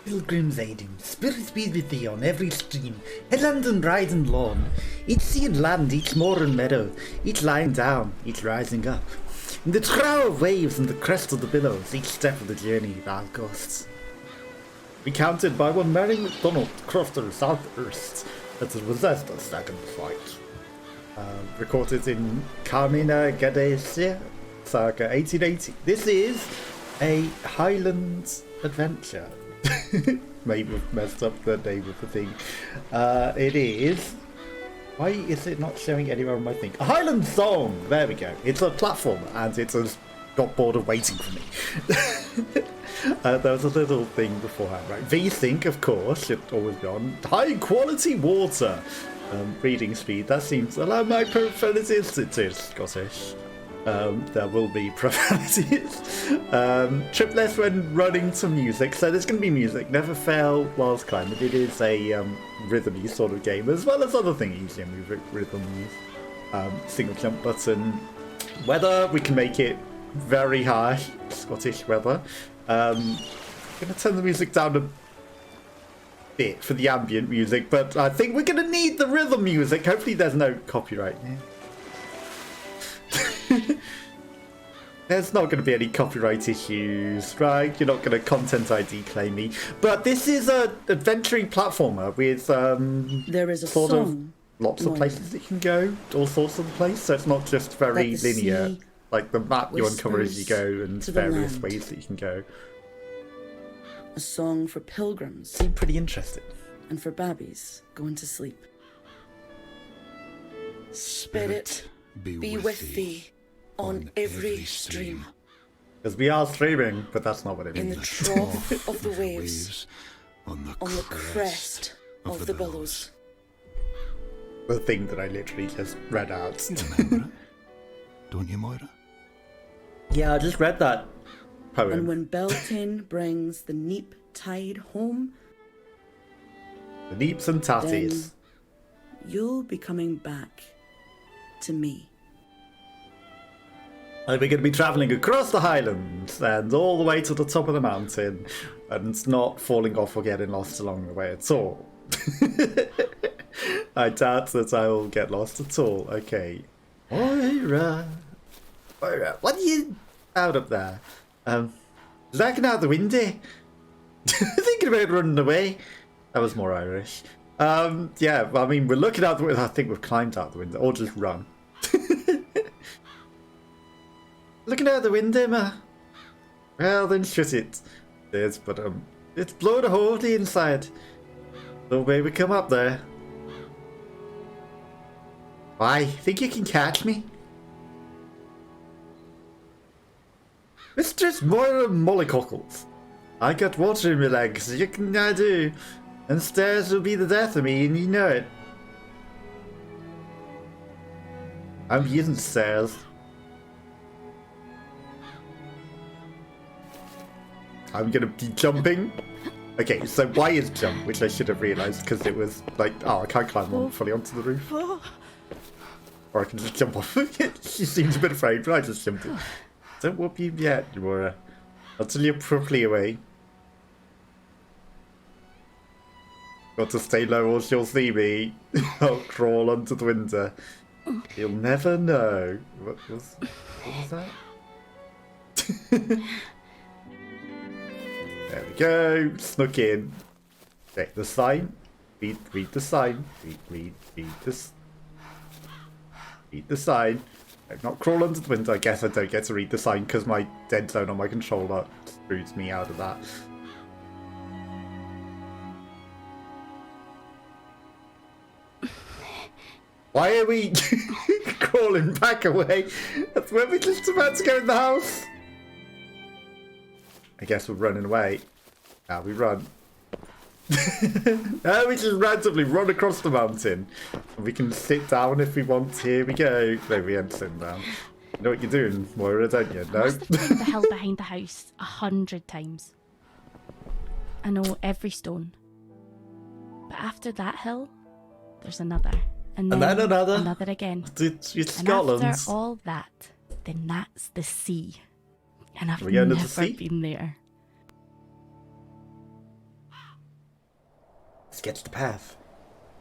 Pilgrims aiding, spirits be with thee on every stream, headland and ride and lawn, each sea and land, each moor and meadow, each lying down, each rising up. In the trough of waves and the crest of the billows, each step of the journey thou goest. Recounted by one Mary MacDonald, crofter Southurst, that it was the second fight. Recorded in Carmina Gadesia, circa 1880. This is a Highlands adventure. Maybe we've messed up the name of the thing. It is... Why is it not showing anywhere on my thing? A Highland song! There we go. It's a platformer and it has got bored of waiting for me. There was a little thing beforehand, right? V-Sync, of course, should always be on. High quality water. Reading speed, that seems... Allow my profanities. It is Scottish. There will be profanities. Trip less when running to music. So there's going to be music. Never fail whilst climbing. It is a rhythmy sort of game, as well as other things. Rhythms. Single jump button. Weather, we can make it very high. Scottish weather. I'm going to turn the music down a bit for the ambient music, but I think we're going to need the rhythm music. Hopefully there's no copyright. There's not going to be any copyright issues, right? You're not going to content ID claim me. But this is a adventuring platformer with there is a sort song, of lots of places that you can go, all sorts of places. So it's not just very linear. Like the map you uncover as you go, and various ways that you can go. A song for pilgrims. Seemed pretty interesting. And for babbies going to sleep. Spirit, be with thee on every stream. Because we are streaming, but that's not what it means. In the trough of the waves, on the crest of the billows. The thing that I literally just read out. You remember it, don't you, Moira? Yeah, I just read that poem. And when Beltane brings the neap tide home, the neeps and tatties, you'll be coming back to me. And we're going to be travelling across the Highlands and all the way to the top of the mountain, and not falling off or getting lost along the way at all. I doubt that I will get lost at all. Okay. Moira, what are you out up there? Looking out the window. Thinking about running away. That was more Irish. Yeah, I mean, we're looking out the window. I think we've climbed out the window, or just run. Looking out the window, ma. Well, then shut it. There's, but it's blowing a hole inside. No way we come up there. Why? Think you can catch me? Mistress Moira Mollycockles. I got water in my legs, you can I do. And stairs will be the death of me, and you know it. I'm using stairs. I'm gonna be jumping. Okay, so why is jump, which I should have realised, because it was like, oh, I can't climb on fully onto the roof. Or I can just jump off. She seems a bit afraid, but I just jumped in. Don't whoop you yet, Moira. Until you're properly away. Got to stay low or she'll see me. I'll crawl under the window. You'll never know. What was that? There we go. Snuck in. Check the sign. Read the sign. Read this. Read the sign. Not crawl under the window. I guess I don't get to read the sign because my dead zone on my controller screws me out of that. Why are we crawling back away? That's where we're just about to go in the house. I guess we're running away. Now we run. Now we just randomly run across the mountain. And we can sit down if we want. Here we go. No, we ain't sitting down. You know what you're doing, Moira, don't you? No? I must have climbed the hill behind the house 100 times. I know every stone. But after that hill, there's another. And then another. Another again. It's and Scotland. after all that, then that's the sea. And I've Are we going to never the sea? been there. Sketch the path.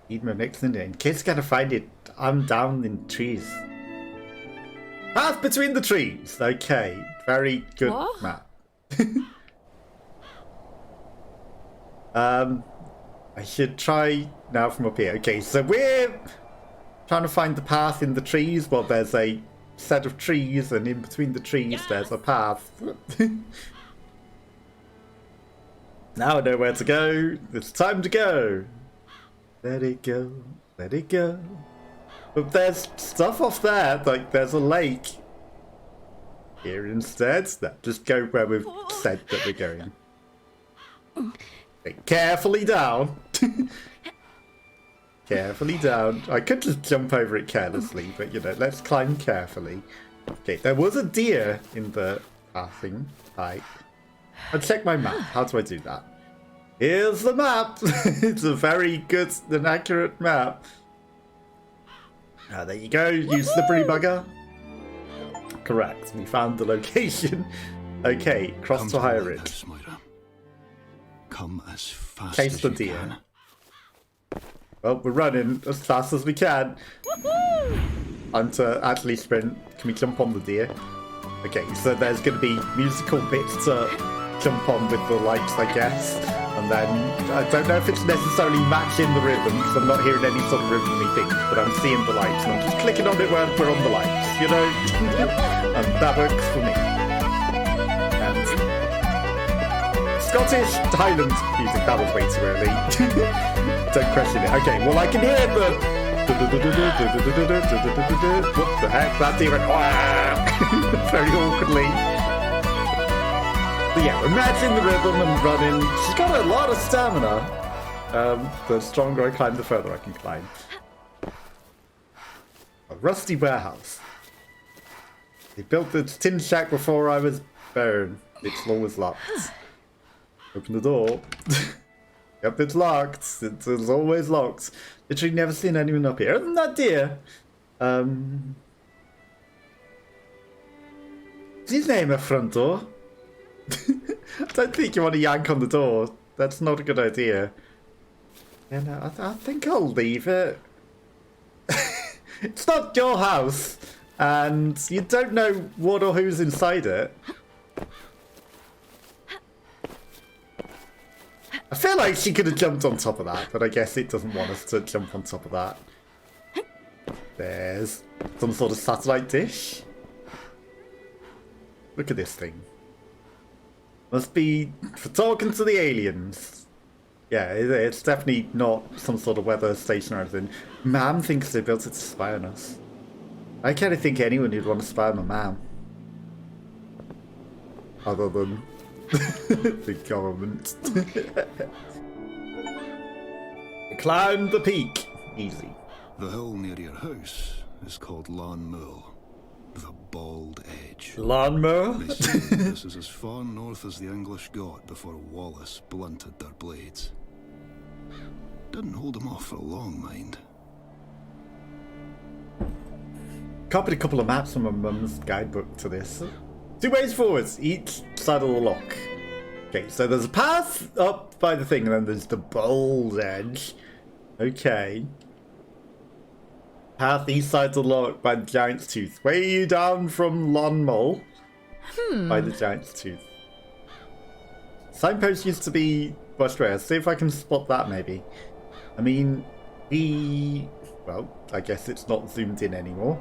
Need my next in there. In case I gotta find it, I'm down in trees. Path between the trees. Okay, very good What? map. I should try now from up here. Okay, so we're trying to find the path in the trees. Well, there's a set of trees, and in between the trees, there's a path. Now I know where to go. It's time to go. Let it go. Let it go. But there's stuff off there. Like, there's a lake. Here instead. No, just go where we've said that we're going. Okay, carefully down. Carefully down. I could just jump over it carelessly, but you know, let's climb carefully. Okay, there was a deer in the pathing. Right. I'll check my map. How do I do that? Here's the map. It's a very good and accurate map. Ah, there you go. You slippery bugger. Correct. We found the location. Okay, cross to Higher Ridge. Come as fast Chase as the you deer. can. Well, we're running as fast as we can. Time to actually sprint. Can we jump on the deer? Okay, so there's going to be musical bits to jump on with the lights, I guess. And then, I don't know if it's necessarily matching the rhythm, because I'm not hearing any sort of rhythmy things, but I'm seeing the lights, and I'm just clicking on it when we're on the lights, you know? And that works for me. And Scottish Highlands music, that was way too early. Don't question it. Okay, well I can hear the... What the heck? That deer went... very awkwardly. But yeah, we're matching the rhythm and running. She's got a lot of stamina. The stronger I climb, the further I can climb. A rusty warehouse. They built the tin shack before I was born. It's always locked. Open the door. Yep, it's locked. It's always locked. Literally never seen anyone up here. Other than that deer. Is his name a front door? I don't think you want to yank on the door. That's not a good idea. Yeah, no, I think I'll leave it. It's not your house, and you don't know what or who's inside it. I feel like she could have jumped on top of that, but I guess it doesn't want us to jump on top of that. There's some sort of satellite dish. Look at this thing. Must be for talking to the aliens. Yeah, it's definitely not some sort of weather station or anything. Mam thinks they built it to spy on us. I kind of think anyone would want to spy on my mam. Other than the government. Climb the peak. Easy. The hill near your house is called Lan Mull, the bald edge. Lawnmower? They say this is as far north as the English got before Wallace blunted their blades. Didn't hold them off for long, mind. Copied a couple of maps from my mum's guidebook to this. 2 ways forwards, each side of the lock. Okay, so there's a path up by the thing, and then there's the bold edge. Okay. Path east side of the lock by the Giant's Tooth. Way down from Lon Mole by the Giant's Tooth. Signpost used to be Bush Way. See if I can spot that maybe. I mean, well, I guess it's not zoomed in anymore.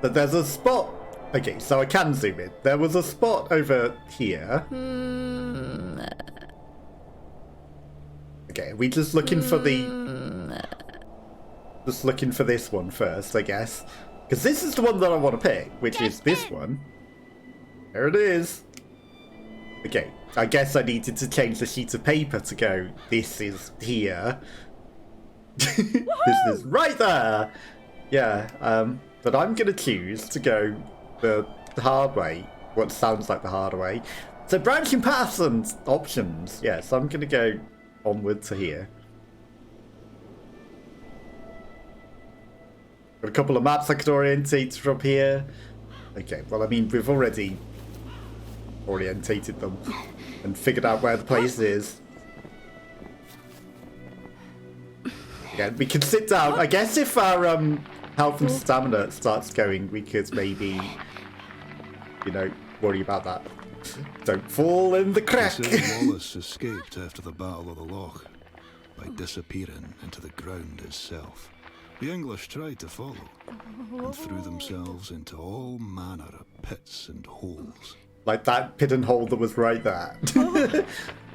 But there's a spot. Okay, so I can zoom in. There was a spot over here. Okay, are we just looking for the... Just looking for this one first, I guess. Because this is the one that I want to pick, which is this one. There it is. Okay, I guess I needed to change the sheet of paper to go, this is here. This is right there. Yeah, but I'm going to choose to go the hard way. What sounds like the harder way. So branching paths and options. Yeah, so I'm going to go onward to here. Got a couple of maps I could orientate from here. Okay, well, I mean, we've already orientated them and figured out where the place is. Again, we can sit down. I guess if our health and stamina starts going, we could maybe, you know, worry about that. Don't fall in the crack. They say Wallace escaped after the Battle of the Loch by disappearing into the ground itself. The English tried to follow and threw themselves into all manner of pits and holes. Like that pit and hole that was right there.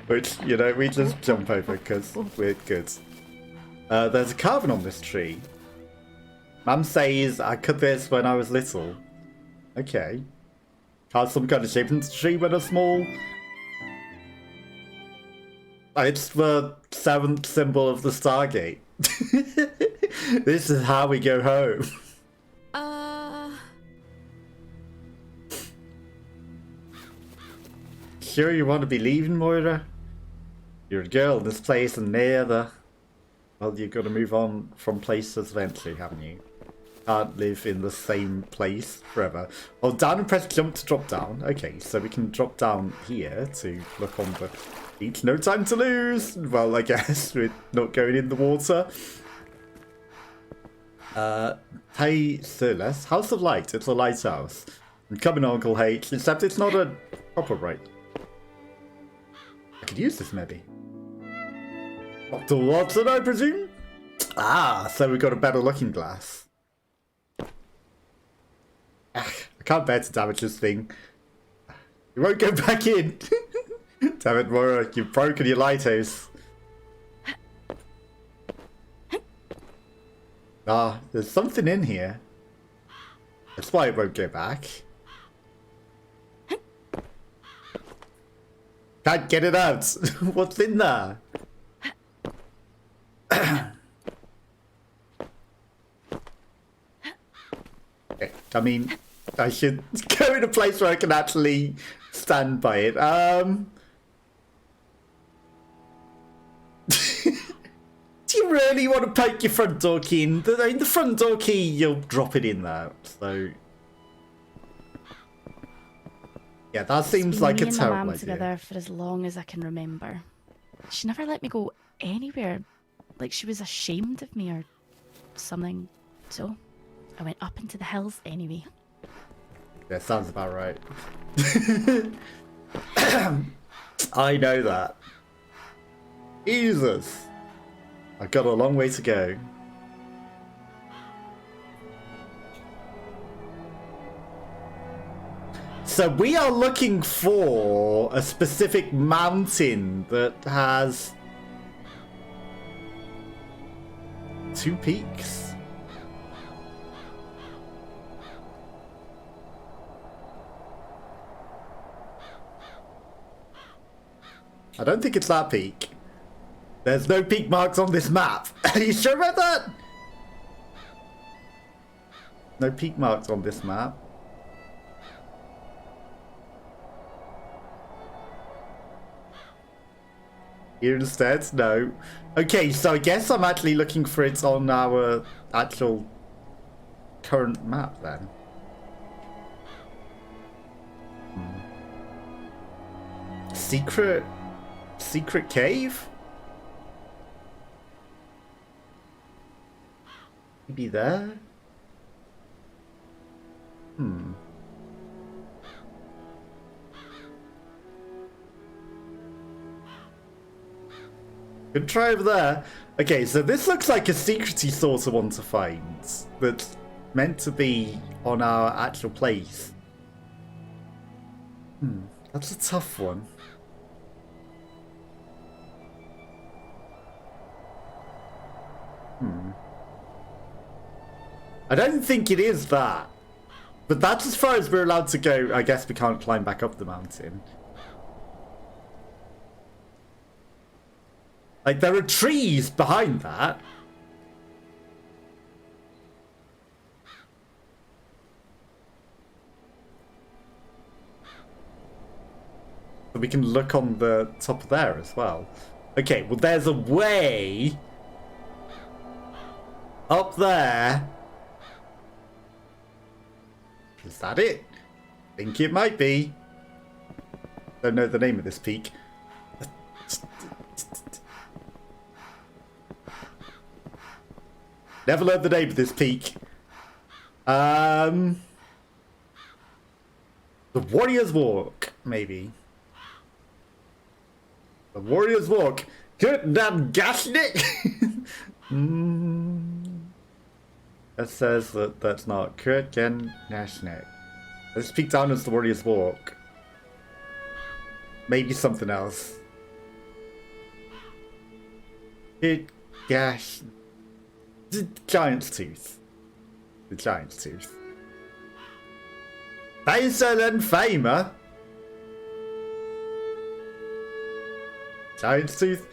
Which, you know, we just jump over because we're good. There's a carving on this tree. Mum says I cut this when I was little. Okay. Carved some kind of shape into the tree when I was small. It's the 7th symbol of the Stargate. This is how we go home. Sure you want to be leaving, Moira? You're a girl in this place and near the... Well, you've got to move on from places eventually, haven't you? Can't live in the same place forever. Oh, down and press jump to drop down. Okay, so we can drop down here to look on the beach. No time to lose! Well, I guess we're not going in the water. Hey, Silas. House of Light. It's a lighthouse. I'm coming, Uncle H, except it's not a proper right. I could use this, maybe. Dr. Watson, I presume? Ah, so we've got a better looking glass. I can't bear to damage this thing. You won't go back in. Damn it, Moira, you've broken your lighthouse. Ah, there's something in here. That's why it won't go back. Can't get it out. What's in there? Okay, I mean, I should go in a place where I can actually stand by it. Do you really want to poke your front door key in? The front door key, you'll drop it in there. So, yeah, that seems like a terrible idea. Together for as long as I can remember. She never let me go anywhere. Like she was ashamed of me or something. So, I went up into the hills anyway. Yeah, sounds about right. I know that. Jesus. I've got a long way to go. So we are looking for a specific mountain that has 2 peaks. I don't think it's that peak. There's no peak marks on this map. Are you sure about that? No peak marks on this map. Here instead? No. Okay, so I guess I'm actually looking for it on our actual current map then. Secret cave? Maybe there? Good try over there. Okay, so this looks like a secrety sort of one to find. That's meant to be on our actual place. That's a tough one. I don't think it is that. But that's as far as we're allowed to go. I guess we can't climb back up the mountain. Like, there are trees behind that. So we can look on the top of there as well. Okay, well there's a way up there. Is that it? I think it might be. Don't know the name of this peak. Never learned the name of this peak. The Warrior's Walk, maybe. The Warrior's Walk. Good damn Gashnik. That says that that's not Kurtgen Nashnik. Let's peek down as the Warrior's Walk. Maybe something else. Gosh. The Giant's Tooth. The Giant's Tooth. Faisal and Famer. Giant's Tooth.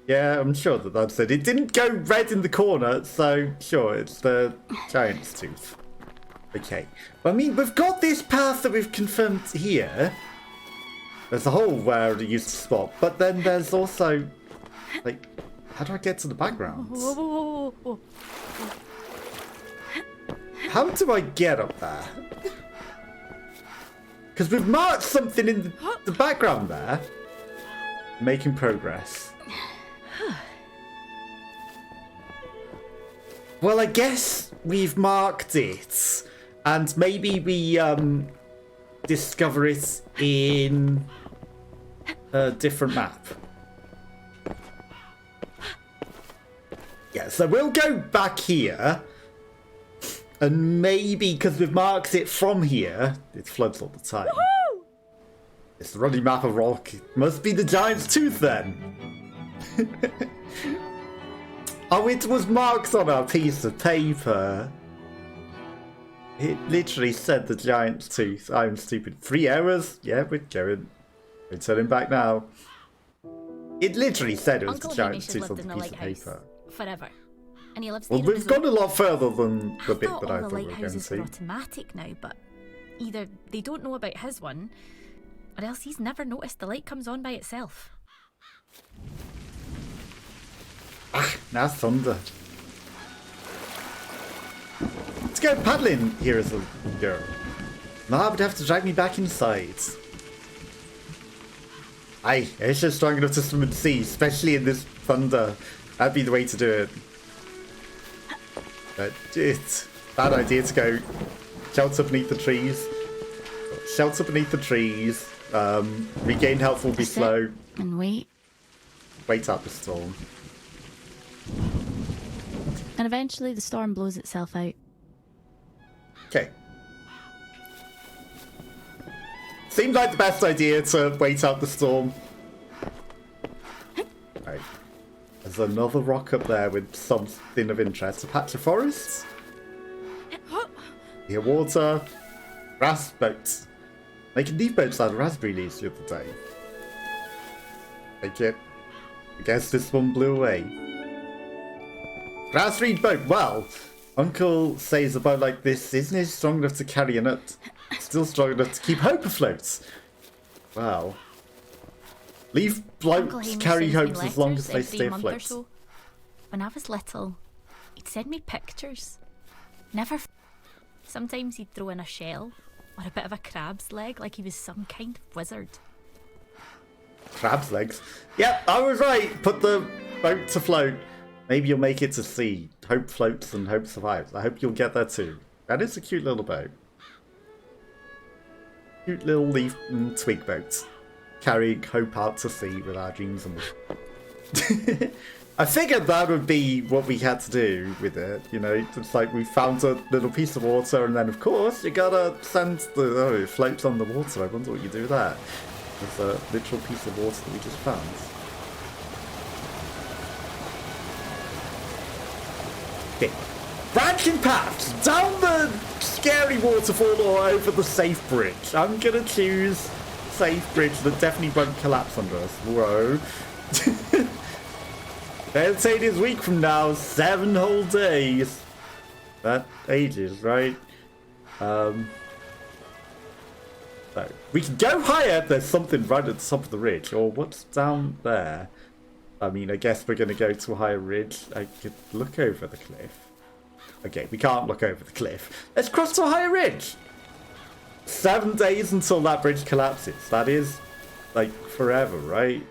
Yeah, I'm sure that that's it. It didn't go red in the corner, so sure, it's the Giant's Tooth. Okay. I mean, we've got this path that we've confirmed here. There's a hole where it used to spot, but then there's also, like, how do I get to the background? Whoa. How do I get up there? Because we've marked something in the background there. Making progress. Well, I guess we've marked it. And maybe we discover it in a different map. Yeah, so we'll go back here. And maybe, because we've marked it from here, it floods all the time. Woohoo! It's the running map of rock. It must be the Giant's Tooth then. Oh, it was marked on our piece of paper. It literally said the Giant's Tooth. I'm stupid. 3 hours? Yeah, we're going. We're turning back now. It literally said it was Uncle the Giant's Hamish Tooth has on lived the in the piece of lighthouse paper. forever, and he lives Well, there on we've his gone a own. lot further than the I bit thought that I all thought the we were going lighthouses were to. automatic now, but either they don't know about his one, or else he's never noticed the light comes on by itself. Ah, now thunder. Let's go paddling here as a girl. Ma would have to drag me back inside. Aye, it's just strong enough to swim in the sea, especially in this thunder. That'd be the way to do it. But it's bad idea to go shelter beneath the trees. Shelter beneath the trees. Regain health will be Sit slow. and wait. Wait out the storm. And eventually the storm blows itself out. Okay. Seemed like the best idea to wait out the storm. Right. There's another rock up there with something of interest. A patch of forest. Here, water. Grass boats. Making leaf boats out of raspberry leaves the other day. Take it. I guess this one blew away. Grass reed boat. Well, Uncle says a boat like this isn't strong enough to carry a nut. Still strong enough to keep hope afloat. Wow. Leave Uncle blokes Hamish carry sends me hopes as long as letters they every stay month or afloat. so. When I was little, he'd send me pictures. Never. Sometimes he'd throw in a shell or a bit of a crab's leg, like he was some kind of wizard. Crab's legs. Yep, I was right. Put the boat to float. Maybe you'll make it to sea. Hope floats and hope survives. I hope you'll get there too. That is a cute little boat. Cute little leaf and twig boat. Carrying hope out to sea with our dreams and I figured that would be what we had to do with it, you know, it's like we found a little piece of water and then of course you gotta send the, oh, it floats on the water. I wonder what you do with that. It's a literal piece of water that we just found. Okay. Branching paths down the scary waterfall or over the safe bridge. I'm gonna choose safe bridge that definitely won't collapse under us. Whoa. They'll say it is a week from now, 7 whole days. That ages, right? So we can go higher. There's something right at the top of the ridge. Or what's down there? I mean, I guess we're going to go to a higher ridge. I could look over the cliff. Okay, we can't look over the cliff. Let's cross to a higher ridge. 7 days until that bridge collapses. That is, like, forever, right?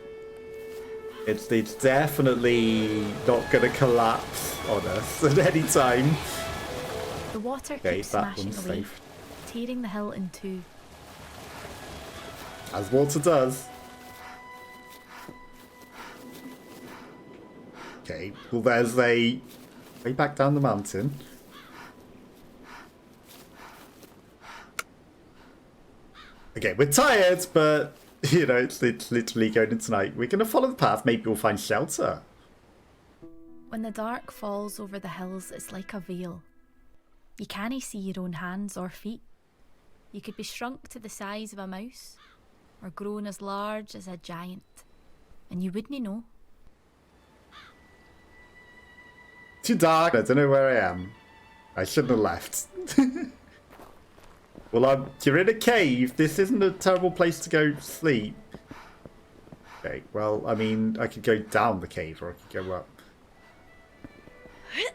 It's definitely not going to collapse on us at any time. The water Okay, keeps that smashing one's away, safe. tearing the hill in two. As water does. Okay, well there's a way back down the mountain. Okay, we're tired, but you know, it's literally going into night. We're gonna follow the path, maybe we'll find shelter. When the dark falls over the hills, it's like a veil. You can't see your own hands or feet. You could be shrunk to the size of a mouse, or grown as large as a giant, and you wouldn't know. Too dark, I don't know where I am. I shouldn't have left. Well, you're in a cave. This isn't a terrible place to go sleep. Okay, well, I mean, I could go down the cave or I could go up.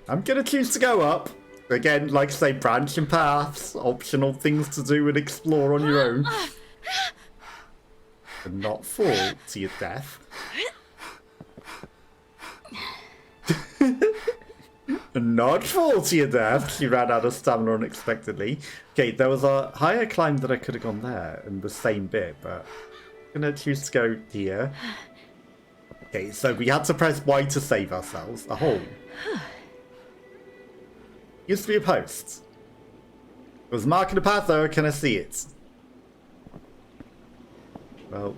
I'm gonna choose to go up. Again, like I say, branching paths, optional things to do and explore on your own. And not fall to your death. Not fall to your death. She ran out of stamina unexpectedly. Okay, there was a higher climb that I could have gone there in the same bit, but I'm gonna choose to go here. Okay, so we had to press Y to save ourselves. A hole. Used to be a post. It was marking a path though, can I see it? Well.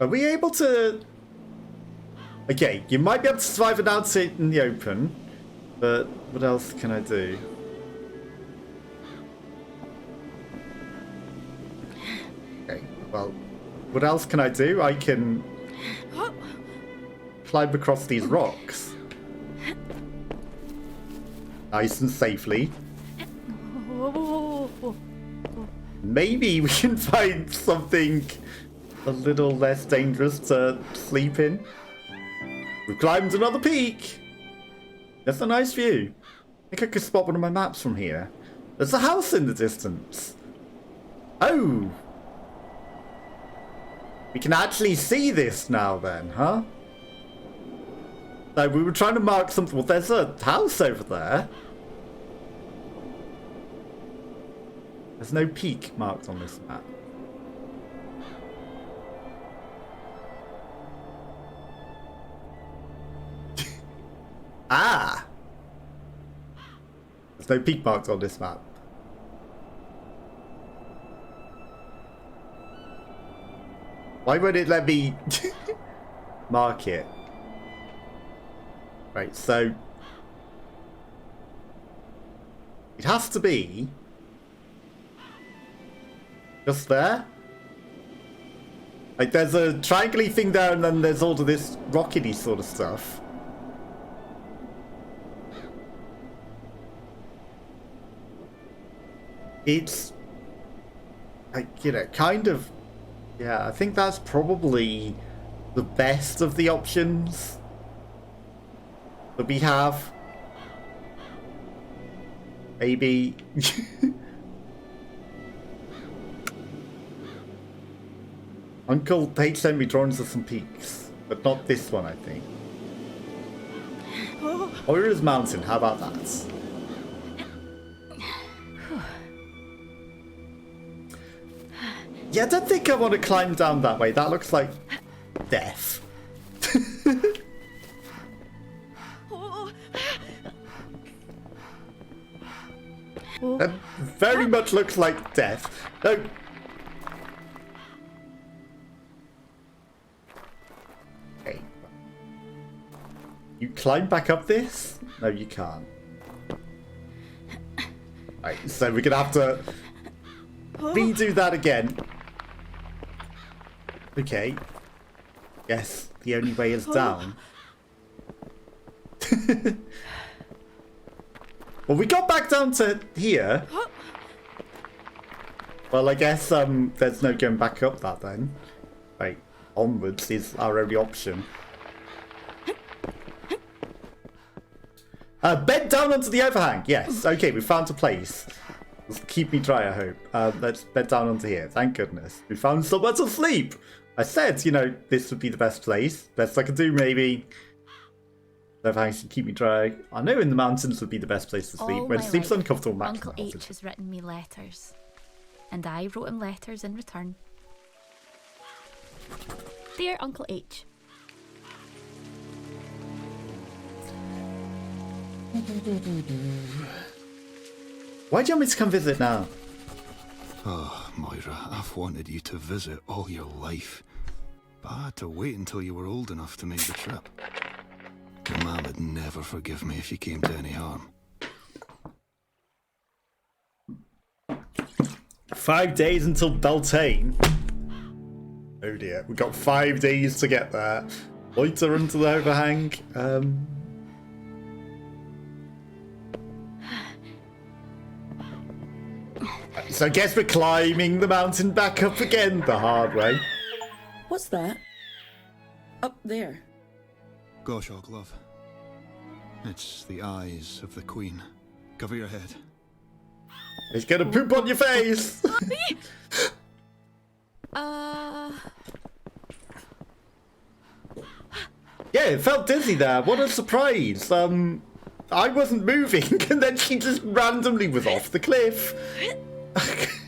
Are we able to... Okay, you might be able to survive without it in the open, but what else can I do? Okay, well, what else can I do? I can climb across these rocks. Nice and safely. Maybe we can find something a little less dangerous to sleep in. We've climbed another peak. That's a nice view. I think I could spot one of my maps from here. There's a house in the distance. Oh. We can actually see this now then, huh? So we were trying to mark something. Well, there's a house over there. There's no peak marked on this map. Ah! There's no peak marked on this map. Why won't it let me mark it? Right, so it has to be just there. Like there's a triangle-y thing there and then there's all of this rockety sort of stuff. It's like, you know, kind of, yeah, I think that's probably the best of the options that we have. Maybe. Uncle H sent me drawings of some peaks, but not this one, I think. Oira's Mountain, how about that? Yeah, I don't think I want to climb down that way. That looks like death. That very much looks like death. No. Okay. You climb back up this? No, you can't. Right, so we're gonna have to redo that again. Okay. Yes, the only way is down. Well, we got back down to here. Well, I guess there's no going back up that then. Right, onwards is our only option. Bed down onto the overhang. Yes, okay, we found a place. Just keep me dry, I hope. Let's bed down onto here. Thank goodness. We found somewhere to sleep. I said, you know, this would be the best place. Best I could do, maybe. If I should keep me dry. I know in the mountains would be the best place to sleep. All When my sleep's life, uncomfortable, Uncle H has written me letters. And I wrote him letters in return. Dear Uncle H. Why do you want me to come visit now? Oh, Moira, I've wanted you to visit all your life. But I had to wait until you were old enough to make the trip. Your mum would never forgive me if you came to any harm. 5 days until Beltane. Oh dear, we've got 5 days to get there. Loiter into the overhang. So I guess we're climbing the mountain back up again the hard way. What's that? Up there. Goshawk, love. It's the eyes of the Queen. Cover your head. He's gonna poop on your face! Yeah, it felt dizzy there. What a surprise. I wasn't moving, and then she just randomly was off the cliff.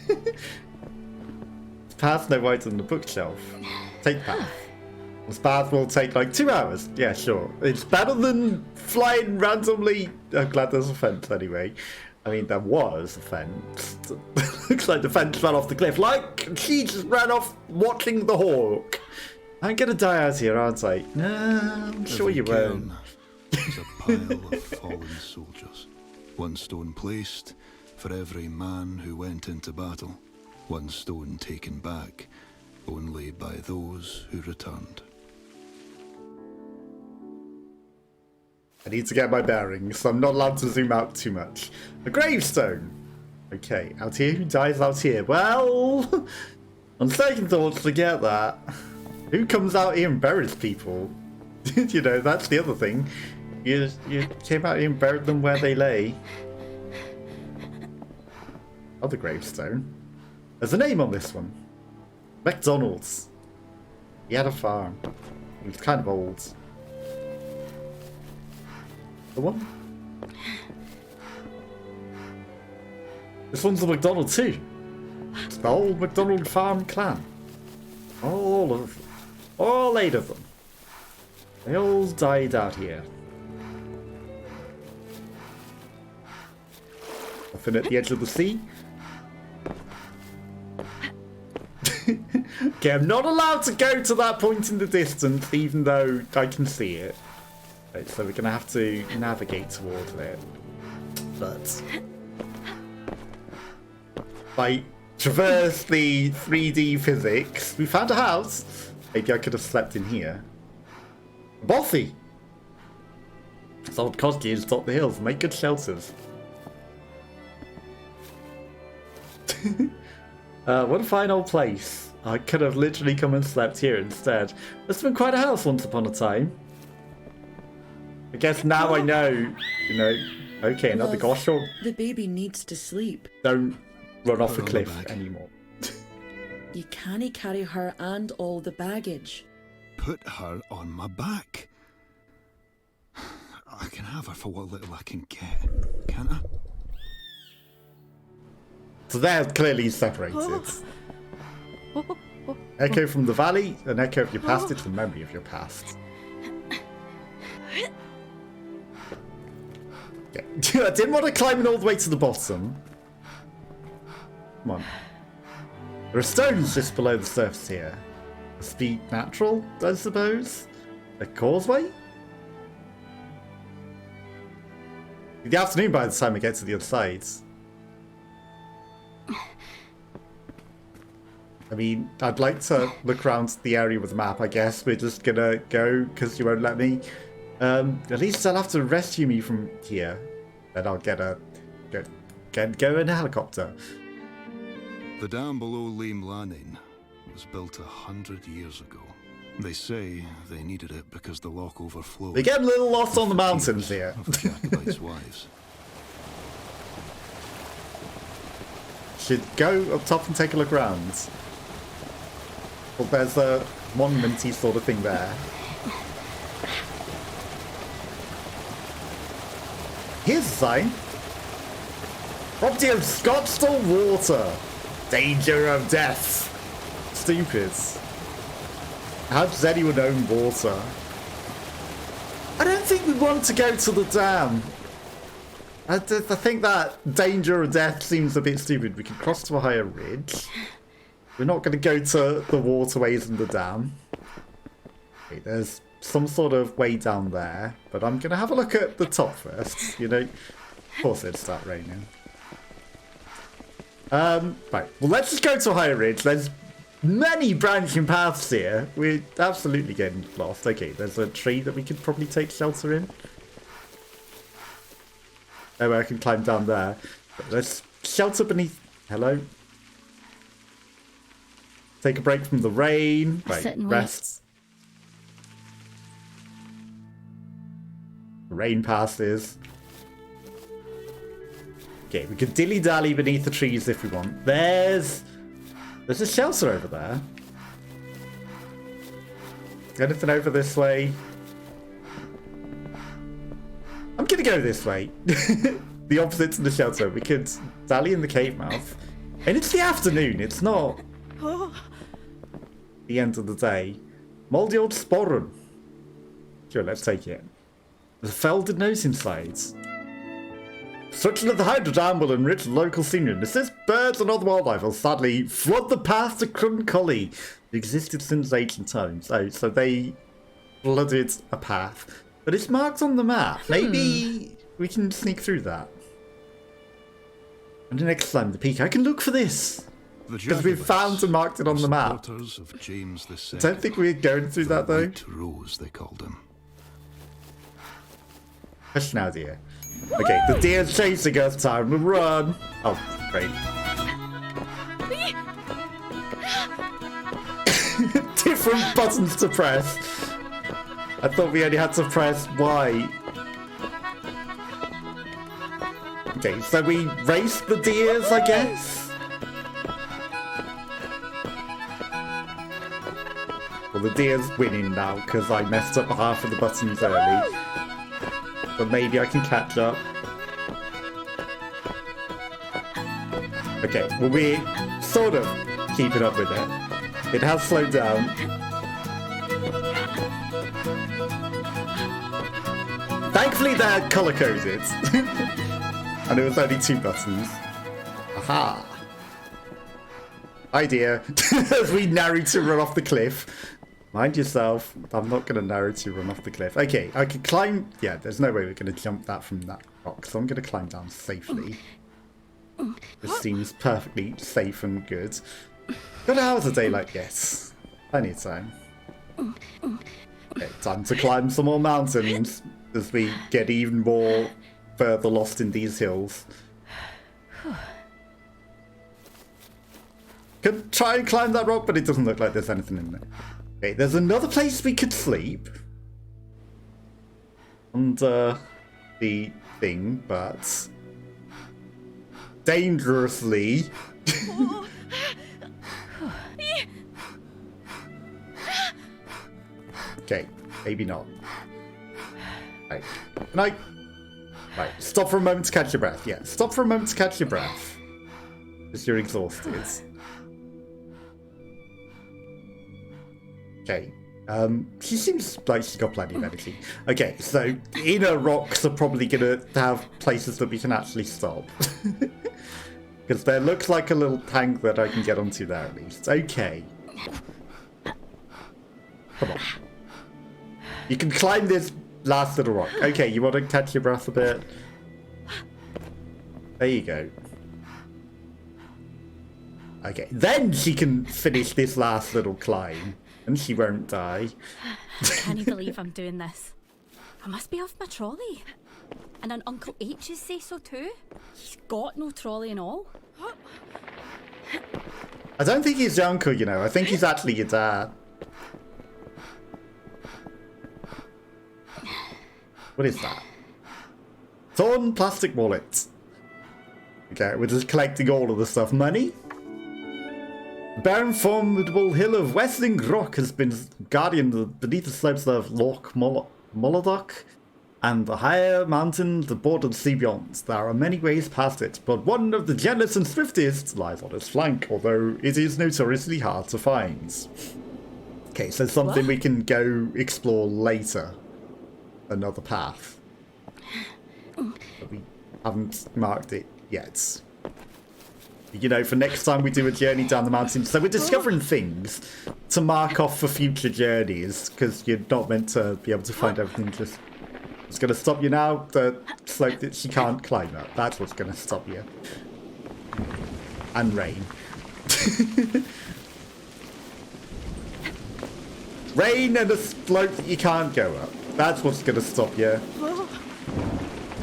This path no wider than the bookshelf. Take path. This path will take like 2 hours. Yeah, sure. It's better than flying randomly. I'm glad there's a fence anyway. I mean, there was a fence. Looks like the fence fell off the cliff. Like, she just ran off watching the hawk. I'm gonna die out here, aren't I? No, I'm sure you won't. It's a pile of fallen soldiers. One stone placed for every man who went into battle. One stone taken back only by those who returned. I need to get my bearings, so I'm not allowed to zoom out too much. A gravestone! Okay, out here, who dies out here? Well, on second thoughts, forget that. Who comes out here and buries people? You know, that's the other thing. You came out here and buried them where they lay. Other gravestone. There's a name on this one. McDonald's. He had a farm. He was kind of old. The one? This one's the McDonald too. It's the whole McDonald farm clan. All of them. All 8 of them. They all died out here. Nothing at the edge of the sea. Okay, I'm not allowed to go to that point in the distance, even though I can see it. Right, so we're going to have to navigate towards it. But by traverse the 3D physics, we found a house. Maybe I could have slept in here. Bossy! It's old cottages top the hills, make good shelters. What a fine old place. I could have literally come and slept here instead. Must have been quite a house once upon a time. I guess now I know, you know. Okay, another goshawk. The baby needs to sleep. Don't run off a Put her on the cliff back. anymore. You can't carry her and all the baggage. Put her on my back. I can have her for what little I can get, can't I? So they're clearly separated. Echo from the valley, an echo of your past, it's a memory of your past. Okay. I didn't want to climb it all the way to the bottom. Come on. There are stones just below the surface here. Must be natural, I suppose? A causeway? In the afternoon by the time I get to the other side. I mean, I'd like to look around the area with the map, I guess. We're just gonna go because you won't let me. At least I'll have to rescue me from here. Then I'll go in a helicopter. The dam below Lame Lanning was built 100 years ago. They say they needed it because the loch overflowed. They get a little lost on the mountains here. Of Jacobite's wives. should go up top and take a look around. Well, there's a monumenty sort of thing there. Here's a sign. Property of Scotstow Water. Danger of death. Stupid. How does anyone own water? I don't think we want to go to the dam. I think that danger of death seems a bit stupid. We can cross to a higher ridge. We're not going to go to the waterways and the dam. Okay, there's some sort of way down there, but I'm going to have a look at the top first. You know, of course it'd start raining. Right, well, let's just go to a higher ridge. There's many branching paths here. We're absolutely getting lost. Okay, there's a tree that we could probably take shelter in. Oh, I can climb down there. But let's shelter beneath... Hello? Take a break from the rain. Right, Sit and rest. The rain passes. Okay, we could dilly-dally beneath the trees if we want. There's a shelter over there. Anything over this way? I'm gonna go this way. The opposite to the shelter. We could dally in the cave mouth. And it's the afternoon, it's not the end of the day. Mouldy old sporran. Sure, let's take it. The felded nose inside. Construction of the Hydro Dam will enrich local scenery and assist birds and other wildlife will sadly flood the path to Cruncully. It existed since ancient times. Oh, so they flooded a path. But it's marked on the map. Maybe we can sneak through that. And the next climb the peak. I can look for this. Because we've found and marked it on the map. Of James II, I don't think we're going through that though. White Rose, they called him. Question now, dear. Okay, the deer's chasing us. Time to run. Oh, great. Different buttons to press. I thought we only had to press Y. Okay, so we race the deers, I guess? Well, the deer's winning now because I messed up half of the buttons early. But maybe I can catch up. Okay, well, we're sort of keeping up with it. It has slowed down. Thankfully, they're color-coded. And it was only 2 buttons. Aha! Idea. As we narrow to run off the cliff. Mind yourself, I'm not going to narrow to run off the cliff. Okay, I can climb... Yeah, there's no way we're going to jump that from that rock, so I'm going to climb down safely. This seems perfectly safe and good. Good hours a day like this. Plenty of time. Okay, time to climb some more mountains as we get even more further lost in these hills. Could try and climb that rock, but it doesn't look like there's anything in there. Okay, there's another place we could sleep. Under the thing, but... dangerously. Okay, maybe not. Right. Can I... Right, stop for a moment to catch your breath. Yeah, stop for a moment to catch your breath. Because you're exhausted. Okay. She seems like she's got plenty of energy. Okay, so inner rocks are probably going to have places that we can actually stop. Because there looks like a little tank that I can get onto there at least. Okay. Come on. You can climb this last little rock. Okay, you want to catch your breath a bit? There you go. Okay, then she can finish this last little climb. And she won't die. I can't believe I'm doing this. I must be off my trolley. And an Uncle H's say so too. He's got no trolley and all. I don't think he's your uncle, you know. I think he's actually your dad. What is that? Torn plastic wallet. Okay, we're just collecting all of the stuff. Money. The barren, formidable hill of Westling Rock has been guardian beneath the slopes of Loch Molodoc and the higher mountain that border the sea beyond. There are many ways past it, but one of the gentlest and swiftest lies on its flank, although it is notoriously hard to find. Okay, so something we can go explore later. Another path. But we haven't marked it yet. You know, for next time we do a journey down the mountain. So we're discovering things to mark off for future journeys, because you're not meant to be able to find everything. Just it's going to stop you now. The slope that she can't climb up. That's what's going to stop you. And rain. Rain and a slope that you can't go up. That's what's going to stop you.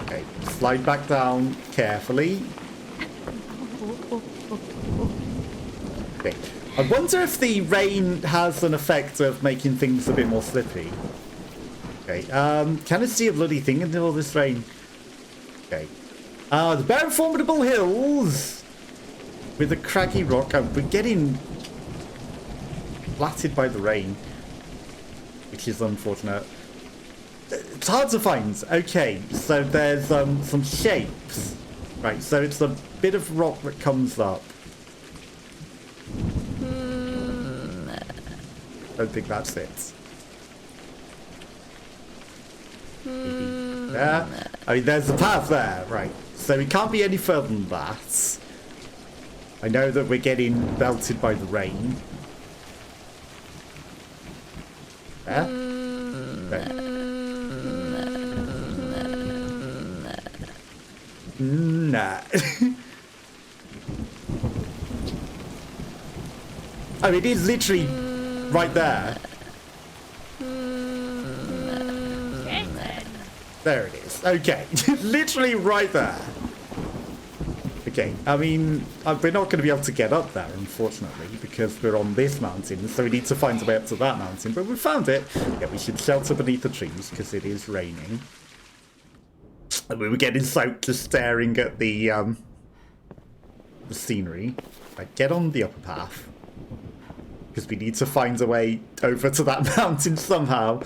Okay, slide back down carefully. Okay. I wonder if the rain has an effect of making things a bit more slippy. Okay, can I see a bloody thing in all this rain? Okay. The barren formidable hills with a craggy rock. We're getting blatted by the rain, which is unfortunate. It's hard to find. Okay, so there's some shapes. Right, so it's a bit of rock that comes up. I don't think that's it. Yeah, I mean, there's a path there, right? So it can't be any further than that. I know that we're getting belted by the rain. Yeah? There. Nah. I mean, it is literally right there. There it is. Okay. Literally right there. Okay. I mean, we're not going to be able to get up there, unfortunately, because we're on this mountain. So we need to find a way up to that mountain. But we found it. Yeah, we should shelter beneath the trees because it is raining. And we were getting soaked just staring at the scenery. Right, get on the upper path. Because we need to find a way over to that mountain somehow.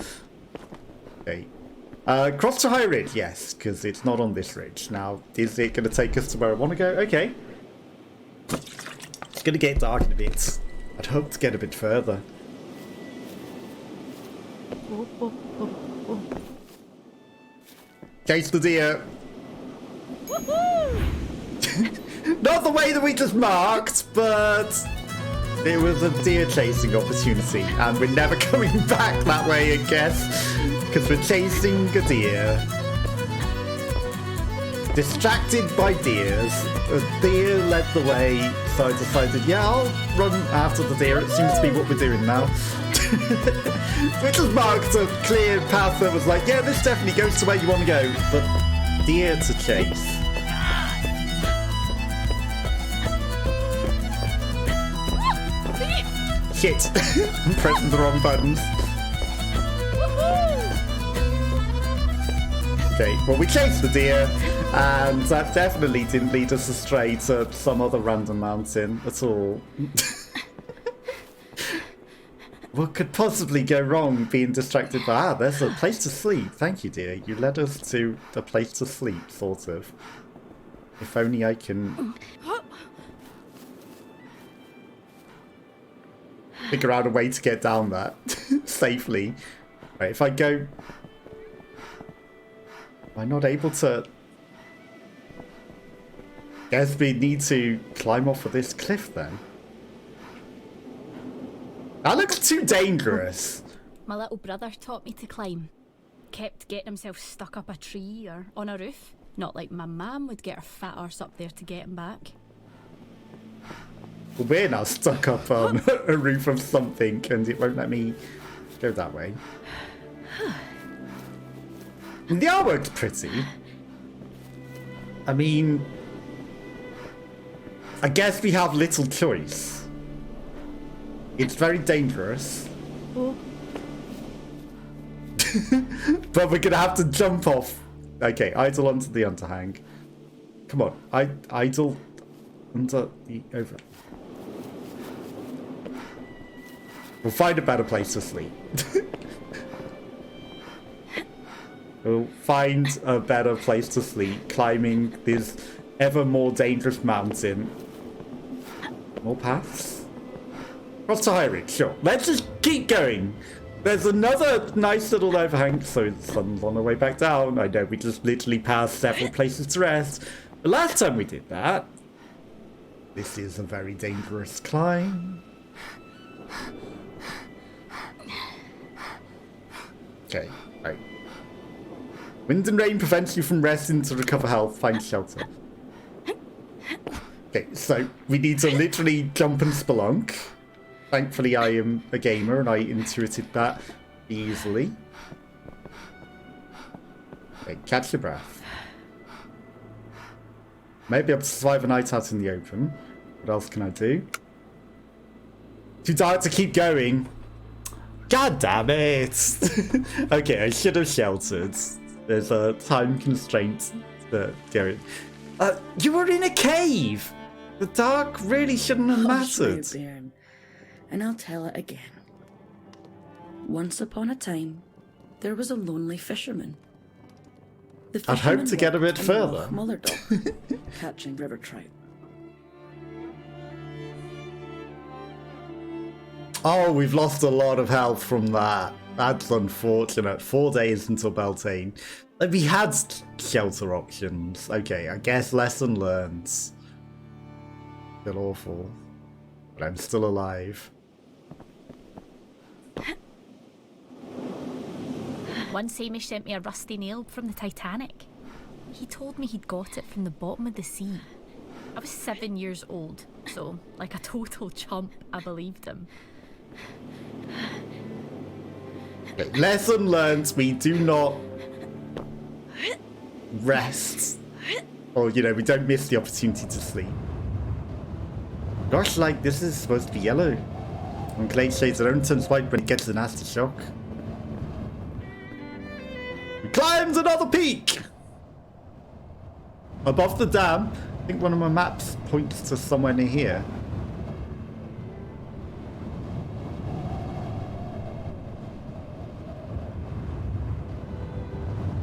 Okay. Cross to High Ridge, yes, because it's not on this ridge. Now, is it going to take us to where I want to go? Okay. It's going to get dark in a bit. I'd hope to get a bit further. Chase the deer. Not the way that we just marked, but it was a deer chasing opportunity, and we're never coming back that way, I guess, because we're chasing a deer. Distracted by deers. A deer led the way, so I decided, yeah, I'll run after the deer. It seems to be what we're doing now. We just marked a clear path that was like, yeah, this definitely goes to where you want to go, but deer to chase. Shit! I'm pressing the wrong buttons. Okay, well, we chased the deer, and that definitely didn't lead us astray to some other random mountain at all. What could possibly go wrong being distracted by, there's a place to sleep. Thank you, dear. You led us to a place to sleep, sort of. If only I can figure out a way to get down that safely. Right, if I go... Am I not able to... Guess we need to climb off of this cliff then. That looks too dangerous. My little brother taught me to climb. Kept getting himself stuck up a tree or on a roof. Not like my mum would get her fat arse up there to get him back. Well, we're now stuck up on a roof of something and it won't let me go that way. And the artwork's pretty. I mean, I guess we have little choice. It's very dangerous. Oh. But we're gonna have to jump off. Okay, idle onto the underhang. Come on. Idle under the over. We'll find a better place to sleep. We'll find a better place to sleep, climbing this ever more dangerous mountain. More paths? What's to Highland? Sure. Let's just keep going. There's another nice little overhang, so the sun's on the way back down. I know we just literally passed several places to rest. The last time we did that, this is a very dangerous climb. Okay, right. Wind and rain prevents you from resting to recover health. Find shelter. Okay, so we need to literally jump and spelunk. Thankfully, I am a gamer and I intuited that easily. Okay, catch your breath. Maybe I'll survive a night out in the open. What else can I do? Too dark to keep going. God damn it! Okay, I should have sheltered. There's a time constraint to going. You were in a cave! The dark really shouldn't have mattered. Hush, Bairn, and I'll tell it again. Once upon a time, there was a lonely fisherman. The I'd hope to get a bit further. Mullerdock, catching river trout. Oh, we've lost a lot of health from that. That's unfortunate. 4 days until Beltane. Like, we had shelter options. Okay, I guess lesson learned. Still awful. But I'm still alive. Once Hamish sent me a rusty nail from the Titanic. He told me he'd got it from the bottom of the sea. I was 7 years old, so, like a total chump, I believed him. Okay, lesson learned, we do not rest. Or, you know, we don't miss the opportunity to sleep. Gosh, like, this is supposed to be yellow. And glade shades it only turns white when it gets a nasty shock. We climbed another peak! Above the dam. I think one of my maps points to somewhere near here.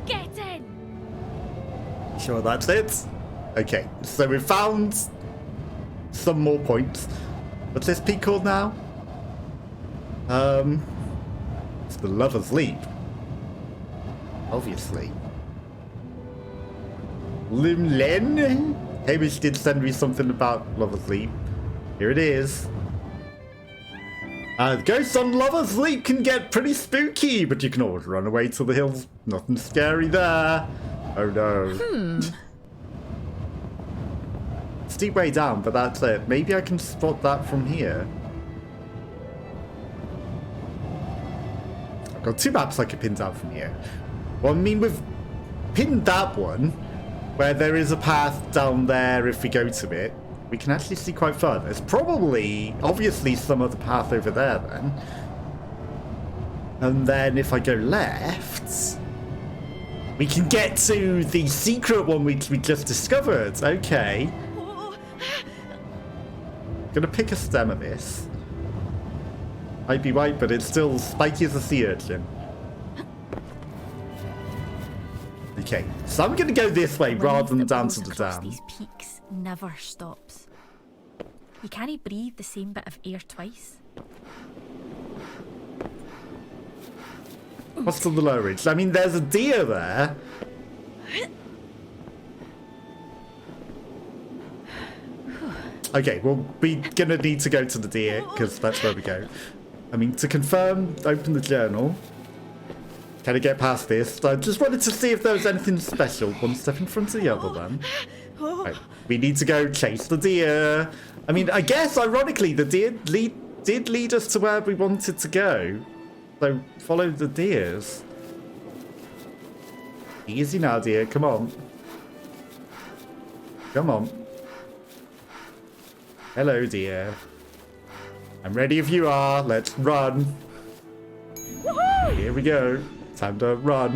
Get in! Sure, that's it. Okay, so we've found some more points. What's this peak called now? It's the Lover's Leap. Obviously. Limlen? Hamish did send me something about Lover's Leap. Here it is. Ghosts on Lover's Leap can get pretty spooky, but you can always run away to the hills. Nothing scary there. Oh no. Steep way down, but that's it. Maybe I can spot that from here. I've got two maps I could pin down from here. Well, I mean, we've pinned that one, where there is a path down there if we go to it. We can actually see quite far. There's probably, obviously, some other path over there then. And then if I go left, we can get to the secret one which we just discovered. Okay. Gonna pick a stem of this. Might be white, but it's still spiky as a sea urchin. Okay, so I'm gonna go this way rather than down to the dam. These peaks never stops. You can't breathe the same bit of air twice. What's to the low ridge? I mean, there's a deer there. Okay, well, we're gonna need to go to the deer, because that's where we go. I mean, to confirm, open the journal. Can I get past this? I just wanted to see if there was anything special. One step in front of the other, then. Right, we need to go chase the deer. I mean, I guess, ironically, the deer did lead us to where we wanted to go. So, follow the deers. Easy now, dear. Come on. Come on. Hello, dear. I'm ready if you are. Let's run. Woohoo! Here we go. Time to run.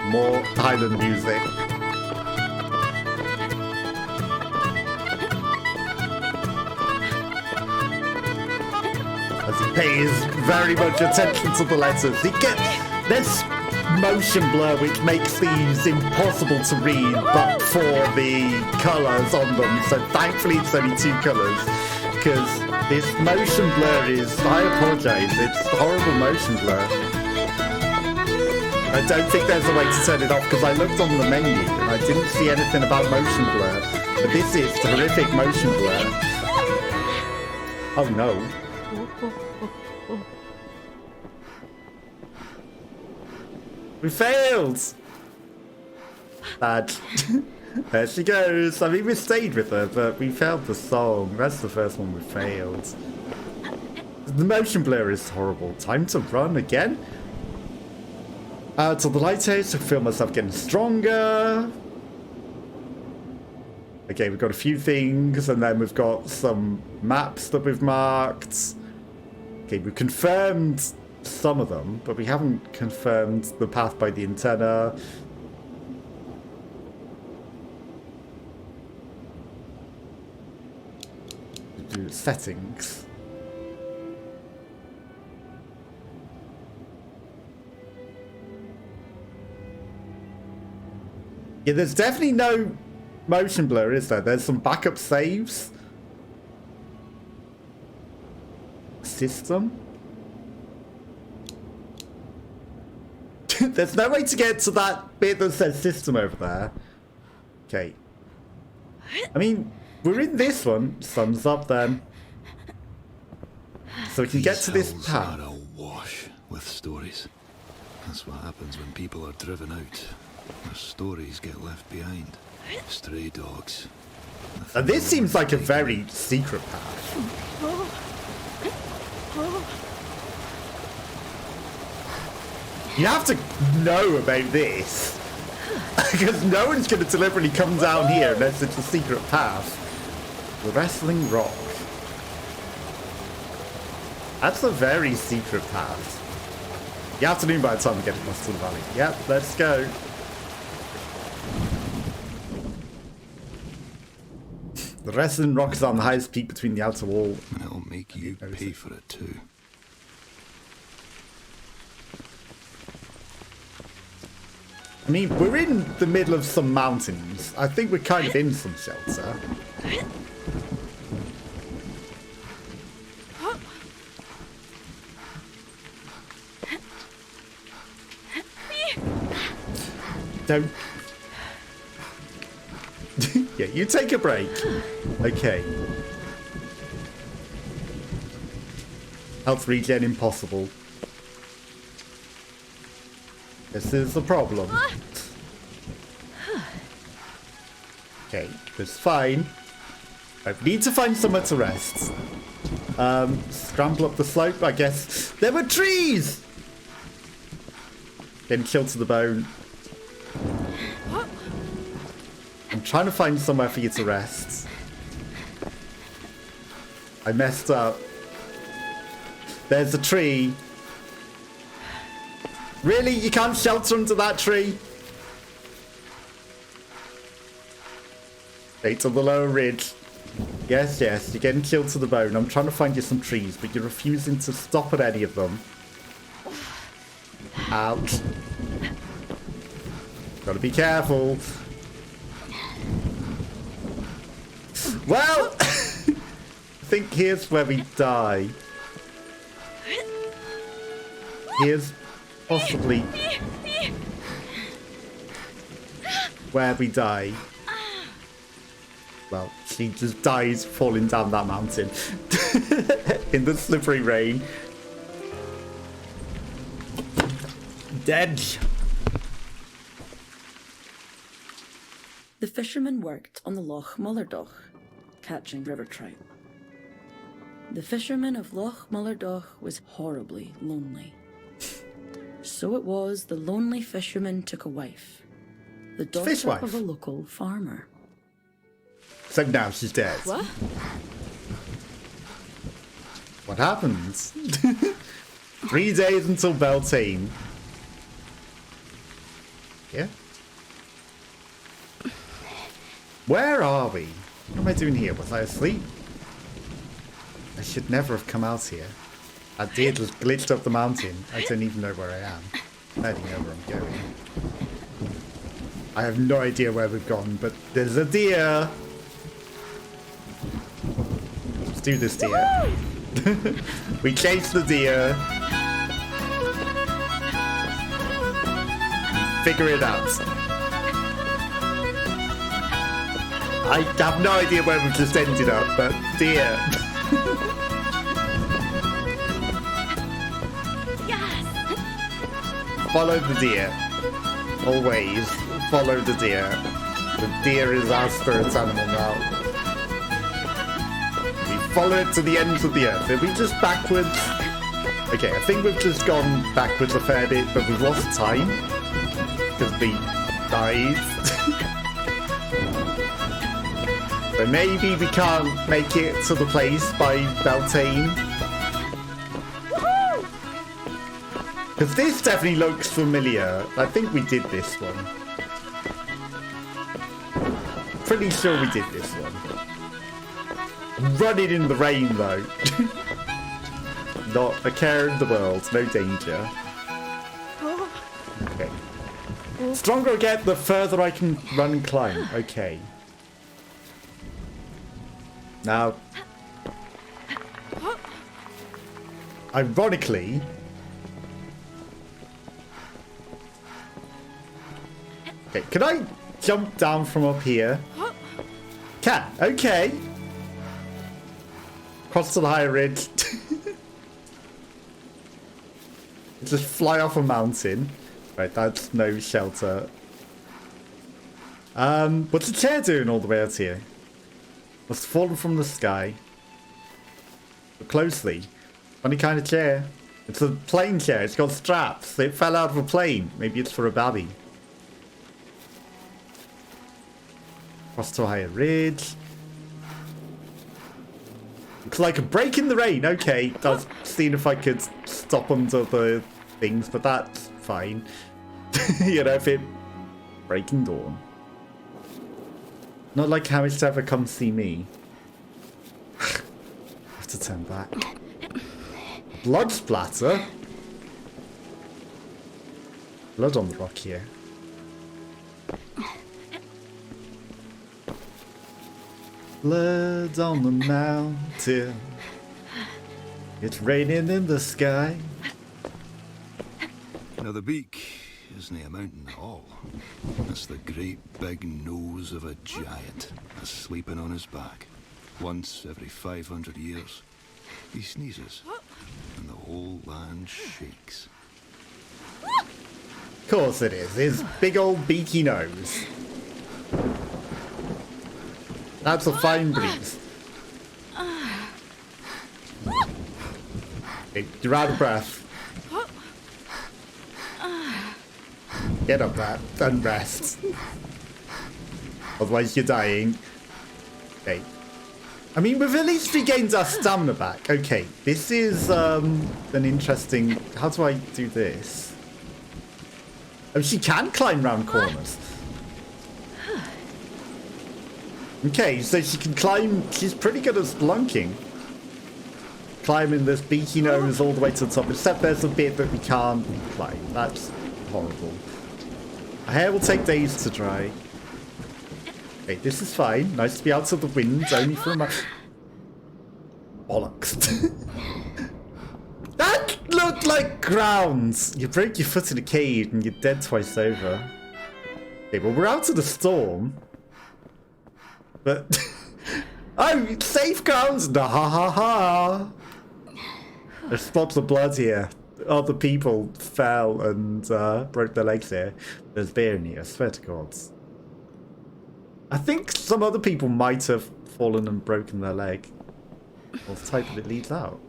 More Highland music. As he pays very much attention to the letters. There's motion blur which makes these impossible to read but for the colours on them. So thankfully it's only 2 colours. Because this motion blur is, I apologise, it's horrible motion blur. I don't think there's a way to turn it off because I looked on the menu and I didn't see anything about motion blur. But this is horrific motion blur. Oh no. We failed! Bad. There she goes. I mean, we stayed with her, but we failed the song. That's the first one we failed. The motion blur is horrible. Time to run again. To the lighthouse to feel myself getting stronger. Okay, we've got a few things, and then we've got some maps that we've marked. Okay, we've confirmed some of them, but we haven't confirmed the path by the antenna. Do settings. Yeah, there's definitely no motion blur, is there? There's some backup saves. System. There's no way to get to that bit that says system over there. Okay. I mean, we're in this one. Sun's up then. So we can get to this path. Are awash with stories. That's what happens when people are driven out. Their stories get left behind. Stray dogs. And this seems like a very secret path. You have to know about this. Because no one's going to deliberately come down here unless it's a secret path. The Wrestling Rock. That's a very secret path. The afternoon by the time we get across to the valley. Yep, let's go. The Wrestling Rock is on the highest peak between the outer wall. And it'll make you pay for it too. I mean, we're in the middle of some mountains. I think we're kind of in some shelter. Don't. Yeah, you take a break. Okay. Health regen impossible. This is the problem. Okay, that's fine. I need to find somewhere to rest. Scramble up the slope, I guess. There were trees! Getting killed to the bone. I'm trying to find somewhere for you to rest. I messed up. There's a tree. Really? You can't shelter under that tree? Straight to the lower ridge. Yes, yes, you're getting killed to the bone. I'm trying to find you some trees, but you're refusing to stop at any of them. Ouch. Gotta be careful. Well, I think here's where we die. Here's possibly where we die. Well, she just dies falling down that mountain in the slippery rain. Dead. The fisherman worked on the Loch Mullerdoch, catching river trout. The fisherman of Loch Mullerdoch was horribly lonely. So it was the lonely fisherman took a wife, the daughter Fishwife. of a local farmer. So now she's dead. What? What happens? 3 days until Beltane. Yeah. Where are we? What am I doing here? Was I asleep? I should never have come out here. I did, glitched up the mountain. I don't even know where I am. I don't know where I'm going. I have no idea where we've gone, but there's a deer. Let's do this, deer. We chased the deer. Figure it out. I have no idea where we've just ended up, but deer. Follow the deer. Always follow the deer. The deer is our spirit animal now. We follow it to the ends of the earth. Are we just backwards? Okay, I think we've just gone backwards a fair bit, but we've lost time. Because we died. So maybe we can't make it to the place by Beltane. Because this definitely looks familiar. I think we did this one. Pretty sure we did this one. Running in the rain though. Not a care in the world. No danger. Okay. Stronger I get, the further I can run and climb. Okay. Now, ironically, okay, can I jump down from up here? Can, okay. Cross to the higher ridge. Just fly off a mountain. Right, that's no shelter. What's the chair doing all the way out here? Must have fallen from the sky. Look closely. Funny kind of chair. It's a plane chair. It's got straps. It fell out of a plane. Maybe it's for a babby. Cross to a higher ridge. Looks like a break in the rain. Okay, I was seeing if I could stop under the things, but that's fine. You know, if it... Breaking dawn. Not like how it's ever come see me. Have to turn back. Blood splatter? Blood on the rock here. Blood on the mountain. It's raining in the sky. Now the beak isn't a mountain at all. It's the great big nose of a giant sleeping on his back. Once every 500 years, he sneezes and the whole land shakes. Of course it is. His big old beaky nose. That's a fine breeze. Okay, you're out of breath. Get up, Rat, and rest. Otherwise you're dying. Okay. I mean, we've at least regained our stamina back. Okay, this is an interesting... How do I do this? Oh, she can climb round corners. Okay, so she can climb... She's pretty good at splunking. Climbing this beaky nose all the way to the top, except there's a bit that we can't climb. That's horrible. Her hair will take days to dry. Okay, this is fine. Nice to be out of the wind, only for a month. Bollocks. That looked like grounds. You broke your foot in a cave and you're dead twice over. Okay, well, we're out of the storm. But... oh, safe grounds! Nah, ha ha ha! There's spots of blood here. Other people fell and broke their legs here. There's beer in here, I swear to God. I think some other people might have fallen and broken their leg. Or the type that it leads out.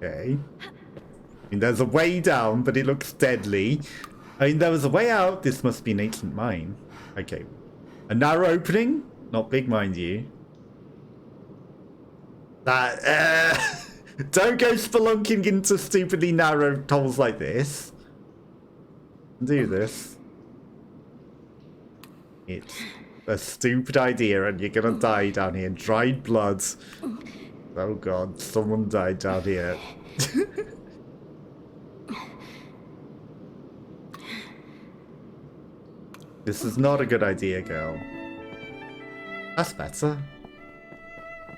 Okay. I mean, there's a way down, but it looks deadly. I mean, there was a way out. This must be an ancient mine. Okay. A narrow opening? Not big, mind you. That, don't go spelunking into stupidly narrow holes like this. Do this. It's a stupid idea and you're gonna die down here. Dried blood. Oh god, someone died down here. This is not a good idea, girl. That's better.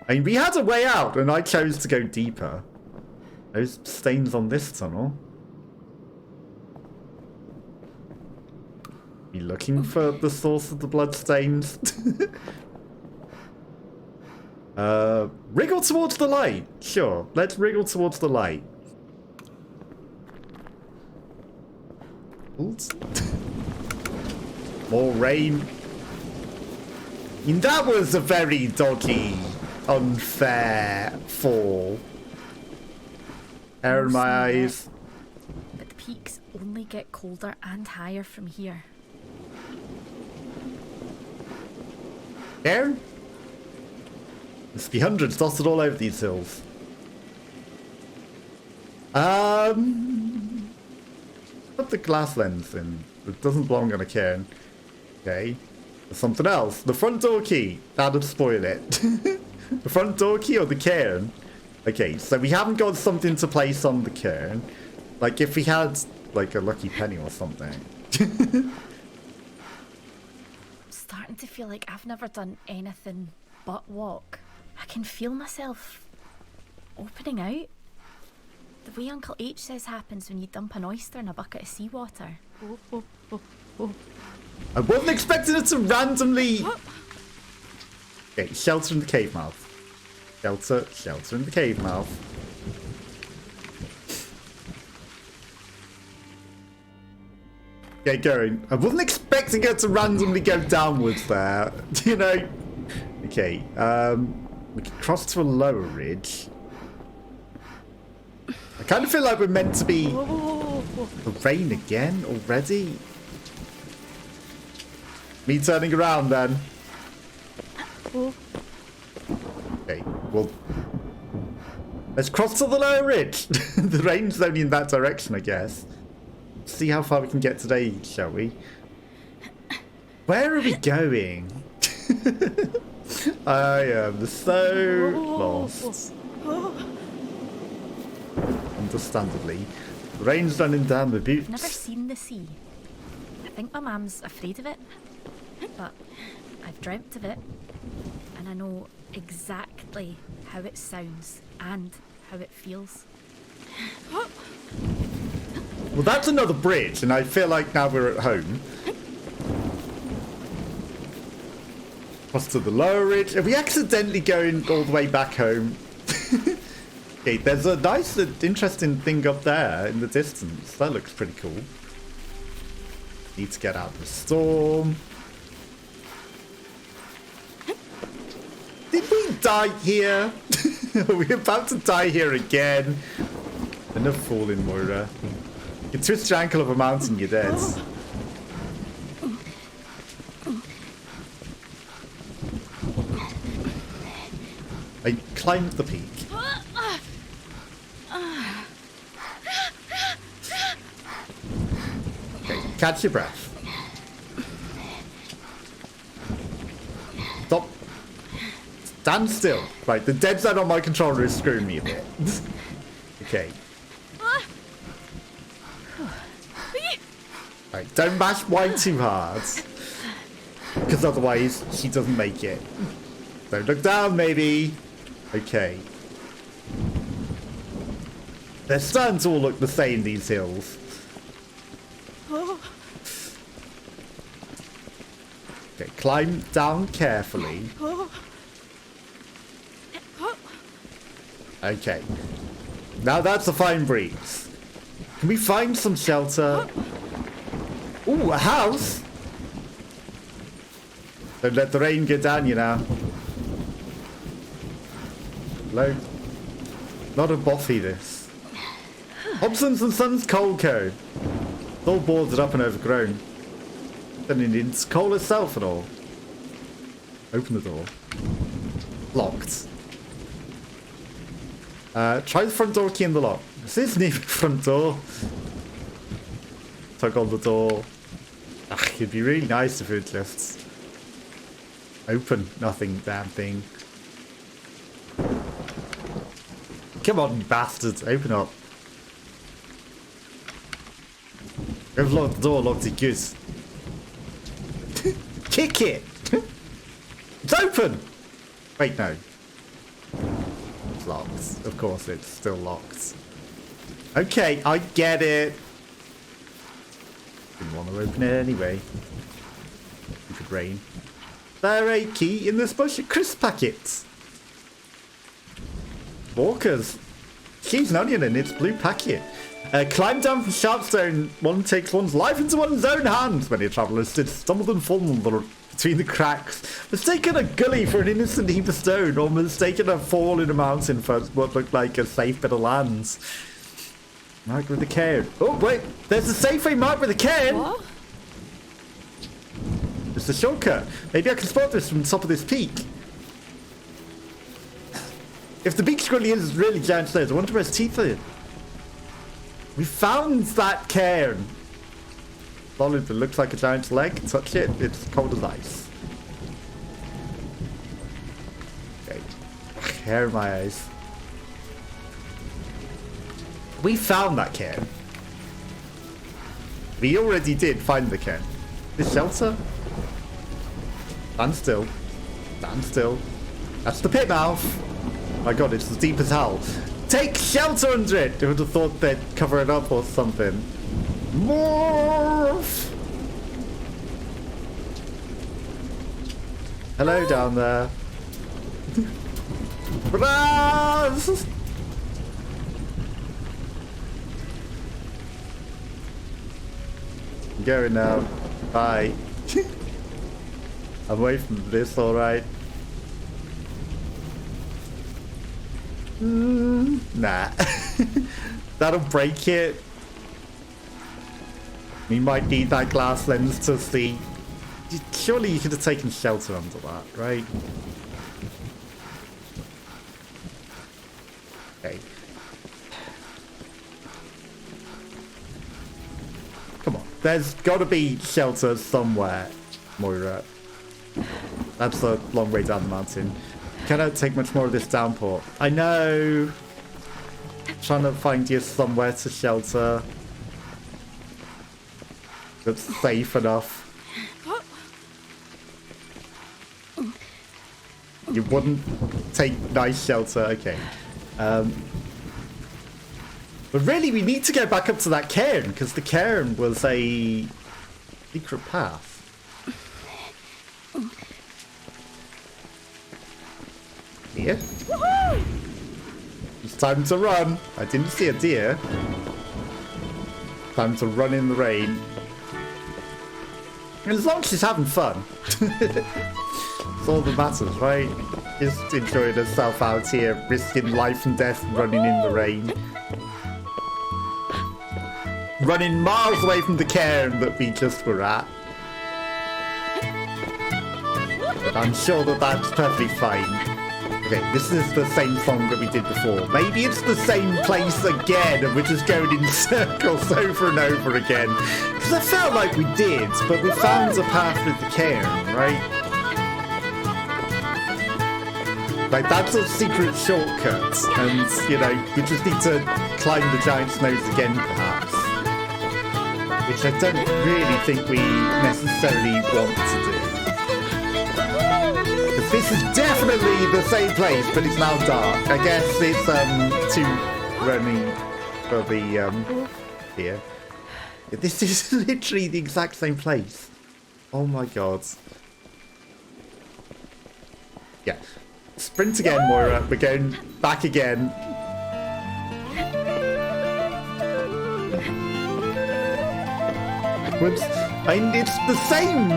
I mean, we had a way out, and I chose to go deeper. Those stains on this tunnel. Be looking for the source of the blood stains. Wriggle towards the light. Sure, let's wriggle towards the light. Oops. More rain. I mean, that was a very dodgy, unfair fall. Air in my eyes. But the peaks only get colder and higher from here. Air? Must be hundreds dotted all over these hills. Put the glass lens in. It doesn't belong on a cairn. Okay. There's something else. The front door key. That'd spoil it. The front door key or the cairn? Okay, so we haven't got something to place on the cairn. Like if we had like a lucky penny or something. I'm starting to feel like I've never done anything but walk. I can feel myself opening out. The way Uncle H says happens when you dump an oyster in a bucket of seawater. I wasn't expecting it to randomly... Okay, shelter in the cave mouth. Shelter in the cave mouth. Get going. I wasn't expecting it to randomly go downwards there. You know? Okay, we can cross to a lower ridge. I kind of feel like we're meant to be... The rain again already? Me turning around then. Okay, well... Let's cross to the lower ridge. The rain's only in that direction, I guess. See how far we can get today, shall we? Where are we going? I am so lost. Understandably. The rain's running down the butte. I've never seen the sea. I think my mum's afraid of it. But I've dreamt of it. And I know exactly how it sounds and how it feels. Well, that's another bridge, and I feel like now we're at home. Cross to the lower ridge. Are we accidentally going all the way back home? Okay, there's a nice, interesting thing up there in the distance. That looks pretty cool. Need to get out of the storm. Did we die here? Are we about to die here again? Enough fooling, Moira. You twist your ankle up a mountain, you're dead. I climbed the peak. Okay, catch your breath. Stop. Stand still. Right, the dead zone on my controller is screwing me a bit. Okay. Right, don't mash Y too hard. Because otherwise, she doesn't make it. Don't look down, maybe. Okay. They're starting to all look the same, these hills. Okay, climb down carefully. Okay. Now that's a fine breeze. Can we find some shelter? Ooh, a house! Don't let the rain get down you now. Hello? Not a boffy, this. Hobson's and Sons Coal Co. It's all boarded up and overgrown. And it's coal itself and all. Open the door. Locked. Try the front door key in the lock. This isn't even the front door. Tug on the door. It'd be really nice if it would just open. Nothing, damn thing. Come on, you bastards. Open up. I've locked the door, locked it good. Kick it! It's open! Wait, no. It's locked. Of course, it's still locked. Okay, I get it. Didn't want to open it anyway. It could rain. There a key in this bush of crisp packets. Walkers. Cheese and onion in its blue packet. Climb down from Sharpstone. One takes one's life into one's own hands. Many a traveller stood stumbled and fallen between the cracks. Mistaken a gully for an innocent heap of stone, or mistaken a fall in a mountain for what looked like a safe bit of lands. Marked with a cairn. Oh, wait. There's a safeway marked with a cairn. What? It's a shortcut. Maybe I can spot this from the top of this peak. If the beak really is really giant stairs, I wonder where its teeth are. We found that cairn. Solid, it looks like a giant's leg. Touch it, it's cold as ice. Okay. Hair in my eyes. We found that cairn. We already did find the cairn. This shelter? Stand still. Stand still. That's the pit mouth. My god, it's as deep as hell. Take shelter under it! Who would have thought they'd cover it up or something? Morph! Hello down there. Brass! I'm going now. Bye. I'm away from this, alright. Nah. That'll break it. We might need that glass lens to see. Surely you could have taken shelter under that, right? Okay. Come on. There's got to be shelter somewhere, Moira. That's a long way down the mountain. Cannot take much more of this downpour. I know. Trying to find you somewhere to shelter that's safe enough. You wouldn't take nice shelter. Okay. But really, we need to go back up to that cairn because the cairn was a secret path. Deer? Woohoo! It's time to run. I didn't see a deer. Time to run in the rain. As long as she's having fun. That's all that matters, right? Just enjoying herself out here, risking life and death, running in the rain. Running miles away from the cairn that we just were at. But I'm sure that that's perfectly fine. Okay, this is the same song that we did before. Maybe it's the same place again and we're just going in circles over and over again. Because I felt like we did, but we found a path with the cairn, right? Like, that's a secret shortcut. And, you know, we just need to climb the giant's nose again, perhaps. Which I don't really think we necessarily want to do. This is definitely the same place, but it's now dark. I guess it's too running for the here. This is literally the exact same place. Oh my god. Yeah. Sprint again, Moira. We're going back again. Whoops. I mean, it's the same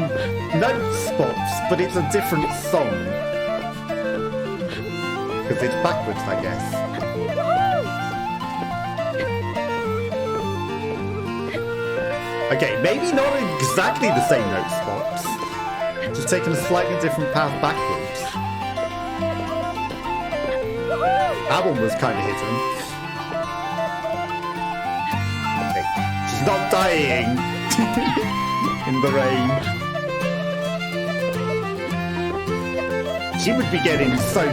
note spots, but it's a different song. Because it's backwards, I guess. Okay, maybe not exactly the same note spots. Just taking a slightly different path backwards. That one was kind of hidden. Okay. She's not dying in the rain. She would be getting so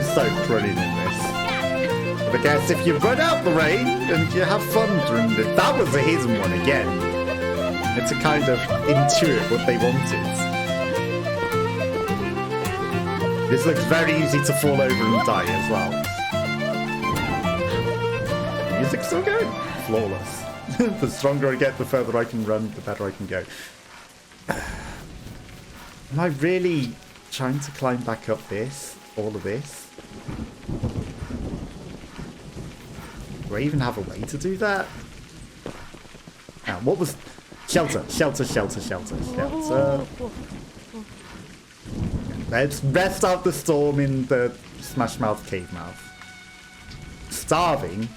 running in this. But I guess if you run out the rain and you have fun during it, that was a hidden one again. It's to kind of intuit what they wanted. This looks very easy to fall over and die as well. Music's still going. Flawless. The stronger I get, the further I can run, the better I can go. Am I really trying to climb back up this? All of this? Do I even have a way to do that? Now, what was... Shelter. Let's rest out the storm in the Smash Mouth Cave Mouth. Starving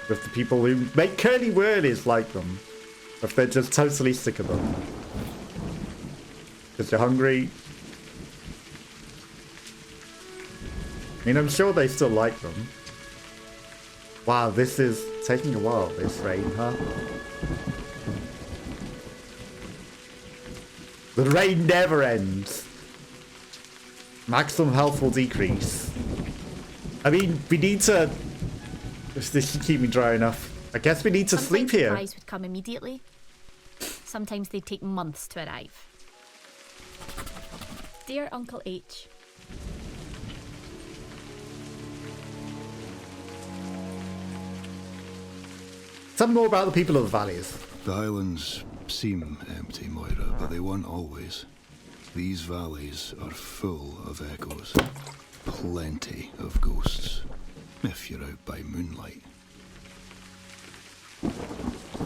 with the people who make curly whirlies like them. If they're just totally sick of them. Because you're hungry. I mean, I'm sure they still like them. Wow, this is taking a while, this rain, huh? The rain never ends. Maximum health will decrease. I mean, we need to... This should keep me dry enough. I guess we need to sleep here. Supplies would come immediately. Sometimes they'd take months to arrive. Dear Uncle H. Tell me more about the people of the valleys. The Highlands seem empty, Moira, but they weren't always. These valleys are full of echoes. Plenty of ghosts, if you're out by moonlight.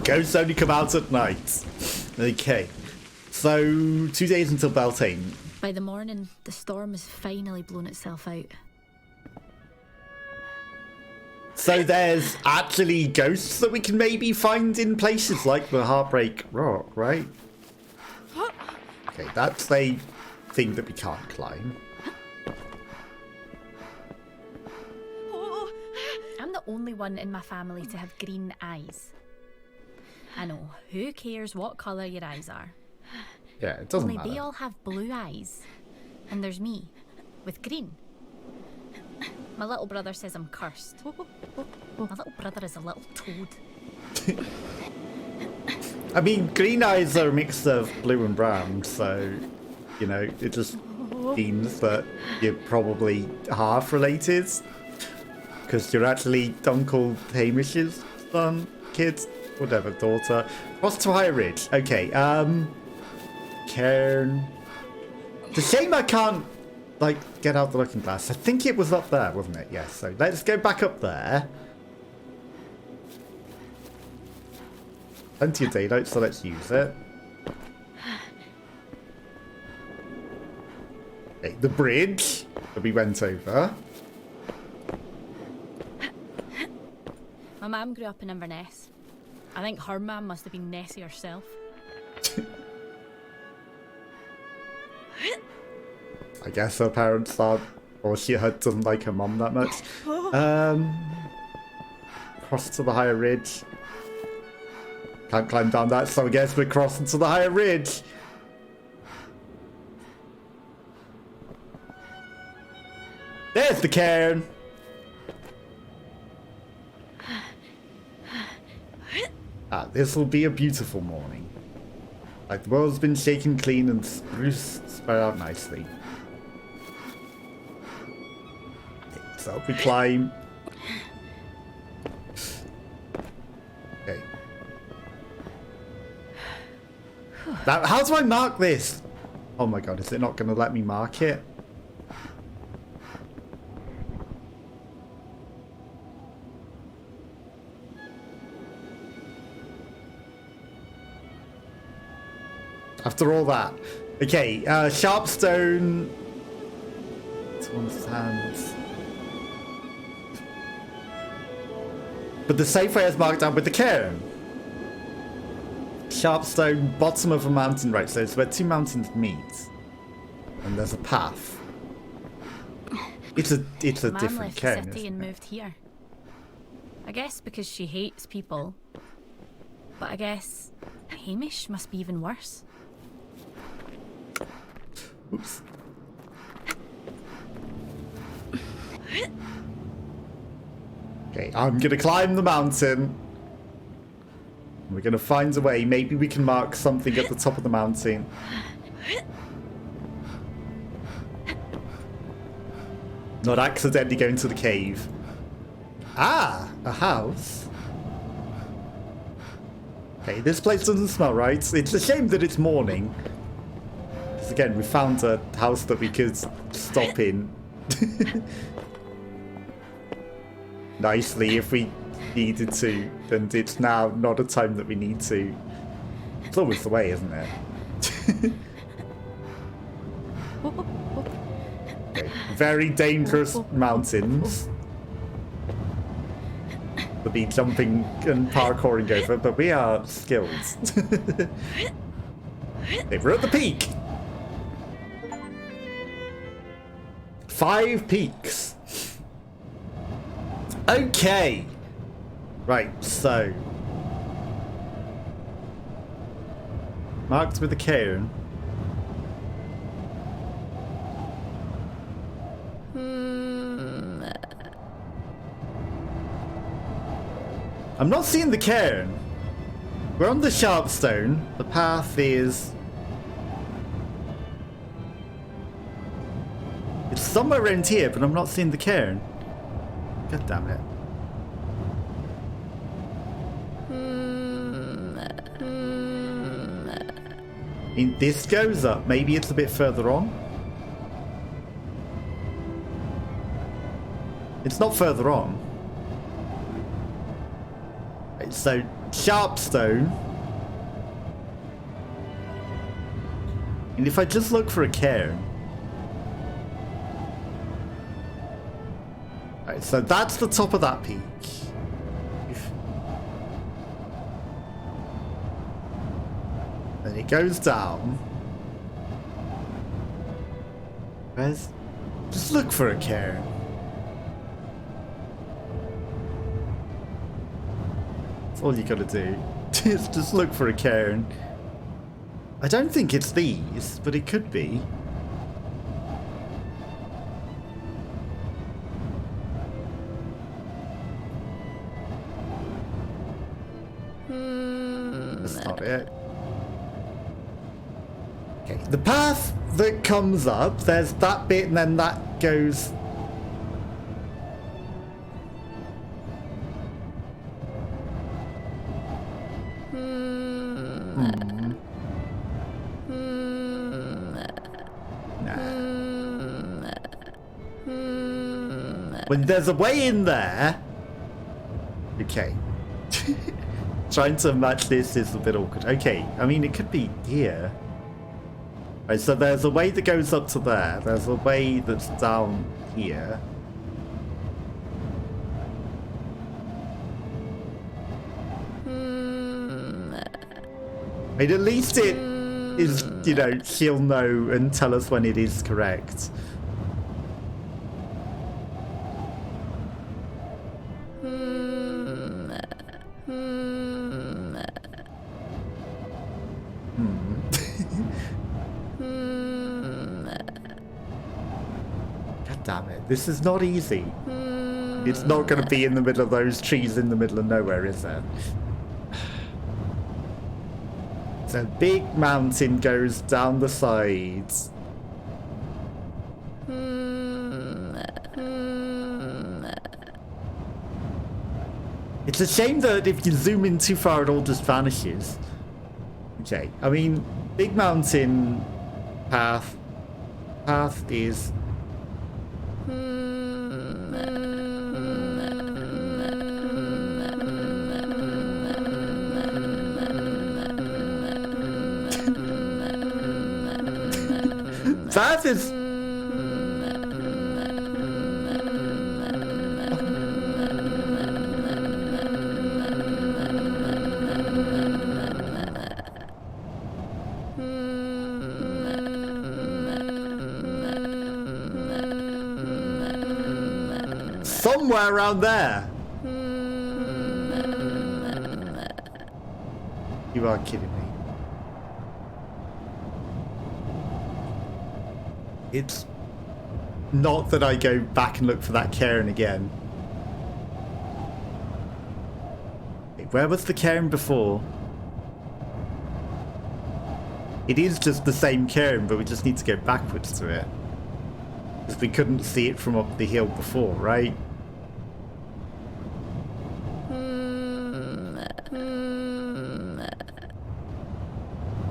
Ghosts only come out at night. Okay. So, 2 days until Beltane. By the morning, the storm has finally blown itself out. So there's actually ghosts that we can maybe find in places like the Heartbreak Rock, right? Okay, that's a thing that we can't climb. I'm the only one in my family to have green eyes. I know, who cares what colour your eyes are? Yeah, it doesn't Only matter. they all have blue eyes. And there's me, with green. My little brother says I'm cursed. My little brother is a little toad. I mean, green eyes are a mix of blue and brown, so, you know, it just means that you're probably half related. Because you're actually Uncle Hamish's son, kid, whatever, daughter. Cross to High Ridge. Okay, Cairn. It's a shame I can't, like, get out the looking glass. I think it was up there, wasn't it? Yes, so let's go back up there. Plenty of daylight, so let's use it. Okay, the bridge that we went over. My mum grew up in Inverness. I think her mum must have been Nessie herself. I guess her parents thought, or she doesn't like her mum that much. Cross to the higher ridge. Can't climb down that, so I guess we're crossing to the higher ridge. There's the cairn. This will be a beautiful morning. Like the world's been shaken clean and spruce spread out nicely. Okay, so we climb. Okay. Now, how do I mark this? Oh my god, is it not going to let me mark it? After all that. Okay, Sharpstone. It's one's hands. But the safe way is marked down with the cairn. Sharpstone, bottom of a mountain, right? So it's where two mountains meet. And there's a path. It's a Man different left the cairn, city isn't and it? moved here. I guess because she hates people. But I guess Hamish must be even worse. Oops. Okay, I'm gonna climb the mountain. We're gonna find a way. Maybe we can mark something at the top of the mountain. Not accidentally go into the cave. Ah, a house. Okay, this place doesn't smell right. It's a shame that it's morning. Because again, we found a house that we could stop in. Nicely, if we needed to, and it's now not a time that we need to. It's always the way, isn't it? Okay. Very dangerous mountains to be jumping and parkouring over, but we are skilled. Okay, we're at the peak. 5 peaks. Okay. Right, so. Marked with a cairn. I'm not seeing the cairn. We're on the Sharpstone. The path is... It's somewhere around here, but I'm not seeing the cairn. God damn it. I mean, this goes up. Maybe it's a bit further on. It's not further on. Right, so, Sharpstone. And if I just look for a cairn. Right, so that's the top of that peak. Then it goes down. Where's... Just look for a cairn. That's all you gotta do. Just look for a cairn. I don't think it's these, but it could be. That's not it. Okay, the path that comes up, there's that bit and then that goes... When there's a way in there... Okay. Trying to match this is a bit awkward. Okay, I mean, it could be here. Right, so there's a way that goes up to there. There's a way that's down here. I mean, at least it is, you know, she'll know and tell us when it is correct. God damn it, this is not easy. It's not going to be in the middle of those trees in the middle of nowhere, is it? So big mountain goes down the sides. It's a shame that if you zoom in too far, it all just vanishes. Okay, I mean, big mountain path is... Path is... somewhere around there. You are kidding me. It's not that I go back and look for that cairn again. Where was the cairn before? It is just the same cairn, but we just need to go backwards to it. Because we couldn't see it from up the hill before, right?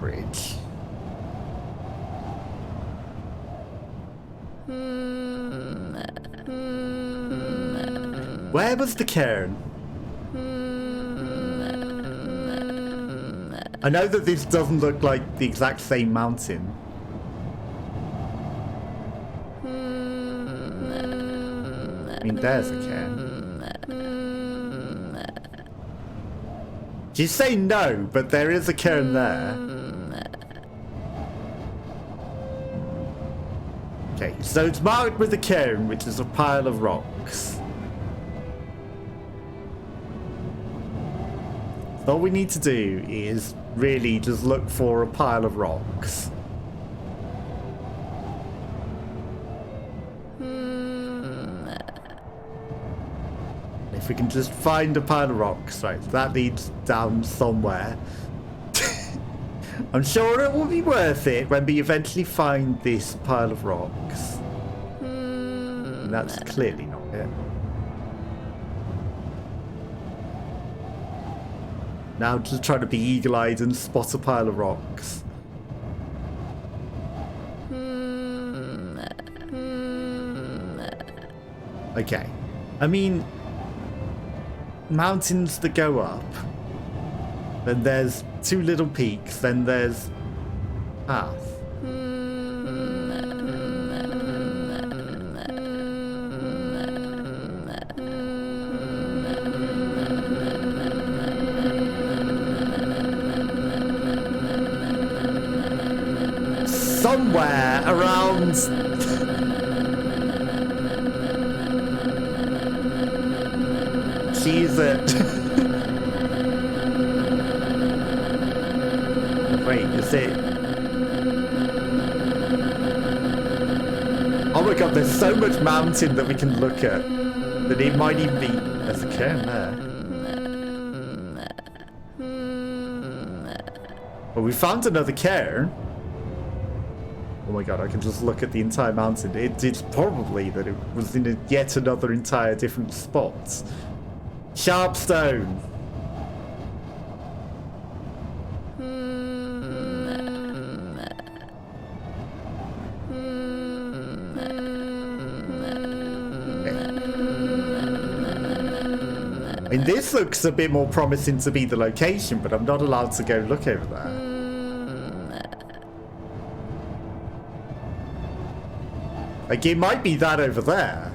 Bridge. Where was the cairn? I know that this doesn't look like the exact same mountain. I mean, there's a cairn. You say no, but there is a cairn there. Okay, so it's marked with a cairn, which is a pile of rocks. All we need to do is really just look for a pile of rocks. If we can just find a pile of rocks, right, that leads down somewhere. I'm sure it will be worth it when we eventually find this pile of rocks. And that's clearly not it. Now just trying to be eagle-eyed and spot a pile of rocks. Okay. I mean, mountains that go up. Then there's two little peaks. Then there's path. Somewhere around. Cheese it. Wait, is it? Oh my god, there's so much mountain that we can look at that it might even be. There's a cairn there. Well, we found another cairn. Oh my god, I can just look at the entire mountain. It's probably that it was in yet another entire different spot. Sharpstone. I mean, this looks a bit more promising to be the location, but I'm not allowed to go look over there. Like, it might be that over there.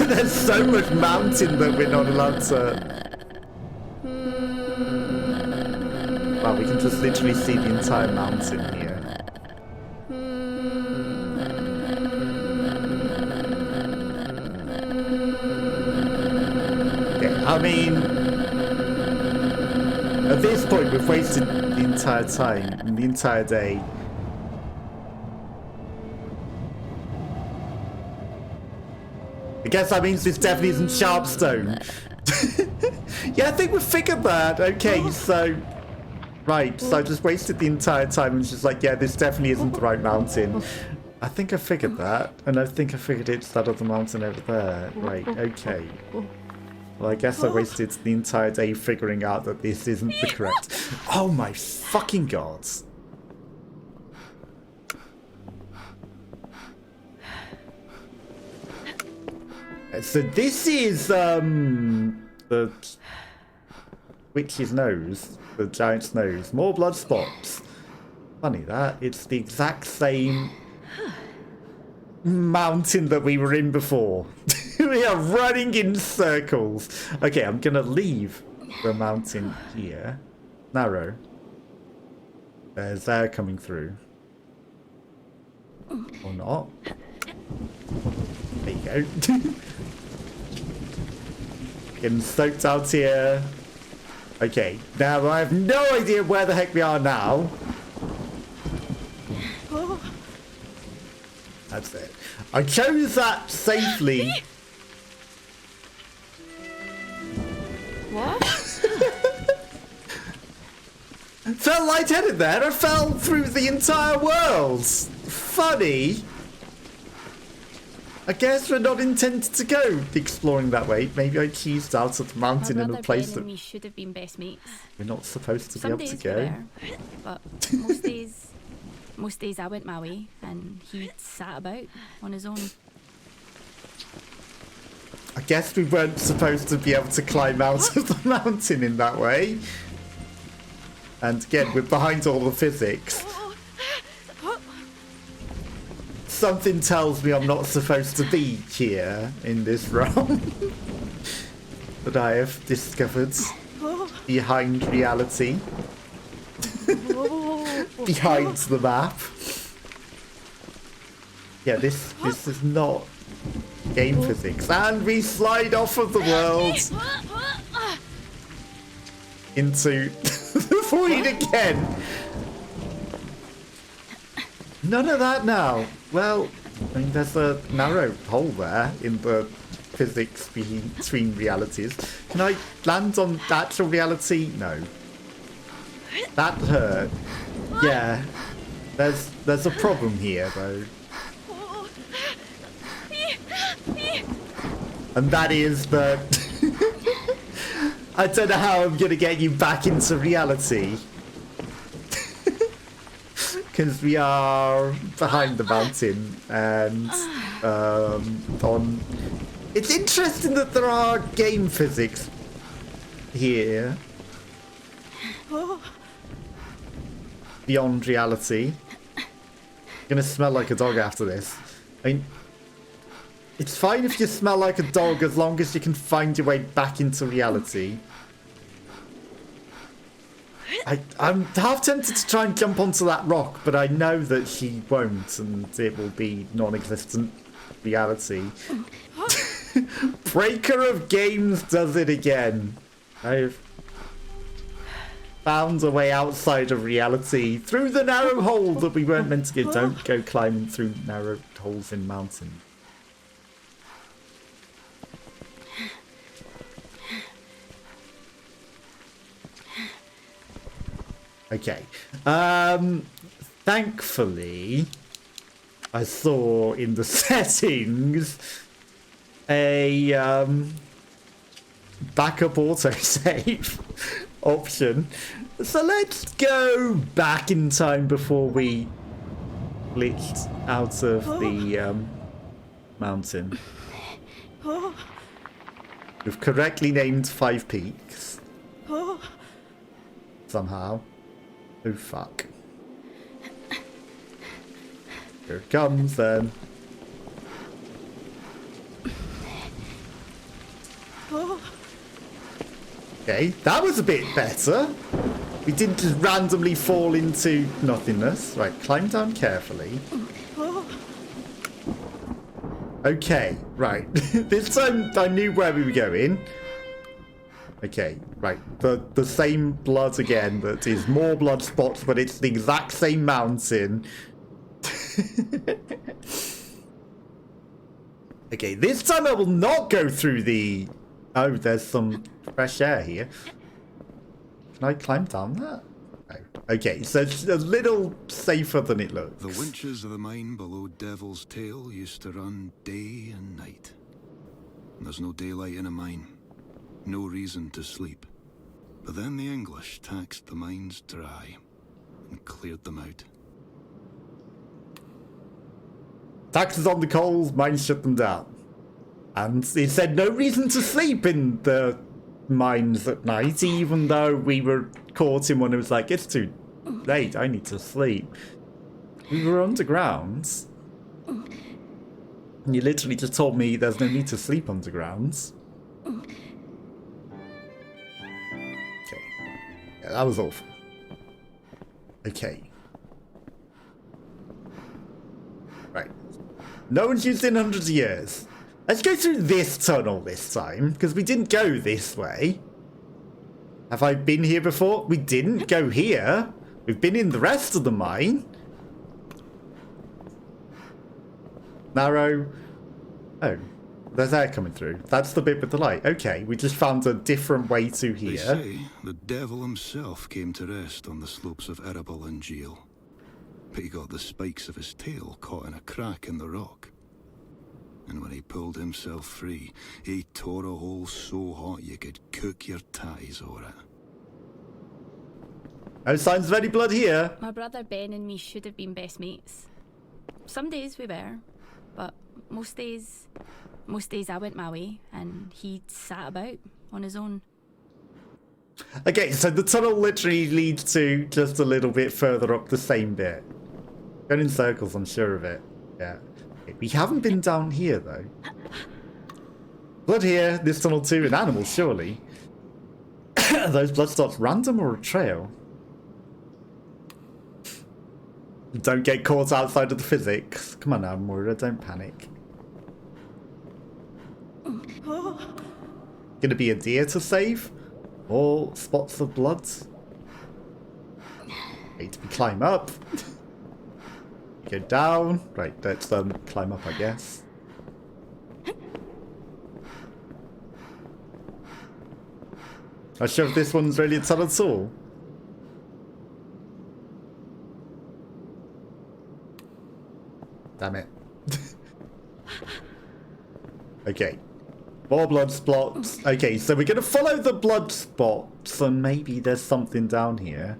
There's so much mountain that we're not allowed to... Wow, we can just literally see the entire mountain here. Okay, I mean... At this point, we've wasted the entire time, and the entire day. I guess that means this definitely isn't Sharpstone. Yeah, I think we figured that. Okay, so... Right, so I just wasted the entire time and just like, yeah, this definitely isn't the right mountain. I think I figured that. And I think I figured it's that other mountain over there. Right, okay. Well, I guess I wasted the entire day figuring out that this isn't the correct... Oh my fucking god. So this is, the witch's nose, the giant's nose. More blood spots. Funny that, it's the exact same mountain that we were in before. We are running in circles. Okay, I'm gonna leave the mountain here. Narrow. There's air coming through. Or not. There you go. Getting soaked out here. Okay, now I have no idea where the heck we are now. That's it. I chose that safely. What? Felt lightheaded there. I fell through the entire world. Funny. I guess we're not intended to go exploring that way. Maybe I cheesed out of the mountain in a place that we should have been best mates. we're not supposed to be Some able to days go. we were, but most days I went my way and he sat about on his own. I guess we weren't supposed to be able to climb out of the mountain in that way. And again, we're behind all the physics. Something tells me I'm not supposed to be here in this realm. That I have discovered behind reality. Behind the map. Yeah, this is not game physics. And we slide off of the world into the void again. None of that now. Well, I mean, there's a narrow hole there in the physics between realities. Can I land on actual reality? No. That hurt. Yeah. There's a problem here, though. And that is that I don't know how I'm going to get you back into reality. Because we are behind the mountain and on... It's interesting that there are game physics here. Beyond reality. Gonna smell like a dog after this. I mean, it's fine if you smell like a dog as long as you can find your way back into reality. I'm half tempted to try and jump onto that rock, but I know that he won't, and it will be non-existent reality. Breaker of Games does it again. I've found a way outside of reality through the narrow hole that we weren't meant to go. Don't go climbing through narrow holes in mountains. Okay. Thankfully, I saw in the settings a backup autosave option. So let's go back in time before we glitched out of the mountain. We've correctly named 5 peaks. Somehow. Oh fuck. Here it comes then. Okay, that was a bit better. We didn't just randomly fall into nothingness. Right, climb down carefully. Okay, right. This time I knew where we were going. Okay, right. The same blood again, that is more blood spots, but it's the exact same mountain. Okay, this time I will not go through the... Oh, there's some fresh air here. Can I climb down that? No. Okay, so it's a little safer than it looks. The winches of the mine below Devil's Tail used to run day and night. There's no daylight in a mine. No reason to sleep. But then the English taxed the mines dry and cleared them out. Taxes on the coals, mines shut them down. And it said no reason to sleep in the mines at night, even though we were caught in one who was like, it's too late, I need to sleep. We were underground. And you literally just told me there's no need to sleep underground. Okay. Yeah, that was awful. Okay. Right. No one's used it in hundreds of years. Let's go through this tunnel this time, because we didn't go this way. Have I been here before? We didn't go here. We've been in the rest of the mine. Narrow. Oh, there's air coming through. That's the bit with the light. Okay, we just found a different way to They here. say the devil himself came to rest on the slopes of Erebal and Geel. But he got the spikes of his tail caught in a crack in the rock. And when he pulled himself free, he tore a hole so hot you could cook your tatties over it. No signs of any blood here. My brother Ben and me should have been best mates. Some days we were, but most days I went my way and he sat about on his own. Okay, so the tunnel literally leads to just a little bit further up the same bit. Going in circles, I'm sure of it. Yeah. We haven't been down here, though. Blood here, this tunnel too, and animals, surely. Are those blood spots random or a trail? Don't get caught outside of the physics. Come on now, Moira, don't panic. Gonna be a deer to save? All spots of blood? Wait, we climb up. Go down. Right, let's climb up, I guess. Not sure if this one's really a tunnel at all. Damn it. Okay. More blood spots. Okay, so we're going to follow the blood spots, and maybe there's something down here.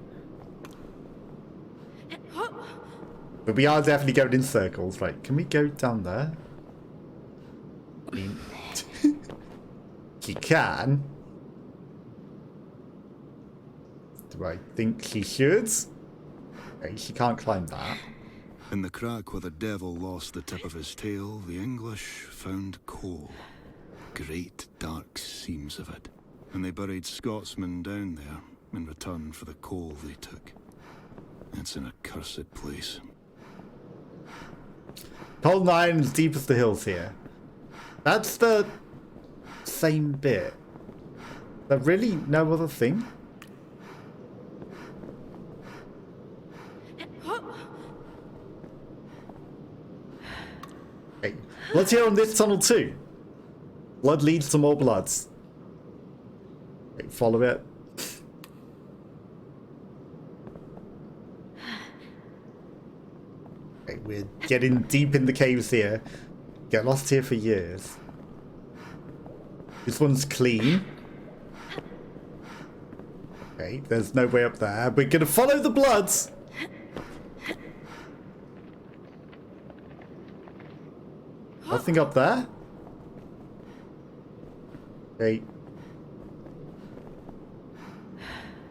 But we are definitely going in circles. Right, can we go down there? I mean, she can. Do I think she should? Okay, she can't climb that. In the crack where the devil lost the tip of his tail, the English found coal. Great dark seams of it. And they buried Scotsmen down there in return for the coal they took. It's an accursed place. Cold Nine is deep as the hills here. That's the same bit. There's really no other thing? Okay, blood's here on this tunnel too. Blood leads to more bloods. Okay, follow it. Okay, we're getting deep in the caves here. Get lost here for years. This one's clean. Okay, there's no way up there. We're gonna follow the bloods. Nothing up there. Okay.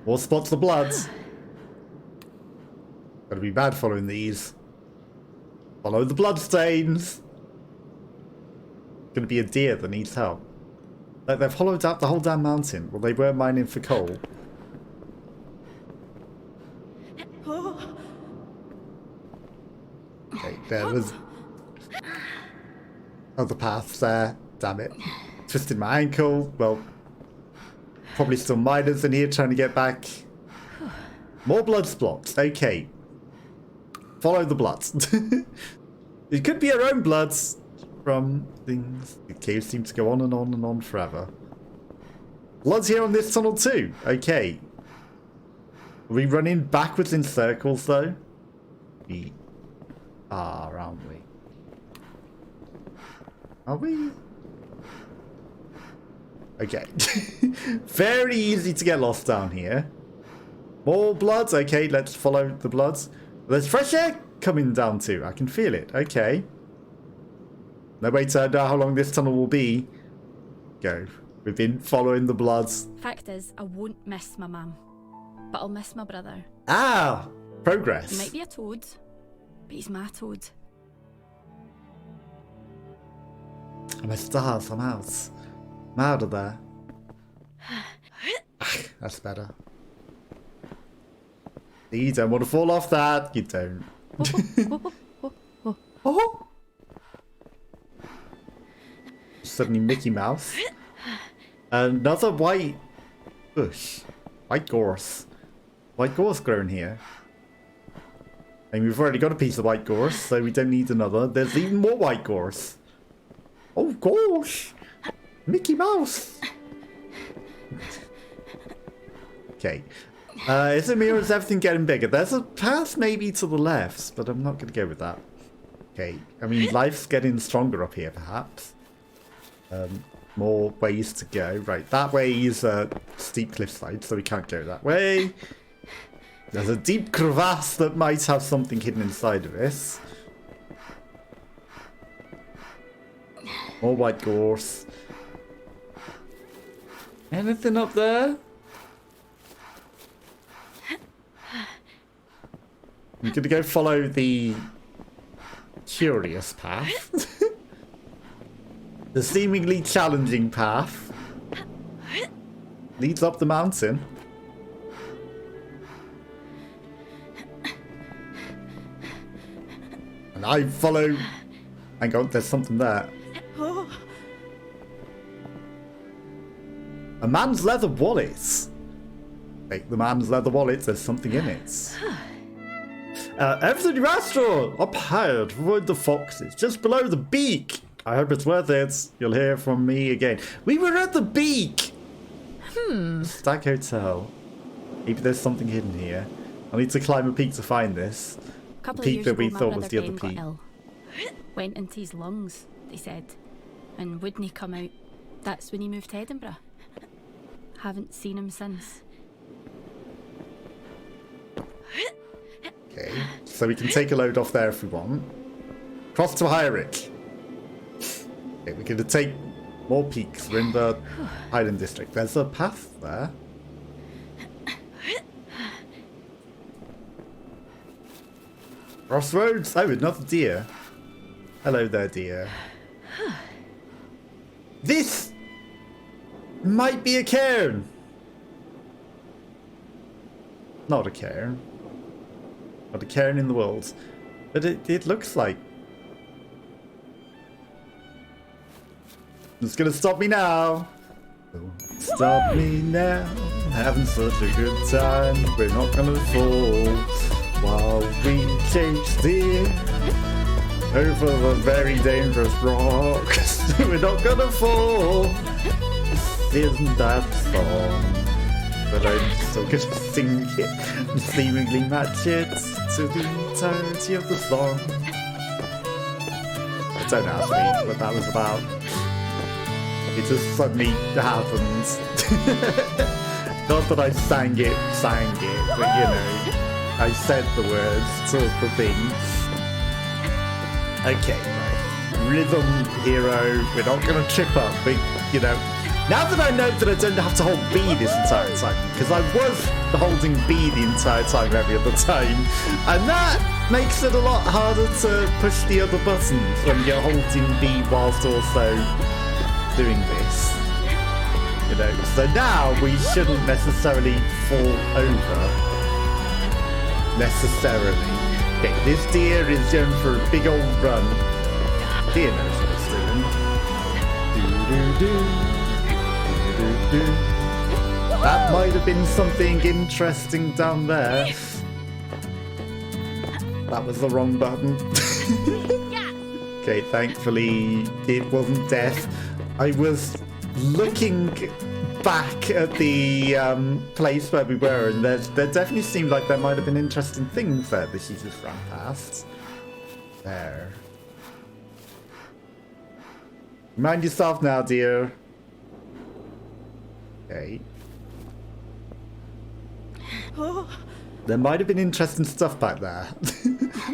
More spots of bloods. Gotta be bad following these. Follow the bloodstains. Gonna be a deer that needs help. Like, they've hollowed out the whole damn mountain. Well, they were mining for coal. Okay, there was other paths there. Damn it. Twisted my ankle. Well, probably still miners in here trying to get back. More blood spots. Okay. Follow the bloods. It could be our own bloods from things. The caves seem to go on and on and on forever. Bloods here on this tunnel too. Okay. Are we running backwards in circles though? We are, aren't we? Are we? Okay. Very easy to get lost down here. More bloods. Okay, let's follow the bloods. There's fresh air coming down too. I can feel it. Okay. No way to know how long this tunnel will be. Go. We've been following the bloods. Fact is, I won't miss my mum, but I'll miss my brother. Ah! Progress. He might be a toad, but he's my toad. I'm a star, I'm out. I'm out of there. That's better. You don't want to fall off that. You don't. Oh! suddenly Mickey Mouse. Another white bush. White gorse. White gorse growing here. And we've already got a piece of white gorse, so we don't need another. There's even more white gorse. Oh gosh! Mickey Mouse! Okay. Is it me or is everything getting bigger? There's a path maybe to the left, but I'm not going to go with that. Okay. I mean, life's getting stronger up here, perhaps. More ways to go. Right, that way is a steep cliffside, so we can't go that way. There's a deep crevasse that might have something hidden inside of this. More white gorse. Anything up there? I'm gonna go follow the curious path. The seemingly challenging path leads up the mountain. And I follow... Hang on, there's something there. A man's leather wallet. Take the man's leather wallet, there's something in it. Everything you asked for! Up higher to avoid the foxes, just below the beak. I hope it's worth it. You'll hear from me again. We were at the beak! Stag Hotel. Maybe there's something hidden here. I need to climb a peak to find this. Couple The peak of years that we ago, my thought was brother the other Ben peak. got ill. Went into his lungs, they said. And wouldn't he come out? That's when he moved to Edinburgh. Haven't seen him since. Okay, so we can take a load off there if we want. Cross to Heinrich. Okay, we're going to take more peaks. We're in the Highland district. There's a path there. Crossroads. Oh, another deer. Hello there, deer. This might be a cairn. Not a cairn. Not a cairn in the world. But it looks like. It's gonna stop me now. Don't stop me now. Having such a good time. We're not gonna fall while we chase deer over the very dangerous rocks. We're not gonna fall. Isn't that song? But I'm still gonna sing it and seemingly match it to the entirety of the song. Don't ask me what that was about. It just suddenly happened. Not that I sang it, but you know, I said the words to the thing. Okay, right. Rhythm hero, we're not gonna trip up, but you know, now that I know that I don't have to hold B this entire time, because I was holding B the entire time every other time, and that makes it a lot harder to push the other buttons when you're holding B whilst also doing this. You know, so now we shouldn't necessarily fall over. Necessarily. Okay, this deer is going for a big old run. Deer knows what it's doing. Do-do-do. That might have been something interesting down there. That was the wrong button. Okay, thankfully it wasn't death. I was looking back at the place where we were, and there definitely seemed like there might have been interesting things there that she just ran past. There. Mind yourself now, dear. Okay. There might have been interesting stuff back there.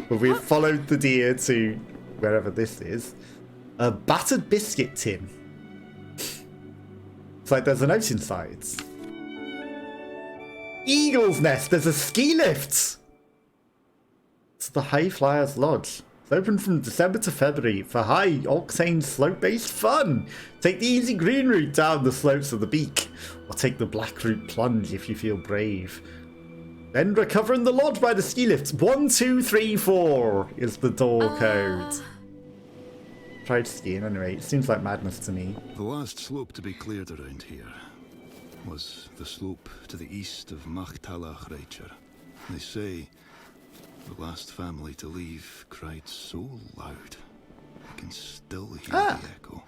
But we've followed the deer to wherever this is. A battered biscuit tin. It's like there's a note inside. Eagle's Nest. There's a ski lift. It's the High Flyers Lodge. It's open from December to February for high-octane slope-based fun. Take the easy green route down the slopes of the Beak, or take the black route plunge if you feel brave. Then recover in the lodge by the ski lifts. 1, 2, 3, 4 is the door code. tried skiing anyway. It seems like madness to me. The last slope to be cleared around here was the slope to the east of Machtalach Reicher. They say the last family to leave cried so loud I can still hear the echo.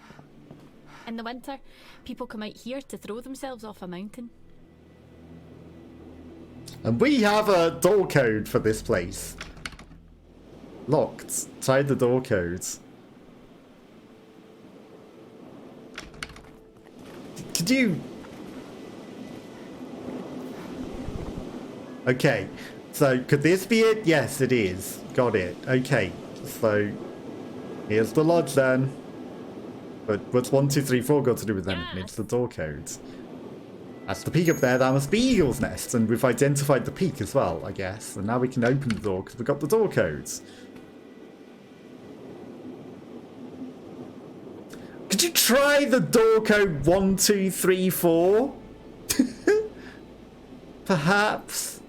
In the winter, people come out here to throw themselves off a mountain. And we have a door code for this place. Locked. Try the door codes. Could you... Okay. So, could this be it? Yes, it is. Got it. Okay. So, here's the lodge then. But what's 1, 2, 3, 4 got to do with anything? It's the door codes. That's the peak up there. That must be Eagle's Nest. And we've identified the peak as well, I guess. And now we can open the door because we've got the door codes. Could you try the door code 1, 2, 3, 4? Perhaps.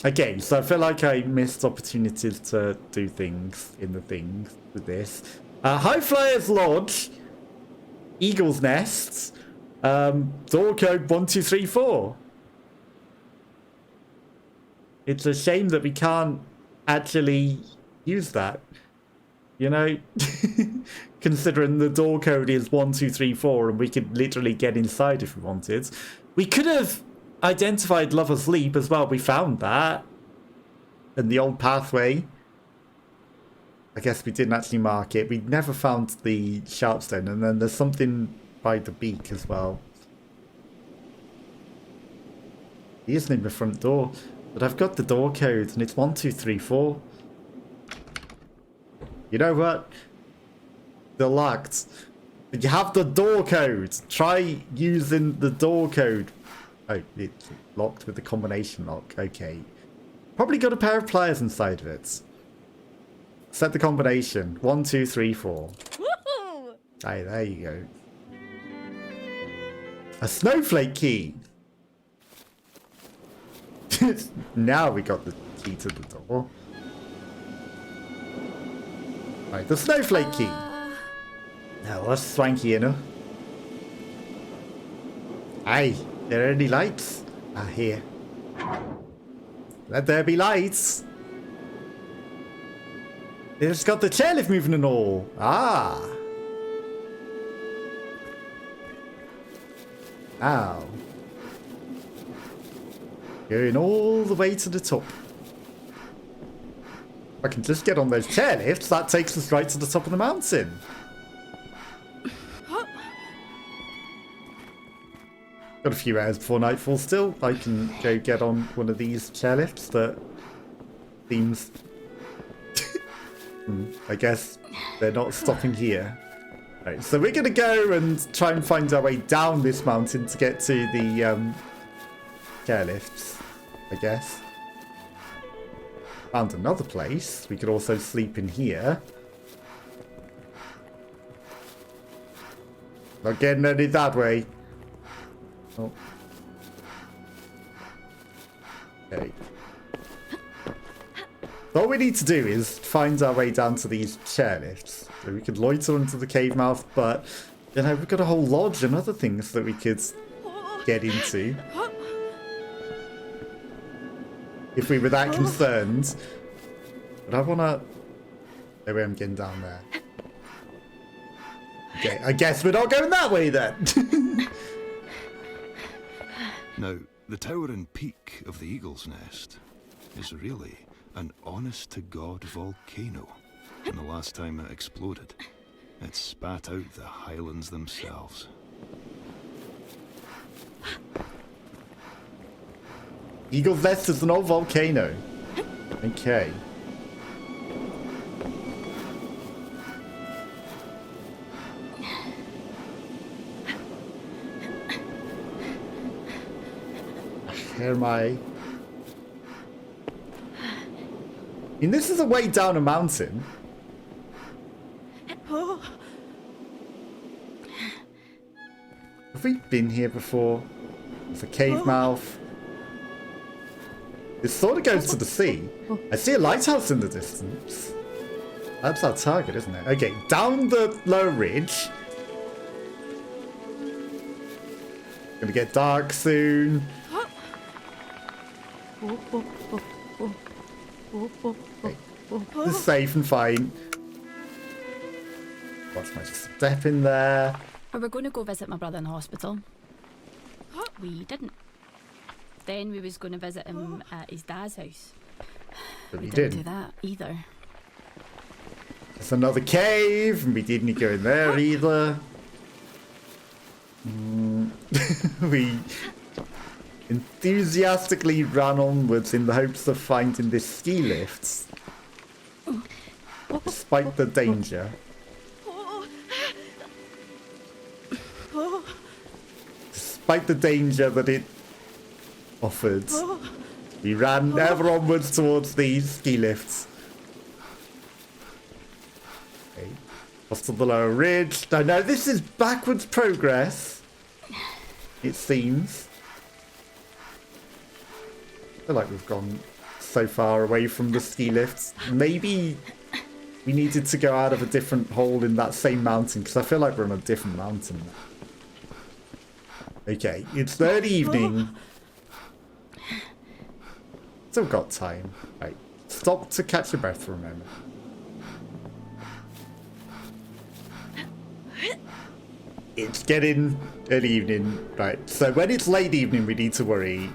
Okay, so I feel like I missed opportunities to do things in the things with this. High Flyers Lodge, Eagle's Nest, door code 1, 2, 3, 4. It's a shame that we can't actually use that. You know, considering the door code is 1, 2, 3, 4, and we could literally get inside if we wanted. We could have identified Lover's Leap as well. We found that in the old pathway. I guess we didn't actually mark it. We never found the Sharpstone, and then there's something by the beak as well. He isn't in the front door, but I've got the door code, and it's 1, 2, 3, 4. You know what? They're locked. But you have the door code. Try using the door code. Oh, it's locked with the combination lock. Okay. Probably got a pair of pliers inside of it. Set the combination. 1, 2, 3, 4. Woohoo! Hey, there you go. A snowflake key. Now we got the key to the door. Right, the snowflake key. Now, that's swanky, you know. Hey, there are any lights? Ah, here. Let there be lights. It's got the chairlift moving and all. Ah. Ow. Going all the way to the top. I can just get on those chairlifts. That takes us right to the top of the mountain. Got a few hours before nightfall still. I can go get on one of these chairlifts that seems... I guess they're not stopping here. Right, so we're going to go and try and find our way down this mountain to get to the chairlifts, I guess. Found another place. We could also sleep in here. Not getting any that way. Oh. Okay. All we need to do is find our way down to these chairlifts. So we could loiter into the cave mouth, but you know, we've got a whole lodge and other things that we could get into. If we were that concerned. But I wanna... Maybe I'm getting down there. Okay, I guess we're not going that way then. Now, the towering peak of the Eagle's Nest is really an honest-to-God volcano. And the last time it exploded, it spat out the Highlands themselves. Eagle's Nest is an old volcano. Okay. Here am I. And this is a way down a mountain. Have we been here before? There's a cave mouth. It sort of goes to the sea. I see a lighthouse in the distance. That's our target, isn't it? Okay, down the low ridge. Gonna get dark soon. Okay. This is safe and fine. Watch my step in there. We were going to go visit my brother in the hospital. We didn't. Then we was going to visit him at his dad's house. But we didn't didn't. do that either. There's another cave, and we didn't go in there either. We enthusiastically ran onwards in the hopes of finding this ski lift. Despite the danger. Despite the danger that it offered. We ran ever onwards towards these ski lifts. Okay. Across to the lower ridge. I know this is backwards progress. It seems. I feel like we've gone so far away from the ski lifts. Maybe we needed to go out of a different hole in that same mountain, because I feel like we're on a different mountain now. Okay, it's early evening. Still got time. Right, stop to catch your breath for a moment. It's getting early evening. Right, so when it's late evening, we need to worry.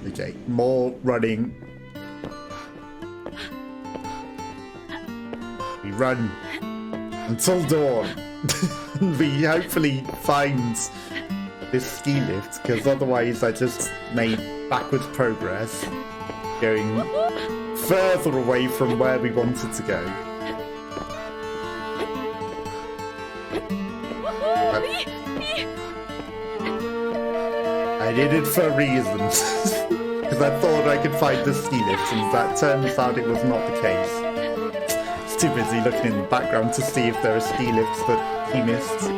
Okay, more running. We run until dawn. We hopefully find this ski lift, because otherwise I just made backwards progress, going further away from where we wanted to go. I did it for reasons, because I thought I could find the ski lift, and that turns out it was not the case. Too busy looking in the background to see if there are ski lifts that he missed.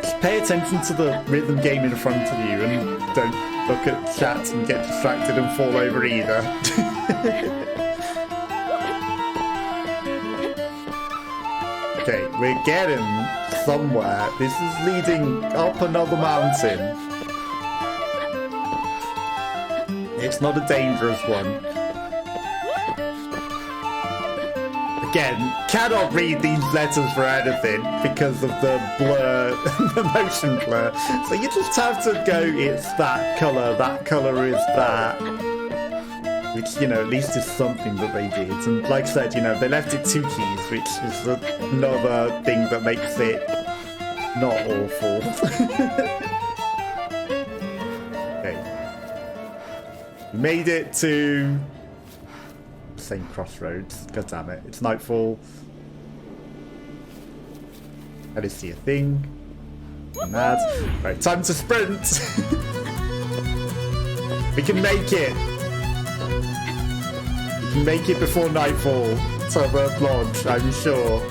Just pay attention to the rhythm game in front of you and don't look at chat and get distracted and fall over either. Okay, we're getting somewhere. This is leading up another mountain. It's not a dangerous one. Again, cannot read these letters for anything because of the blur, the motion blur. So you just have to go, it's that colour is that. Which, you know, at least is something that they did. And like I said, you know, they left it 2 keys, which is another thing that makes it not awful. Okay. We made it to... same crossroads. God damn it. It's nightfall. I didn't see a thing. I'm mad. Right, time to sprint. We can make it. We can make it before nightfall to the lodge, I'm sure.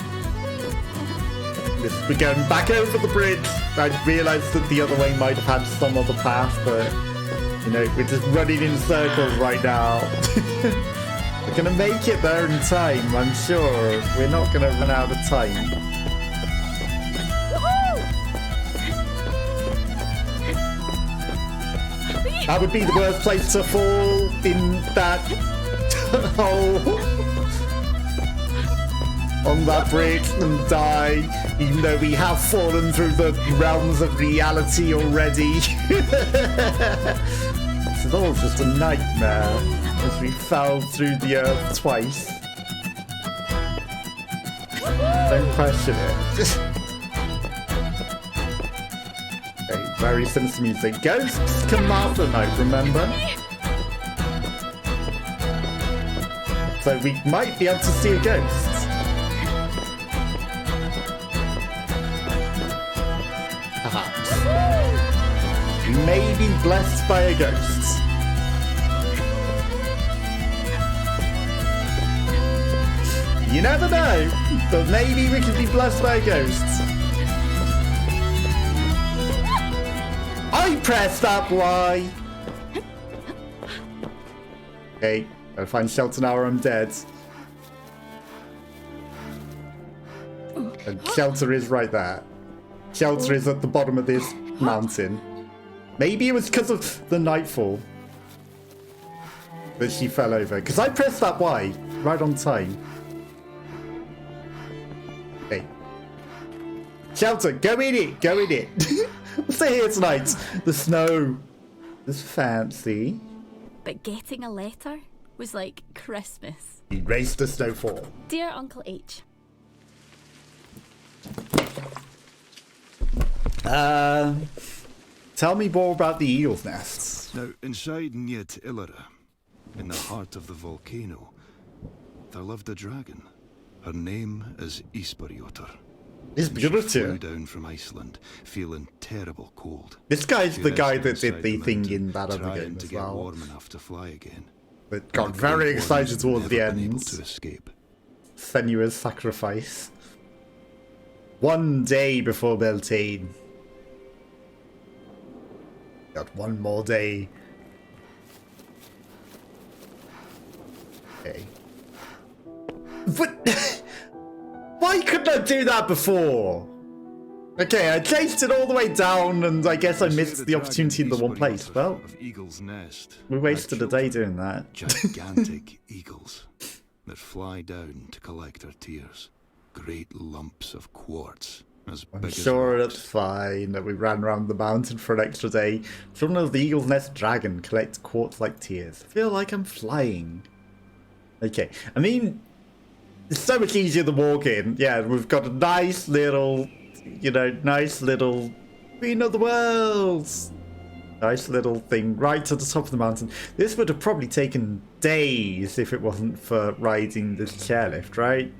We're going back over the bridge. I realised that the other way might have had some other path, but you know, we're just running in circles right now. We're gonna make it there in time, I'm sure. We're not gonna run out of time. That would be the worst place to fall in that hole. On that bridge and die, even though we have fallen through the realms of reality already. This is all just a nightmare. As we fell through the earth twice. Don't question it. Okay, very sinister music. Ghosts come after night, remember? So we might be able to see a ghost. Perhaps. We may be blessed by a ghost. You never know, but maybe we could be blessed by a ghost. I pressed that Y! Okay, gotta find shelter now or I'm dead. And shelter is right there. Shelter is at the bottom of this mountain. Maybe it was because of the nightfall that she fell over. Because I pressed that Y right on time. Okay. Shelter, go in it, go in it. We'll stay here tonight. The snow is fancy. But getting a letter was like Christmas. Erase the snowfall. Dear Uncle H. Tell me more about the eagle's nests. Now, inside Nyet Illara, in the heart of the volcano, there lived a dragon. Her name is Isperiotar. It's She flew beautiful. down from Iceland, feeling terrible cold. This guy's She the guy rested that did inside the thing mountain, in that other trying game to as get well. warm enough to fly again. But got The very great excited ones towards the never been able end. to escape. Senua's sacrifice. One day before Beltane. Got one more day. Okay. But why couldn't I do that before? Okay, I chased it all the way down, and I guess I They say missed the opportunity in the one place. Isperiotar Well, of Eagle's Nest we had wasted a day children. doing that. Gigantic eagles that fly down to collect our tears. Great lumps of quartz as I'm big sure as it's rocks. fine that we ran around the mountain for an extra day. Children of the Eagle's Nest Dragon collect quartz like tears. I feel like I'm flying. Okay, I mean, it's so much easier than walking. Yeah, we've got a nice little, nice little Queen of the Worlds. Nice little thing right to the top of the mountain. This would have probably taken days if it wasn't for riding this chairlift, right?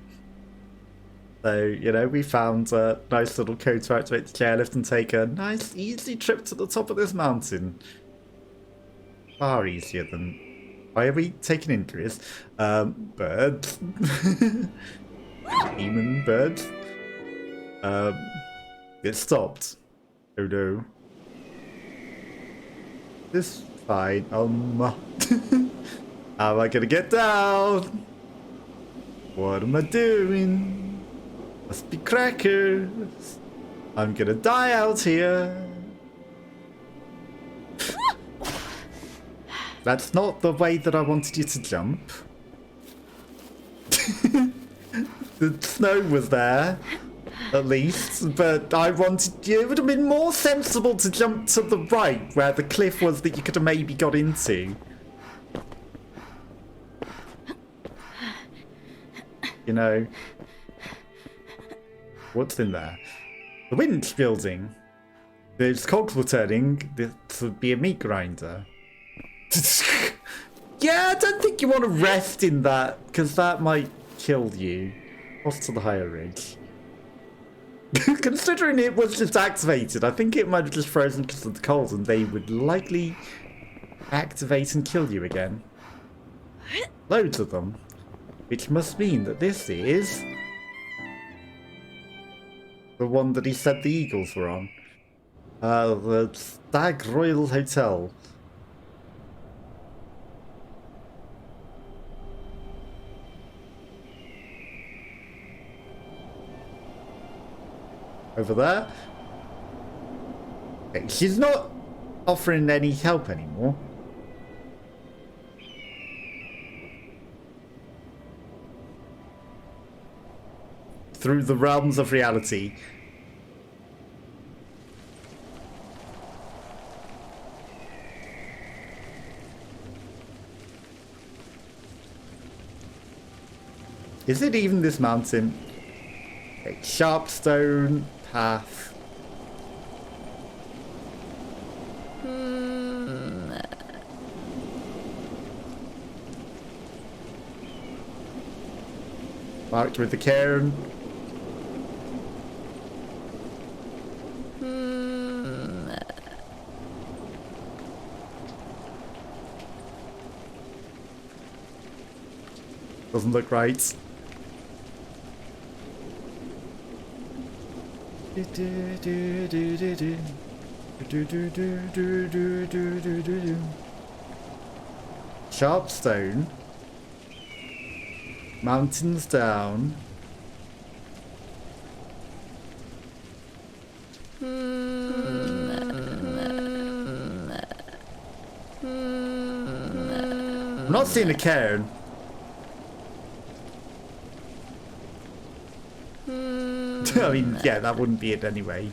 So, we found a nice little code to activate the chairlift and take a nice, easy trip to the top of this mountain. Far easier than... Why are we taking injuries? Birds. Demon birds. It stopped. Oh no. This is fine. How am I gonna get down? What am I doing? Must be crackers. I'm gonna die out here. That's not the way that I wanted you to jump. The snow was there, at least, but I wanted you. It would have been more sensible to jump to the right, where the cliff was that you could have maybe got into. What's in there? The winch building. Those cogs were turning. This would be a meat grinder. Yeah, I don't think you want to rest in that, because that might kill you. Cross to the higher ridge. Considering it was just activated, I think it might have just frozen because of the cold, and they would likely activate and kill you again. Loads of them. Which must mean that this is... the one that he said the Eagles were on. The Stag Royal Hotel. Over there. Okay, she's not offering any help anymore. Through the realms of reality. Is it even this mountain? Okay, sharp stone path. Marked with the cairn. Doesn't look right. Sharp stone. Mountains down. I'm not seeing a cairn. I mean, yeah, that wouldn't be it anyway.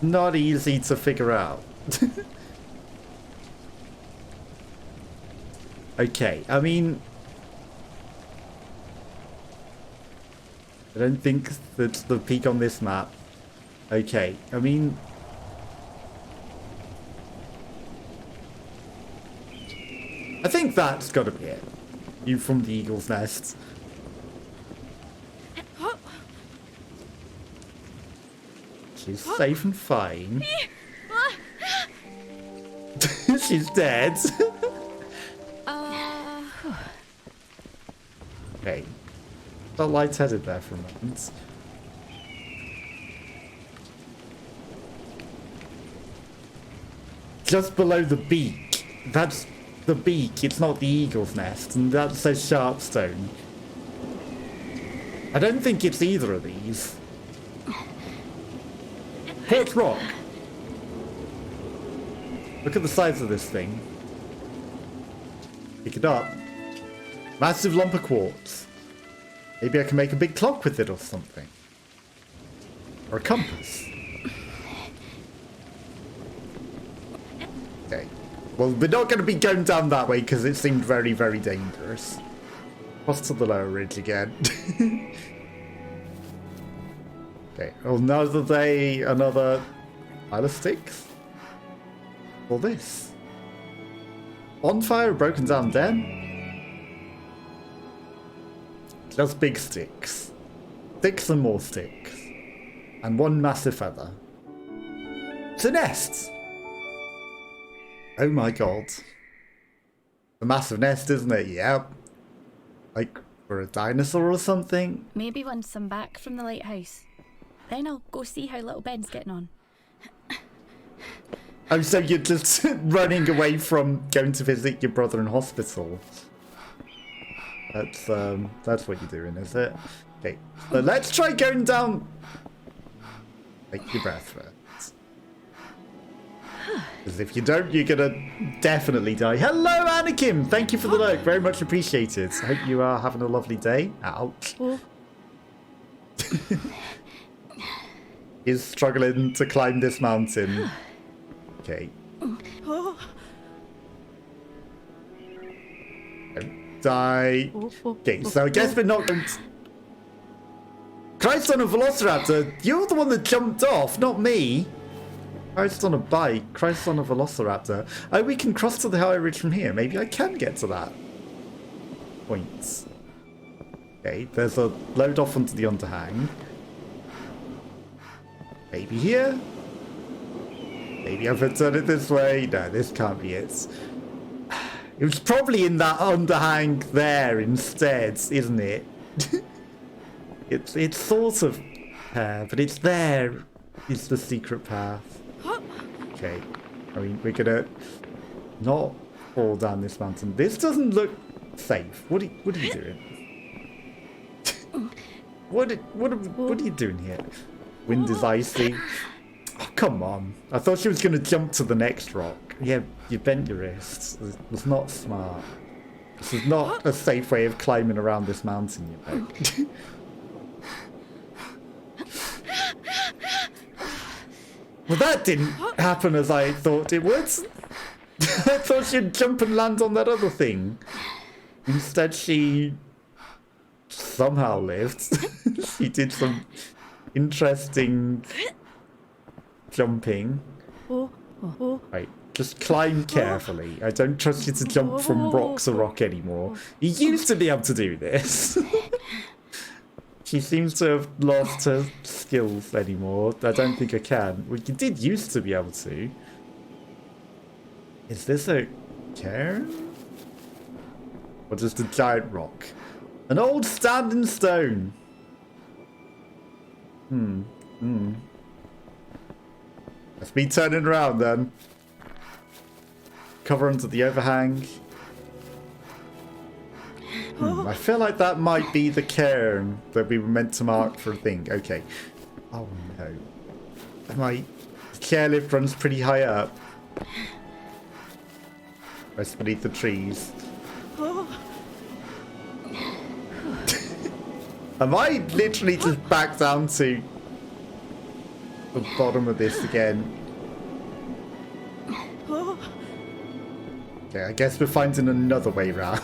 Not easy to figure out. Okay, I mean, I don't think that's the peak on this map. Okay, I mean, I think that's gotta be it. You from the Eagle's Nest. She's safe and fine. She's dead. Okay. Got lightheaded there for a moment. Just below the beak. That's the beak. It's not the Eagle's Nest. And that says Sharpstone. I don't think it's either of these. Hurt rock. Look at the size of this thing. Pick it up. Massive lump of quartz. Maybe I can make a big clock with it or something. Or a compass. Okay. Well, we're not going to be going down that way because it seemed very, very dangerous. Cross to the lower ridge again. Okay, another day, another pile of sticks. Or this. Bonfire, broken down den. Just big sticks. Sticks and more sticks. And one massive feather. It's a nest! Oh my god. A massive nest, isn't it? Yep. Like, for a dinosaur or something? Maybe once I'm back from the lighthouse. Then I'll go see how little Ben's getting on. Oh, so you're just running away from going to visit your brother in hospital. That's what you're doing, is it? Okay, so let's try going down. Take your breath first. Because if you don't, you're gonna definitely die. Hello, Anakin! Thank you for the lurk, very much appreciated. I hope you are having a lovely day. Ouch. He's struggling to climb this mountain. Okay. Don't die. Okay, so I guess we're not going to... Christ on a Velociraptor, you're the one that jumped off, not me. Christ on a bike, Christ on a Velociraptor. Oh, we can cross to the higher ridge from here. Maybe I can get to that point. Okay, there's a load off onto the underhang. Maybe here? Maybe if I turn it this way? No, this can't be it. It was probably in that underhang there instead, isn't it? It's sort of there, but it's there. It's the secret path. Okay, I mean, we're gonna not fall down this mountain. This doesn't look safe. What are you doing? What are you doing here? Wind is icy. Oh, come on. I thought she was going to jump to the next rock. Yeah, you bent your wrists. It was not smart. This is not a safe way of climbing around this mountain, you know. Well, that didn't happen as I thought it would. I thought she'd jump and land on that other thing. Instead, she somehow lived. She did some interesting jumping. Right, just climb carefully. I don't trust you to jump from rock to rock anymore. You used to be able to do this. She seems to have lost her skills anymore. I don't think I can. Well, you did used to be able to. Is this a cairn? Or just a giant rock? An old standing stone. That's me turning around then. Cover under the overhang. I feel like that might be the cairn that we were meant to mark for a thing. Okay. Oh no. My chairlift runs pretty high up. Rest beneath the trees. I might literally just back down to the bottom of this again. Okay, I guess we're finding another way round.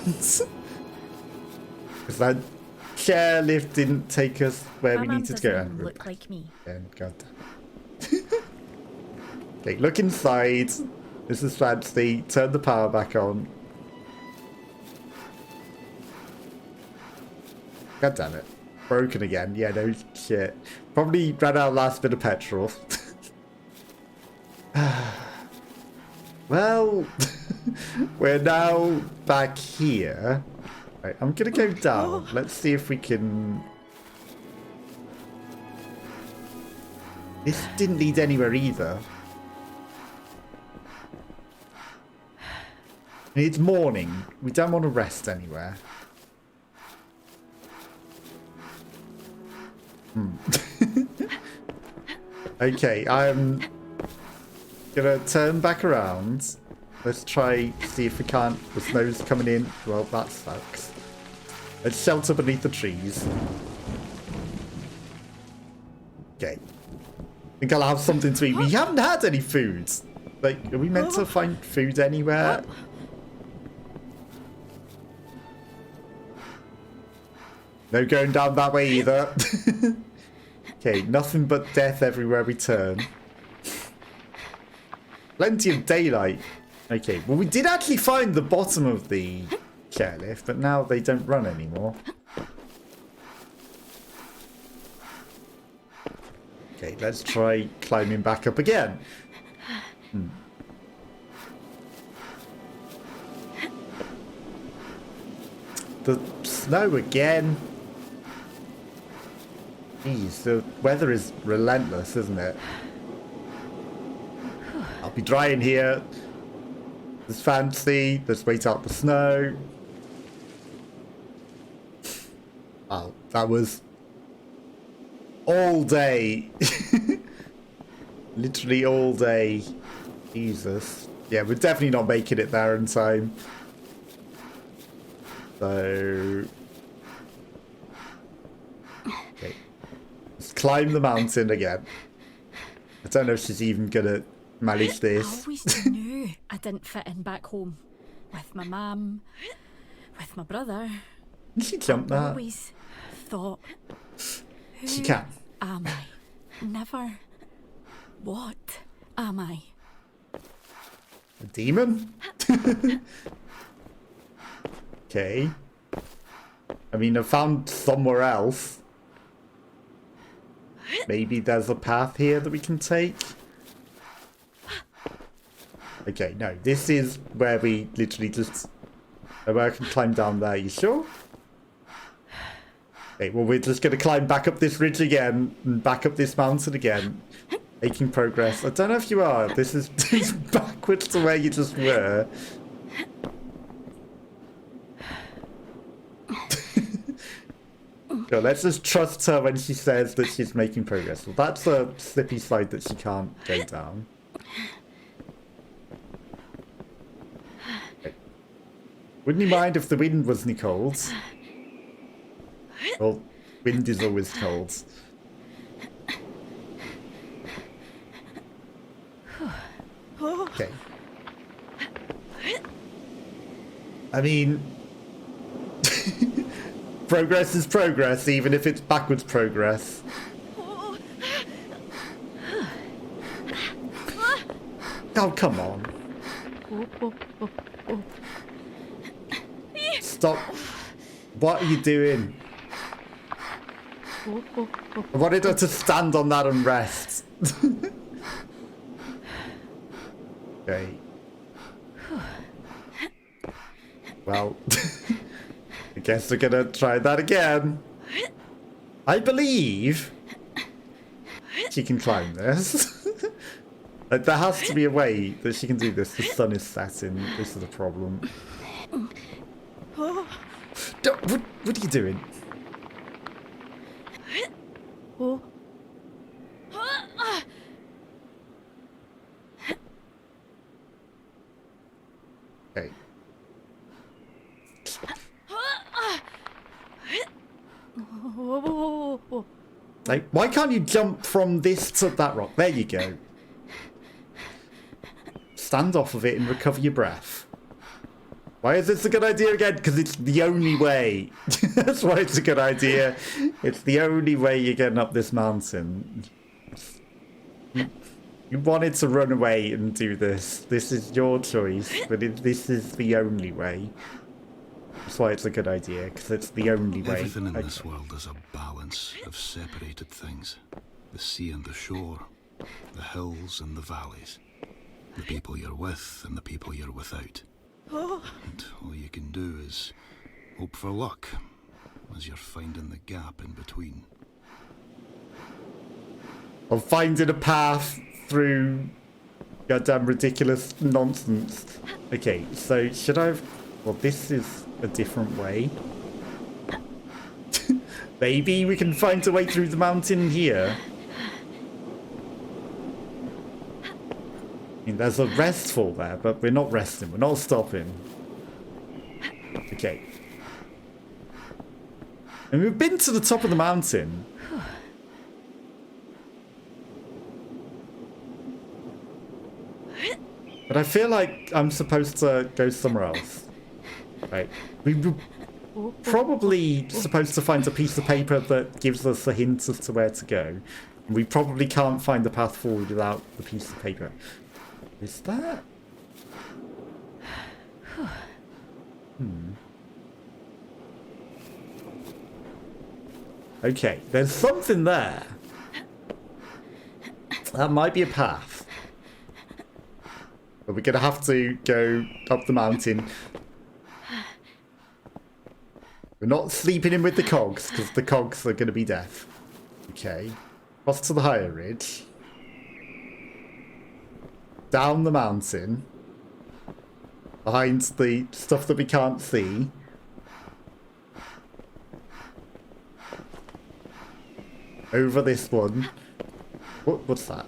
Because that chairlift didn't take us where we needed to go. Doesn't look like me. God damn. Okay, look inside. This is fancy. Turn the power back on. God damn it. Broken again. Yeah, no shit. Probably ran out last bit of petrol. Well, we're now back here. Right, I'm gonna go down. Let's see if we can... This didn't lead anywhere either. It's morning. We don't want to rest anywhere. Okay, I'm gonna turn back around. Let's try see if we can't. The snow's coming in. Well, that sucks. Let's shelter beneath the trees. Okay. I think I'll have something to eat. We haven't had any food. Like, are we meant to find food anywhere? No going down that way either. Okay, nothing but death everywhere we turn. Plenty of daylight. Okay, well we did actually find the bottom of the chairlift, but now they don't run anymore. Okay, let's try climbing back up again. The snow again. Jeez, the weather is relentless, isn't it? I'll be drying here. It's fancy. Let's wait out the snow. Wow, that was all day. Literally all day. Jesus. Yeah, we're definitely not making it there in time. So... Okay. Let's climb the mountain again. I don't know if she's even gonna manage I this. always knew I didn't fit in back home. With my mum, with my brother. Can she jump I that? always thought, She who can. am I? Never, what am I? A demon? Okay. I mean, I found somewhere else. Maybe there's a path here that we can take. Okay, no, this is where we literally just... Where I can climb down there, you sure? Okay, well, we're just going to climb back up this ridge again, and back up this mountain again. Making progress. I don't know if you are. This is backwards to where you just were. So let's just trust her when she says that she's making progress. Well, that's a slippy slide that she can't go down. Okay. Wouldn't you mind if the wind wasn't cold? Well, wind is always cold. Okay. I mean... Progress is progress, even if it's backwards progress. Oh, come on. Stop. What are you doing? I wanted her to stand on that and rest. Okay. Well, I guess we're gonna try that again. I believe she can climb this. Like, there has to be a way that she can do this. The sun is setting. This is a problem. What are you doing? Oh. Okay. Whoa. Like, why can't you jump from this to that rock? There you go. Stand off of it and recover your breath. Why is this a good idea again? Because it's the only way. That's why it's a good idea. It's the only way you're getting up this mountain. You wanted to run away and do this. This is your choice, but this is the only way. That's why it's a good idea, because it's the only way. Everything in this world is a balance of separated things. The sea and the shore, the hills and the valleys, the people you're with and the people you're without. And all you can do is hope for luck as you're finding the gap in between. Or finding a path through goddamn ridiculous nonsense. Okay, so should I have... Well, this is a different way. Maybe we can find a way through the mountain here. I mean, there's a restful there, but we're not resting. We're not stopping. Okay. And we've been to the top of the mountain. But I feel like I'm supposed to go somewhere else. Right. We were probably supposed to find a piece of paper that gives us a hint as to where to go. We probably can't find the path forward without the piece of paper. Is that? Okay, there's something there. That might be a path. But we're going to have to go up the mountain. We're not sleeping in with the cogs, because the cogs are going to be deaf. Okay. Cross to the higher ridge. Down the mountain. Behind the stuff that we can't see. Over this one. What's that?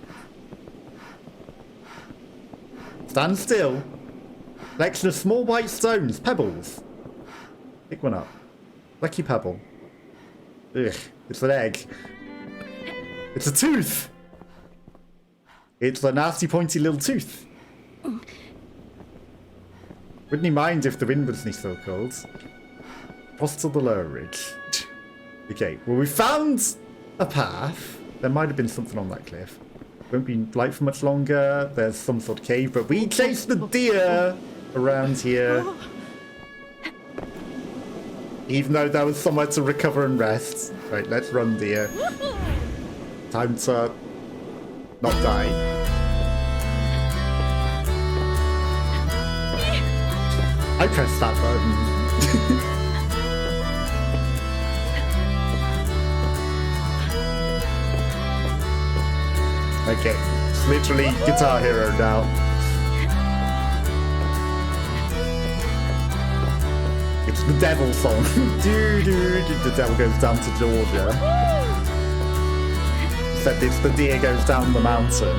Stand still. Collection of small white stones, pebbles. Pick one up. Lucky pebble. Ugh, it's an egg. It's a tooth. It's a nasty pointy little tooth. Wouldn't you mind if the wind wasn't so cold? Cross to the lower ridge. Okay, well we found a path. There might have been something on that cliff. Won't be light for much longer. There's some sort of cave, but we chased the deer around here. Even though there was somewhere to recover and rest. Right, let's run, deer. Time to not die. I pressed that button. Okay, it's literally Guitar Hero now. It's the devil song. The devil goes down to Georgia. Except it's the deer goes down the mountain.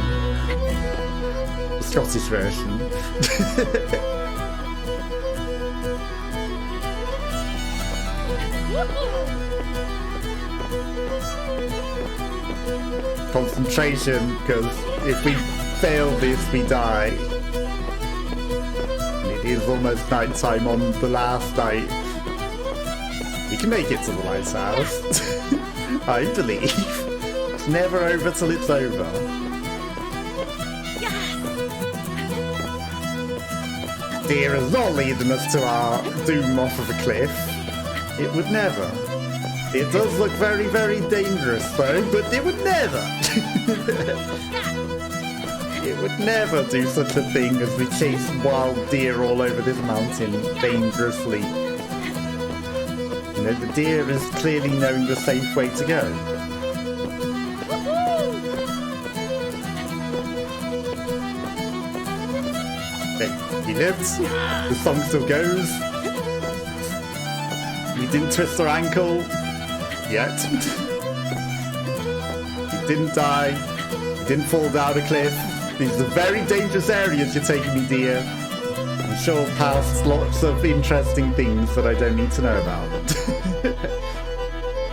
The Scottish version. Concentration, because if we fail this, we die. And it is almost night time on the last night. We can make it to the lighthouse. I believe. It's never over till it's over. Deer is not leading us to our doom off of a cliff. It would never. It does look very, very dangerous though, but it would never. It would never do such a thing as we chase wild deer all over this mountain dangerously. You know, the deer is clearly knowing the safe way to go. Okay, he lived. The song still goes. We didn't twist our ankle yet. He didn't die. He didn't fall down a cliff. These are very dangerous areas you're taking me, dear. I'm sure past lots of interesting things that I don't need to know about.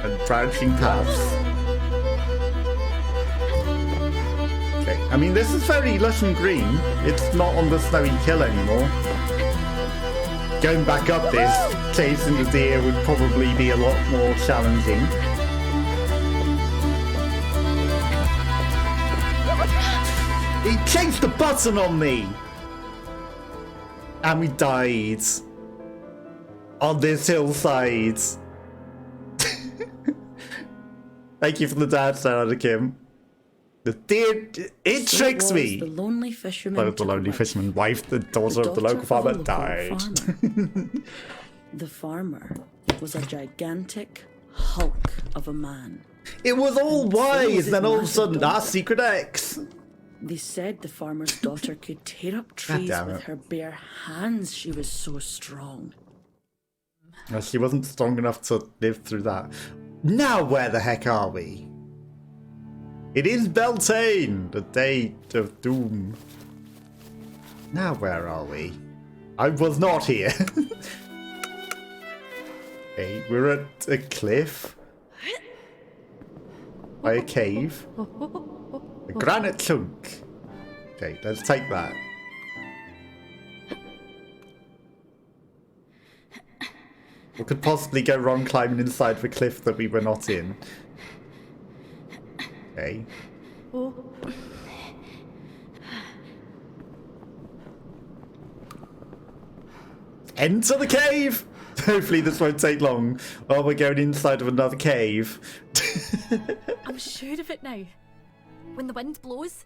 And branching paths. Okay, I mean, this is very lush and green. It's not on the snowy hill anymore. Going back up this, chasing the deer would probably be a lot more challenging. He changed the button on me! And we died. On this hillside. Thank you for the dance, Kim. The deer, it tricks me! The lonely fisherman. So the lonely fisherman wife, the daughter of the local farmer, died. The farmer was a gigantic hulk of a man. It was all And so wise, was then his all of a massive sudden, our daughter. secret ex. They said the farmer's daughter could tear up trees damn with it. her bare hands. She was so strong. Well, she wasn't strong enough to live through that. Now where the heck are we? It is Beltane, the day of doom. Now where are we? I was not here. Okay, we're at a cliff. By a cave. A granite chunk. Okay, let's take that. What could possibly go wrong climbing inside the cliff that we were not in? Okay. Enter the cave! Hopefully this won't take long. Oh, we're going inside of another cave. I'm sure of it now. When the wind blows,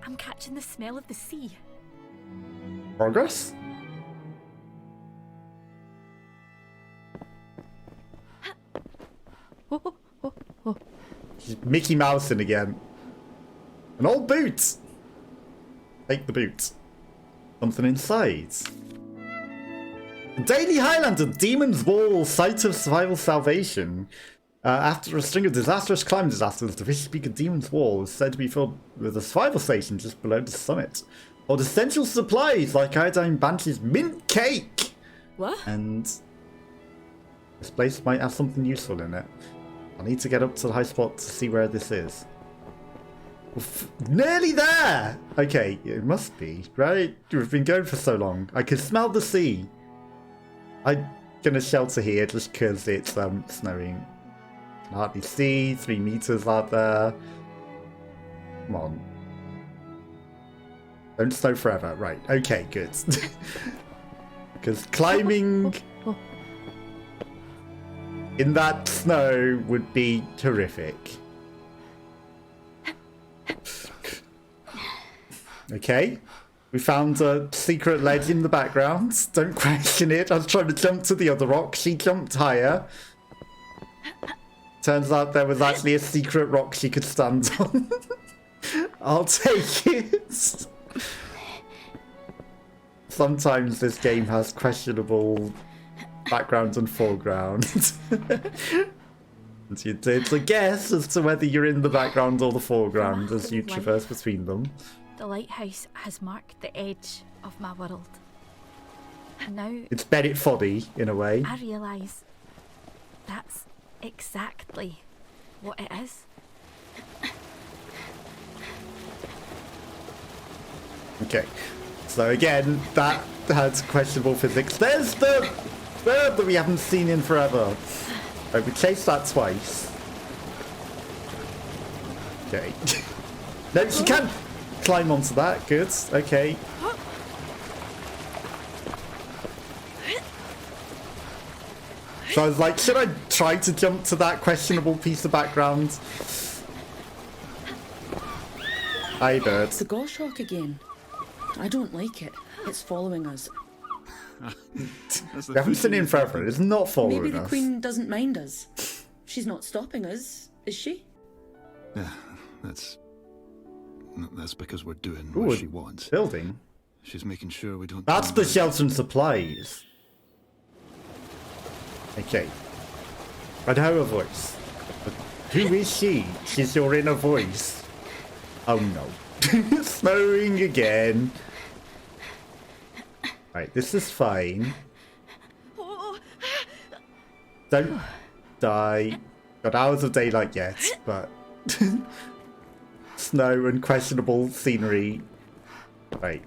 I'm catching the smell of the sea. Progress? She's Mickey Mousing again. An old boot! Take the boot. Something inside. Daily Highland of Demon's Wall, site of survival salvation. After a string of disastrous climb disasters, the vicious peak of Demon's Wall is said to be filled with a survival station just below the summit. Or essential supplies like iodine banshee's mint cake! What? And this place might have something useful in it. I need to get up to the high spot to see where this is. Nearly there! Okay, it must be, right? We've been going for so long. I can smell the sea. I'm gonna shelter here just because it's snowing. Can hardly see. 3 meters out there. Come on. Don't snow forever. Right. Okay, good. Because climbing in that snow would be terrific. Okay. We found a secret ledge in the background. Don't question it. I was trying to jump to the other rock. She jumped higher. Turns out there was actually a secret rock she could stand on. I'll take it. Sometimes this game has questionable background and foreground. And you did a guess as to whether you're in the background or the foreground as you traverse between them. The lighthouse has marked the edge of my world. And now It's Bennett Foddy, in a way. I realise that's exactly what it is. Okay. So again, that had questionable physics. There's the bird that we haven't seen in forever. Oh, we chased that twice. Okay. No, she can climb onto that. Good. Okay. So I was like, should I try to jump to that questionable piece of background? Hi, bird. It's the goshawk again. I don't like it. It's following us. That's the We haven't food seen you him eat forever. after- It's not following Maybe the us. Queen doesn't mind us. She's not stopping us, is she? Yeah, that's because we're doing Ooh, what a she wants. building. She's making sure we don't. That's turn the back. shelter and supplies. Okay. I know her voice. But who is she? She's your inner voice. Oh no. Snowing again. Right, this is fine. Don't die. Got hours of daylight yet, but snow and questionable scenery. Right.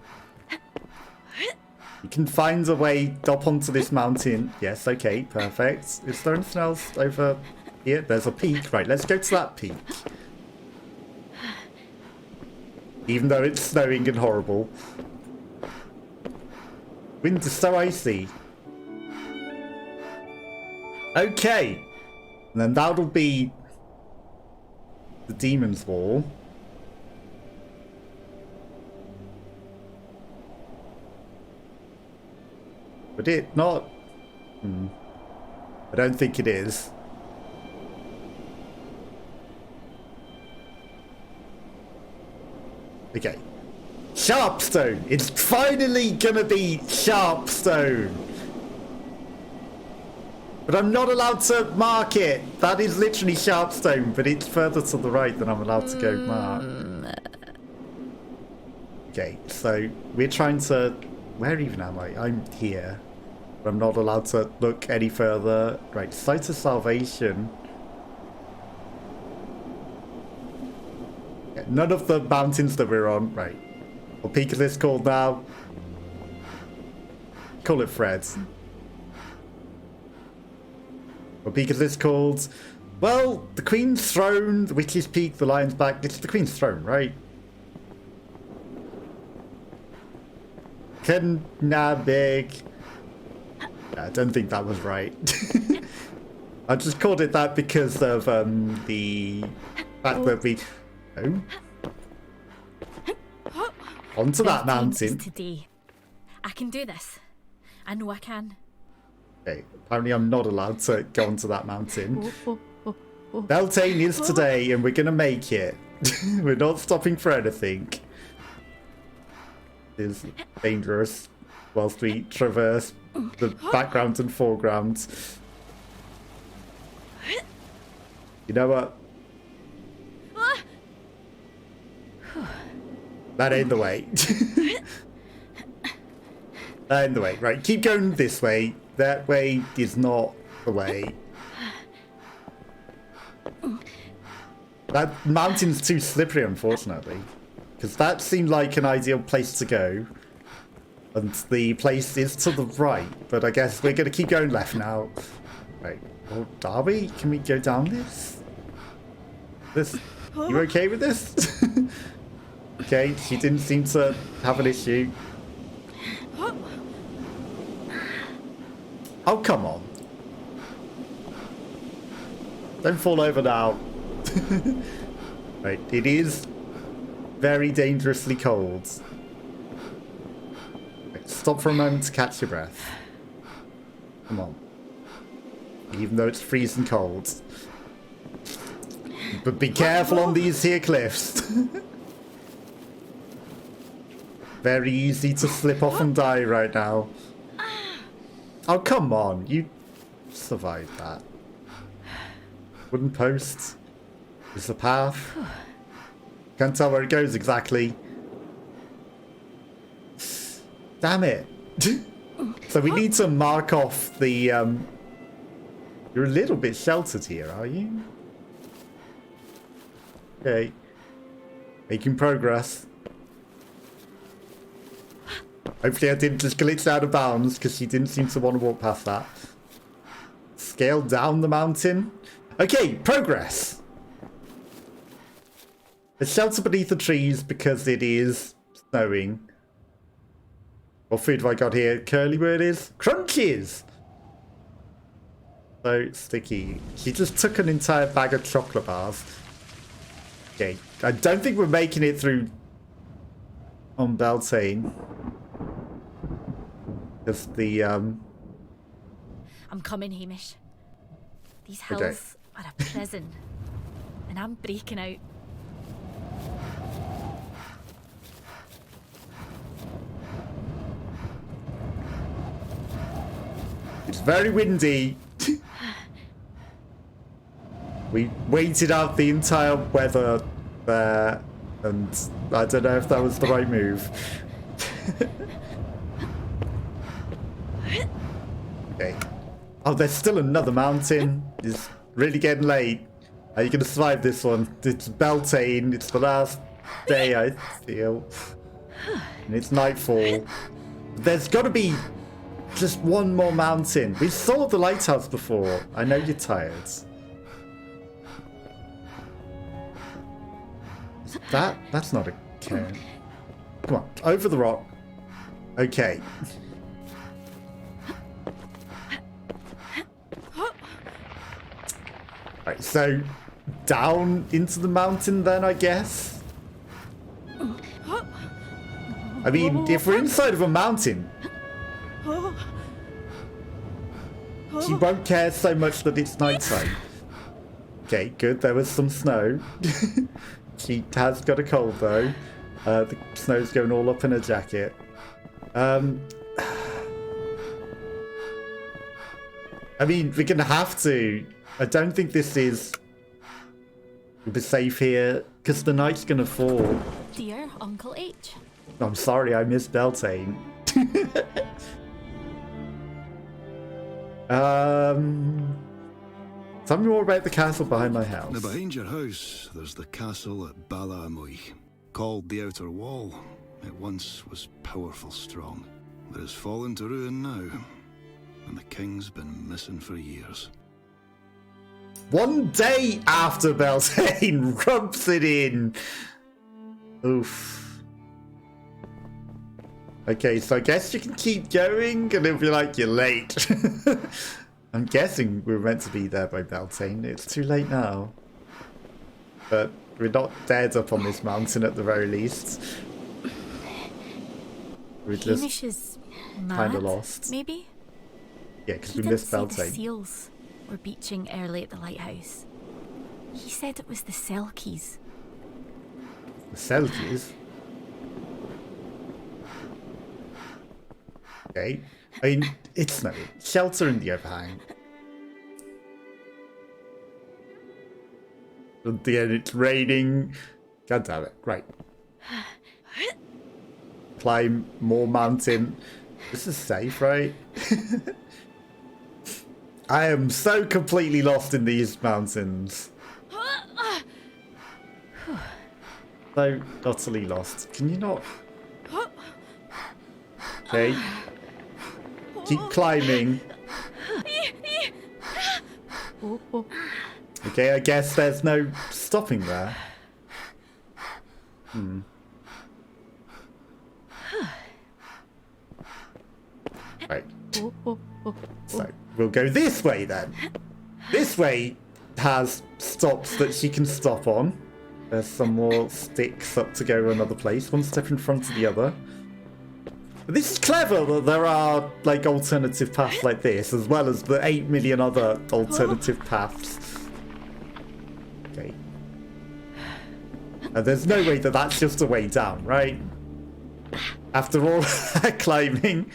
You can find a way up onto this mountain. Yes, okay, perfect. Is there anything else over here? There's a peak. Right, let's go to that peak. Even though it's snowing and horrible. Wind is so icy. Okay. And then that'll be the Demon's Wall. But it not... I don't think it is. Okay. Sharpstone! It's finally gonna be Sharpstone! But I'm not allowed to mark it! That is literally Sharpstone, but it's further to the right than I'm allowed to go mark. Okay, so we're trying to... Where even am I? I'm here. But I'm not allowed to look any further. Right, Site of Salvation. Yeah, none of the mountains that we're on. Right. What peak is this called now? Call it Fred's. What peak is this called? Well, the Queen's Throne, the Witch's Peak, the Lion's Back. It's the Queen's Throne, right? Big. I don't think that was right. I just called it that because of the fact that we... Oh. Onto that mountain. Today. I can do this. I know I can. Okay, apparently I'm not allowed to go onto that mountain. Beltane is today and we're going to make it. We're not stopping for anything. It is dangerous whilst we traverse the background and foreground. You know what? That ain't the way. That ain't the way. Right, keep going this way. That way is not the way. That mountain's too slippery, unfortunately. Because that seemed like an ideal place to go. And the place is to the right. But I guess we're going to keep going left now. Right. Well, are we? Can we go down this? You okay with this? Okay, she didn't seem to have an issue. Oh, come on. Don't fall over now. Right, it is very dangerously cold. Right, stop for a moment to catch your breath. Come on. Even though it's freezing cold. But be careful on these here cliffs. Very easy to slip off and die right now. Oh, come on. You survived that. Wooden post is the path. Can't tell where it goes exactly. Damn it. So we need to mark off the... You're a little bit sheltered here, are you? Okay. Making progress. Hopefully I didn't just glitch out of bounds because she didn't seem to want to walk past that. Scale down the mountain. Okay, progress. There's shelter beneath the trees because it is snowing. What food have I got here? Curly word is crunchies. So sticky. She just took an entire bag of chocolate bars. Okay, I don't think we're making it through on Beltane. Because the, I'm coming, Hamish. These hills are a prison, and I'm breaking out. It's very windy. We waited out the entire weather there, and I don't know if that was the right move. Okay. Oh, there's still another mountain. It's really getting late. Are you going to survive this one? It's Beltane. It's the last day, I feel. And it's nightfall. There's got to be just one more mountain. We saw the lighthouse before. I know you're tired. That's not a cairn. Come on, over the rock. Okay. Right, so down into the mountain then, I guess. I mean, if we're inside of a mountain, she won't care so much that it's nighttime. Okay, good. There was some snow. She has got a cold though. The snow's going all up in her jacket. I mean, we're gonna have to. I don't think this is. We'll be safe here because the night's gonna fall. Dear Uncle H. I'm sorry, I missed Beltane. Tell me more about the castle behind my house. Now, behind your house, there's the castle at Ballaamoy, called the Outer Wall. It once was powerful strong, but it's fallen to ruin now, and the king's been missing for years. One day after Beltane rubs it in. Oof. Okay, so I guess you can keep going, and it'll be like you're late. I'm guessing we're meant to be there by Beltane. It's too late now. But we're not dead up on this mountain at the very least. We're Hamish just is mad, kind of lost. maybe? Yeah, because He we didn't missed say the Beltane. seals were beaching early at the lighthouse. He said it was the Selkies. The Selkies? Okay. I mean, it's snowing. Shelter in the overhang. At the end, it's raining. God damn it. Right. Climb more mountain. This is safe, right? I am so completely lost in these mountains. So utterly lost. Can you not? Okay. Keep climbing. Okay, I guess there's no stopping there. Right. So, we'll go this way then. This way has stops that she can stop on. There's some more sticks up to go another place. One step in front of the other. But this is clever that there are like alternative paths like this, as well as the 8 million other alternative paths. Okay. And there's no way that that's just a way down, right? After all that climbing.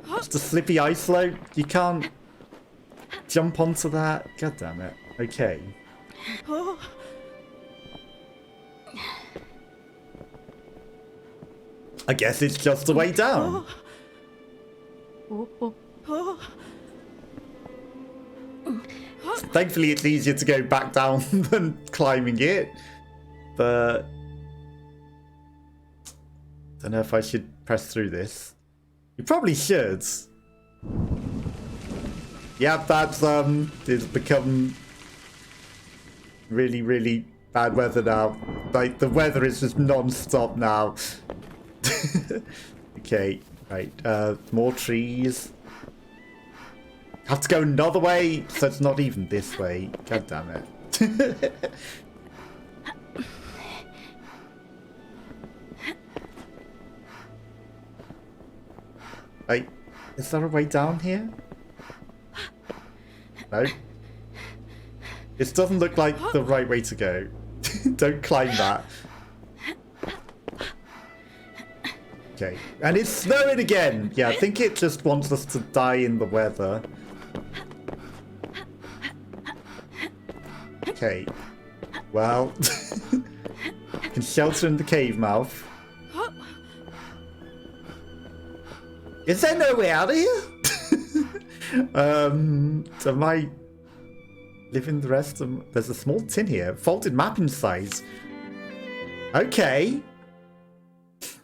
Just a slippy ice slope. You can't jump onto that. God damn it. Okay. I guess it's just a way down. Thankfully, it's easier to go back down than climbing it. But I don't know if I should press through this. You probably should. Yeah, that's it's become really, really bad weather now. Like the weather is just non-stop now. Okay, right. More trees. Have to go another way, so it's not even this way. God damn it. Like, is there a way down here? No. This doesn't look like the right way to go. Don't climb that. Okay, and it's snowing again! Yeah, I think it just wants us to die in the weather. Okay. Well, can shelter in the cave mouth. Is there no way out of here? Am I living the rest of... There's a small tin here. Folded map in size. Okay.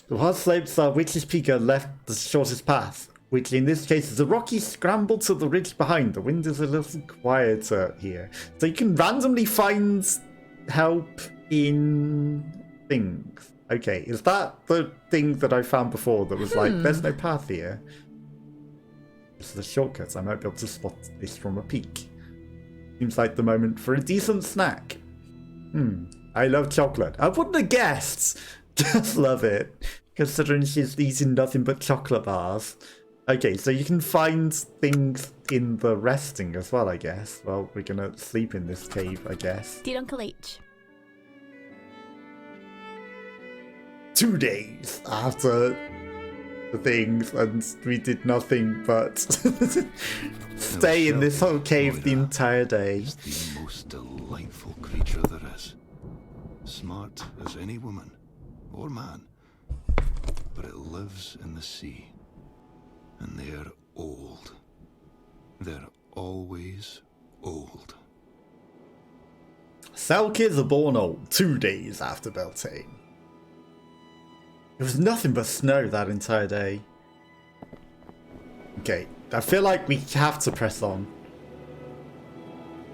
The hard slopes are Witch's Peak are left the shortest path, which in this case is a rocky scramble to the ridge behind. The wind is a little quieter here. So you can randomly find help in things. Okay, is that the thing that I found before that was like, there's no path here? This is a shortcut. I might be able to spot this from a peak. Seems like the moment for a decent snack. I love chocolate. I wouldn't have guessed. Just love it. Considering she's eating nothing but chocolate bars. Okay, so you can find things in the resting as well, I guess. Well, we're gonna sleep in this cave, I guess. Dear Uncle H. 2 days after the things, and we did nothing but stay in this whole cave the entire day. It's the most delightful creature there is. Smart as any woman or man, but it lives in the sea, and they're old. They're always old. Selkids are born old 2 days after Beltane. It was nothing but snow that entire day. Okay, I feel like we have to press on.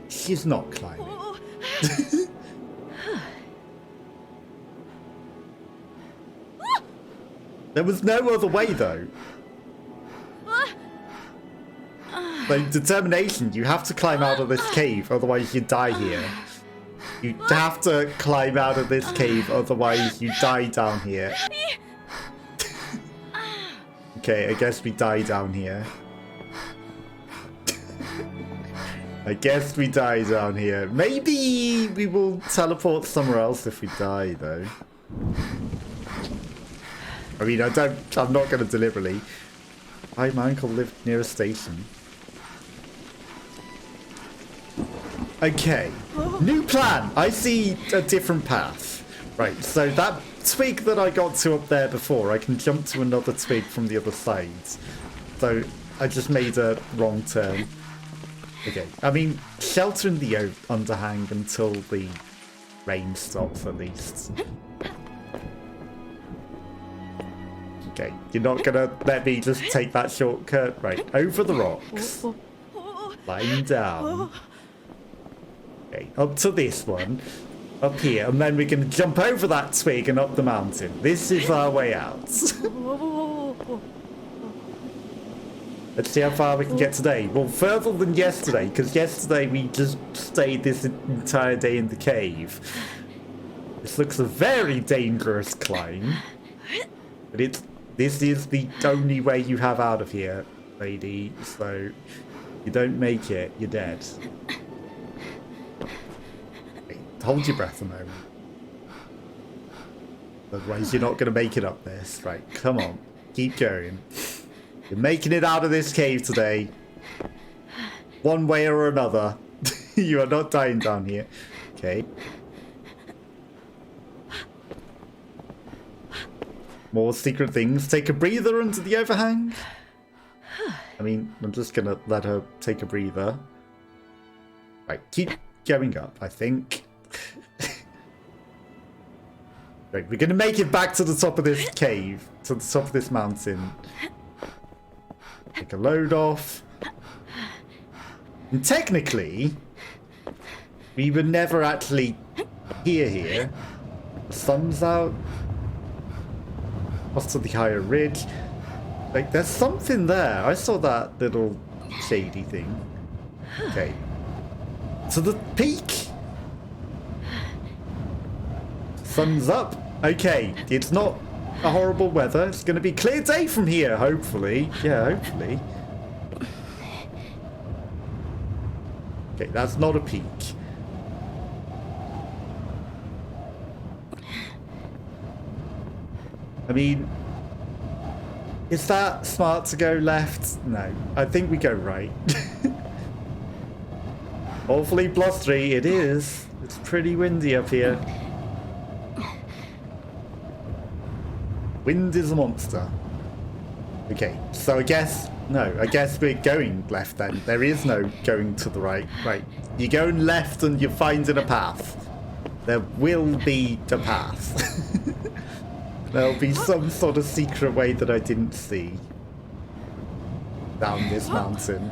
She's not climbing. There was no other way though. Like, determination, you have to climb out of this cave, otherwise you die here. You have to climb out of this cave, otherwise you die down here. Okay, I guess we die down here. I guess we die down here. Maybe we will teleport somewhere else if we die, though. I mean, I'm not going to deliberately. My uncle lived near a station. Okay, new plan. I see a different path. Right, so that twig that I got to up there before, I can jump to another twig from the other side. So I just made a wrong turn. Okay, I mean, shelter in the underhang until the rain stops at least. Okay, you're not gonna let me just take that shortcut? Right, over the rocks. Lying down. Okay, up to this one. Up here, and then we're gonna jump over that twig and up the mountain. This is our way out. Let's see how far we can get today. Well, further than yesterday, because yesterday we just stayed this entire day in the cave. This looks a very dangerous climb. But this is the only way you have out of here, lady. So, you don't make it, you're dead. Hold your breath a moment. Otherwise you're not going to make it up this. Right, come on. Keep going. You're making it out of this cave today. One way or another. You are not dying down here. Okay. More secret things. Take a breather under the overhang. I mean, I'm just going to let her take a breather. Right, keep going up, I think. Right, we're gonna make it back to the top of this cave, to the top of this mountain. Take a load off. And technically, we were never actually here. The sun's out. What's to the higher ridge? Like, there's something there. I saw that little shady thing. Okay. To the peak. Sun's up. Okay, it's not the horrible weather. It's going to be clear day from here, hopefully. Yeah, hopefully. Okay, that's not a peak. I mean, is that smart to go left? No, I think we go right. Awfully blustery, it is. It's pretty windy up here. Wind is a monster. Okay, so I guess we're going left then. There is no going to the right. Right, you're going left and you're finding a path. There will be a path. There'll be some sort of secret way that I didn't see down this mountain.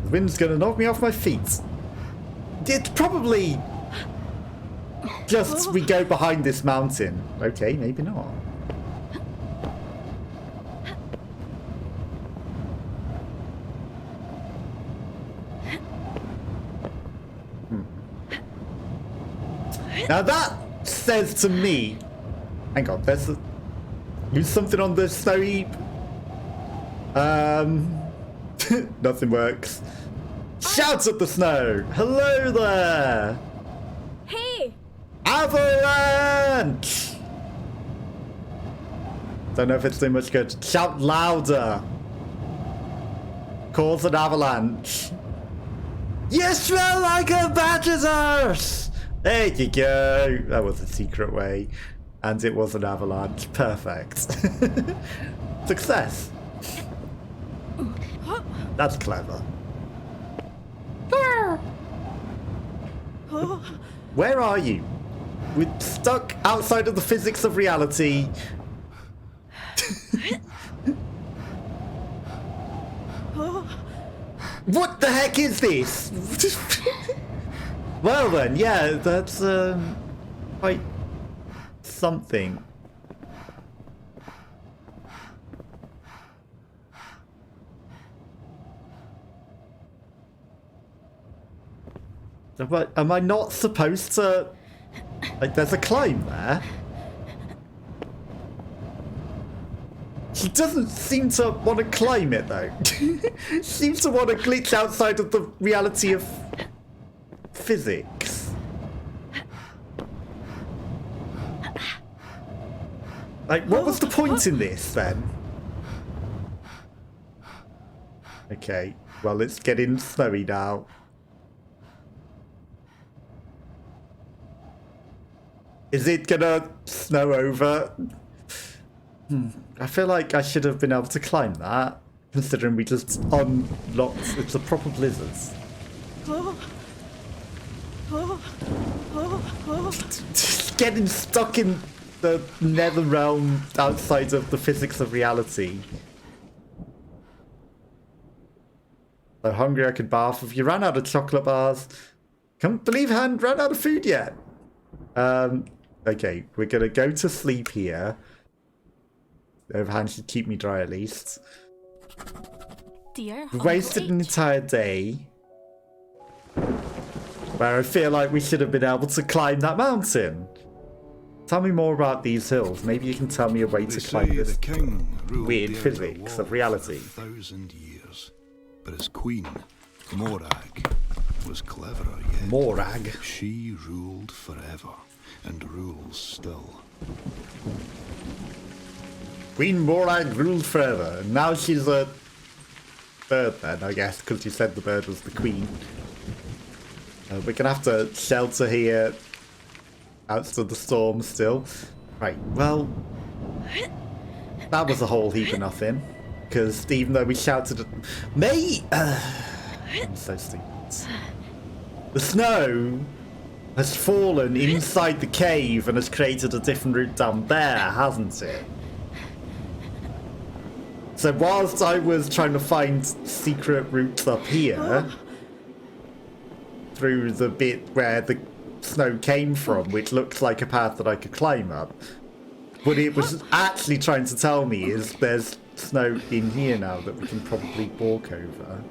The wind's gonna knock me off my feet. It's probably just we go behind this mountain. Okay, maybe not. Now that says to me, hang on, there's something on the snow heap. Nothing works. Shout at the snow. Hello there. Hey! Avalanche. Don't know if it's too much good. Shout louder. Cause an avalanche. You smell like a badger's arse. There you go. That was a secret way. And it was an avalanche. Perfect. Success. That's clever. Where are you? We're stuck outside of the physics of reality. What the heck is this? Well then, yeah, that's quite something. Am I not supposed to... Like, there's a climb there. She doesn't seem to want to climb it, though. She seems to want to glitch outside of the reality of physics. Like, what was the point in this, then? Okay, well, it's getting snowy now. Is it gonna snow over? I feel like I should have been able to climb that, considering we just unlocked. It's a proper blizzard. Just getting stuck in the nether realm outside of the physics of reality. So hungry I could barf. If you ran out of chocolate bars, can't believe I hadn't run out of food yet. Okay, we're gonna go to sleep here. Overhand should keep me dry at least. Dear, We wasted an entire day where I feel like we should have been able to climb that mountain. Tell me more about these hills. Maybe you can tell me a way to climb this weird physics of reality. 1,000 years, but his queen, Morag, was cleverer yet. Morag. She ruled forever and rules still. Queen Morag ruled forever, and now she's a bird then, I guess, because you said the bird was the queen. We're gonna have to shelter here out of the storm still. Right, well, that was a whole heap of nothing, because even though we shouted at... Mate! I'm so stupid. The snow has fallen inside the cave and has created a different route down there, hasn't it? So whilst I was trying to find secret routes up here, through the bit where the snow came from, which looks like a path that I could climb up, what it was actually trying to tell me is there's snow in here now that we can probably walk over.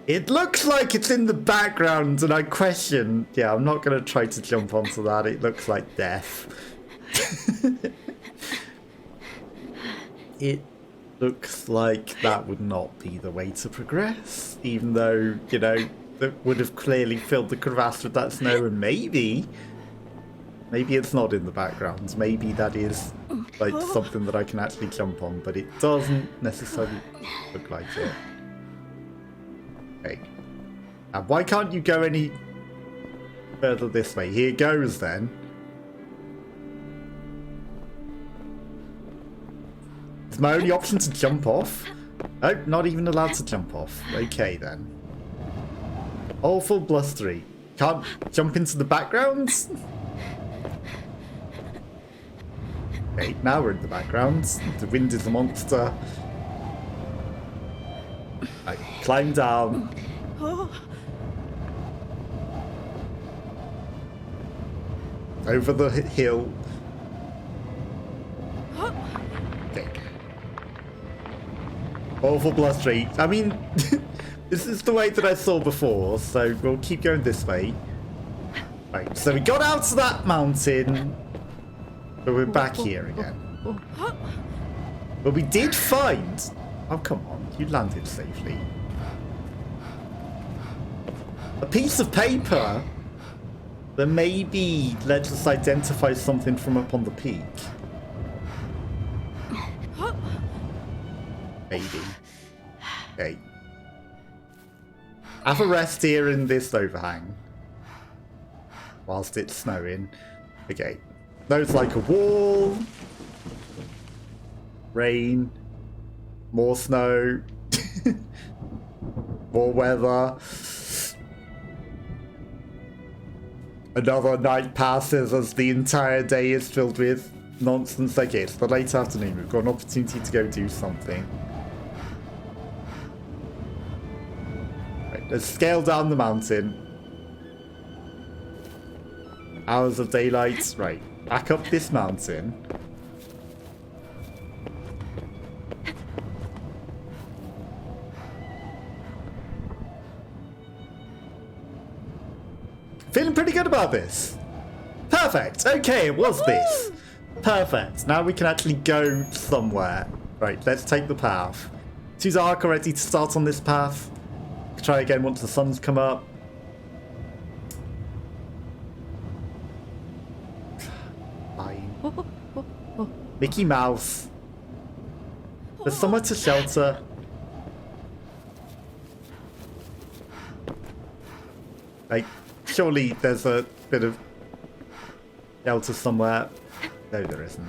It looks like it's in the background, and I question... Yeah, I'm not going to try to jump onto that. It looks like death. It looks like that would not be the way to progress, even though, you know, that would have clearly filled the crevasse with that snow, and maybe it's not in the background. Maybe that is, like, something that I can actually jump on, but it doesn't necessarily look like it. Okay. Now, why can't you go any further this way? Here goes, then. Is my only option to jump off? Oh, not even allowed to jump off. Okay, then. Awful blustery. Can't jump into the background? Okay, now we're in the background. The wind is a monster. I climb down. Over the hill. Okay. Awful blustery. I mean, this is the way that I saw before, so we'll keep going this way. Right, so we got out to that mountain, but we're back here again. But we did find... Oh, come on. You landed safely. A piece of paper that maybe lets us identify something from up on the peak. Maybe. Okay. Have a rest here in this overhang. Whilst it's snowing. Okay. Snow's like a wall. Rain. More snow. More weather. Another night passes as the entire day is filled with nonsense. Okay, it's the late afternoon. We've got an opportunity to go do something. Right, let's scale down the mountain. Hours of daylight. Right, back up this mountain. Feeling pretty good about this. Perfect. Okay, it was this. Perfect. Now we can actually go somewhere. Right, let's take the path. Too dark already to start on this path. Try again once the sun's come up. Fine. Mickey Mouse. There's somewhere to shelter. Like, surely there's a bit of shelter somewhere. No, there isn't.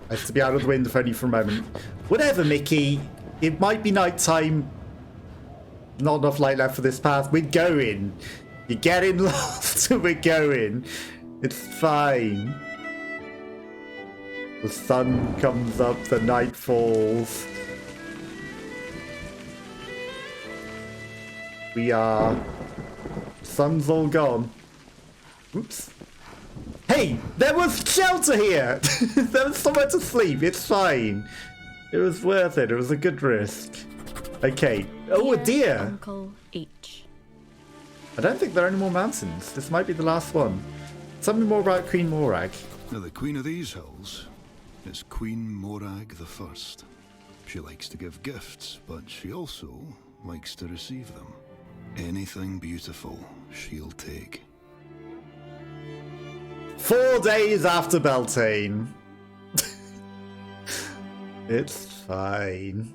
Nice to be out of the wind, if only for a moment. Whatever, Mickey. It might be night time. Not enough light left for this path. We're going. You're getting lost. We're going. It's fine. The sun comes up, the night falls. We are... Sun's all gone. Oops. Hey, there was shelter here! There was somewhere to sleep, it's fine. It was worth it, it was a good risk. Okay. Oh, a deer! Uncle H. I don't think there are any more mountains. This might be the last one. Tell me more about Queen Morag. Now, the queen of these hills is Queen Morag the First. She likes to give gifts, but she also likes to receive them. Anything beautiful, she'll take. 4 days after Beltane. It's fine.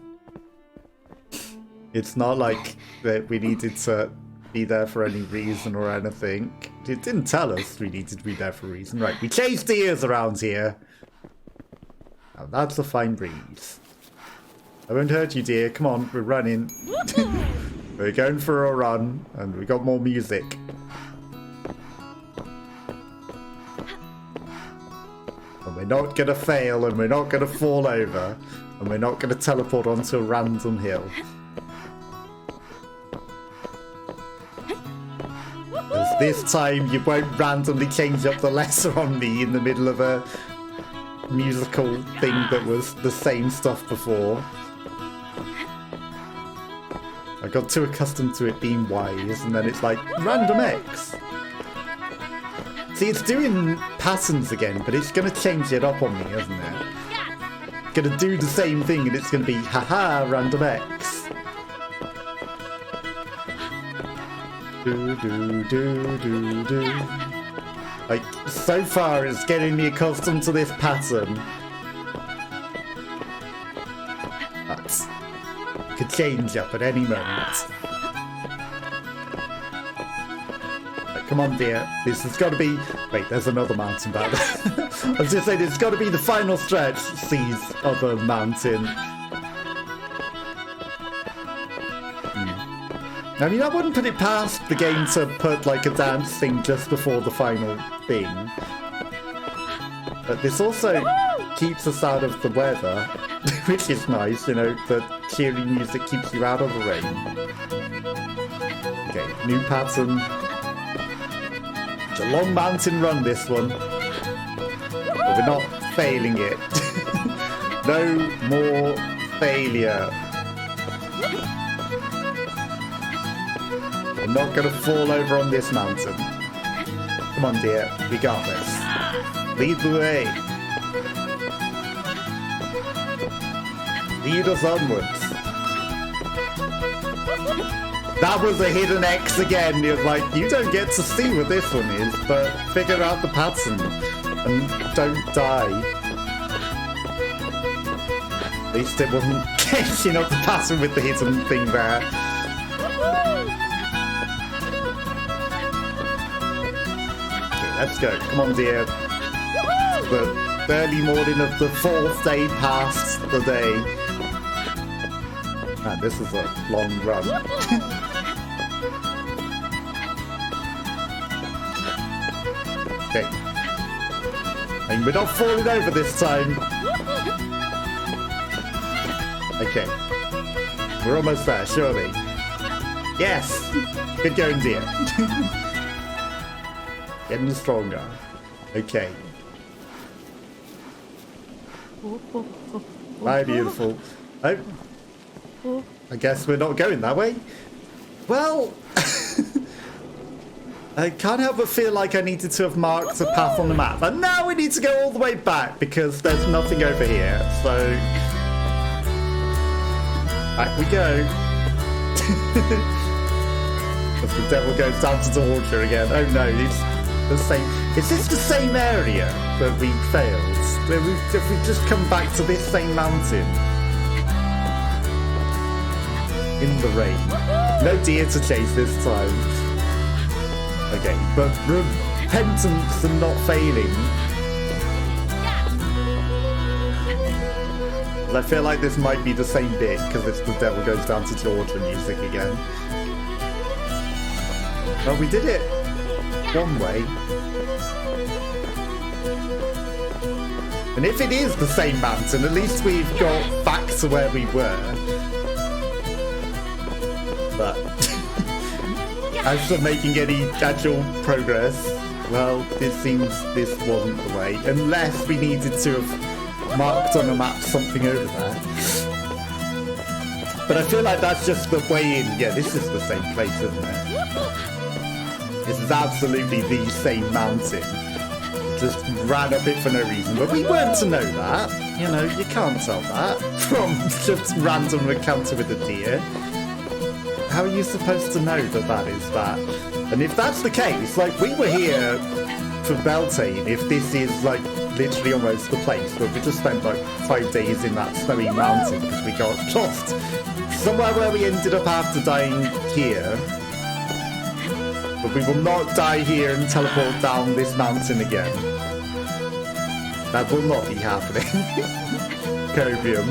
It's not like that we needed to be there for any reason or anything. It didn't tell us we needed to be there for a reason. Right, we chase deers around here. Now that's a fine breeze. I won't hurt you, dear. Come on, we're running. We're going for a run, and we got more music. And we're not gonna fail, and we're not gonna fall over, and we're not gonna teleport onto a random hill. As this time, you won't randomly change up the letter on me in the middle of a musical thing that was the same stuff before. I got too accustomed to it being Y's, and then it's like, random X. See, it's doing patterns again, but it's going to change it up on me, isn't it? It's going to do the same thing, and it's going to be, haha, random X. Do. Like, so far, it's getting me accustomed to this pattern. That could change up at any moment. Come on, dear. This has got to be... Wait, there's another mountain back there. I was just saying, it's got to be the final stretch. Sees other mountain. I mean, I wouldn't put it past the game to put, like, a dance thing just before the final thing. But this also keeps us out of the weather, which is nice, you know, the cheery music keeps you out of the rain. Okay, new pattern. It's a long mountain run, this one. But we're not failing it. No more failure. We're not going to fall over on this mountain. Come on, dear. We got this. Lead the way. Lead us onwards. That was a hidden X again. It was like, you don't get to see what this one is, but figure out the pattern and don't die. At least it wasn't catching up the pattern with the hidden thing there. Okay, let's go. Come on, dear. The early morning of the 4th day past the day. Man, this is a long run. Okay. And we're not falling over this time. Okay. We're almost there, surely. Yes! Good going, dear. Getting stronger. Okay. Very beautiful. Oh. I guess we're not going that way. Well, I can't help but feel like I needed to have marked a path on the map. And now we need to go all the way back because there's nothing over here. So, back we go. As the devil goes down to the water again. Oh no, it's the same. Is this the same area that we failed? Have we just come back to this same mountain? In the rain. No deer to chase this time. Okay, but repentance and not failing. I feel like this might be the same bit because it's the devil goes down to Georgia music again. Well, we did it one way. And if it is the same mountain, at least we've got back to where we were. But as for making any actual progress, well, it seems this wasn't the way. Unless we needed to have marked on a map something over there. But I feel like that's just the way in. Yeah, this is the same place, isn't it? This is absolutely the same mountain. Just ran up it for no reason. But we weren't to know that. You know, you can't tell that from just random encounter with a deer. How are you supposed to know that that is that? And if that's the case, like, we were here for Beltane, if this is, like, literally almost the place, but we just spent, like, 5 days in that snowy mountain because we got lost somewhere where we ended up after dying here. But we will not die here and teleport down this mountain again. That will not be happening. Copium.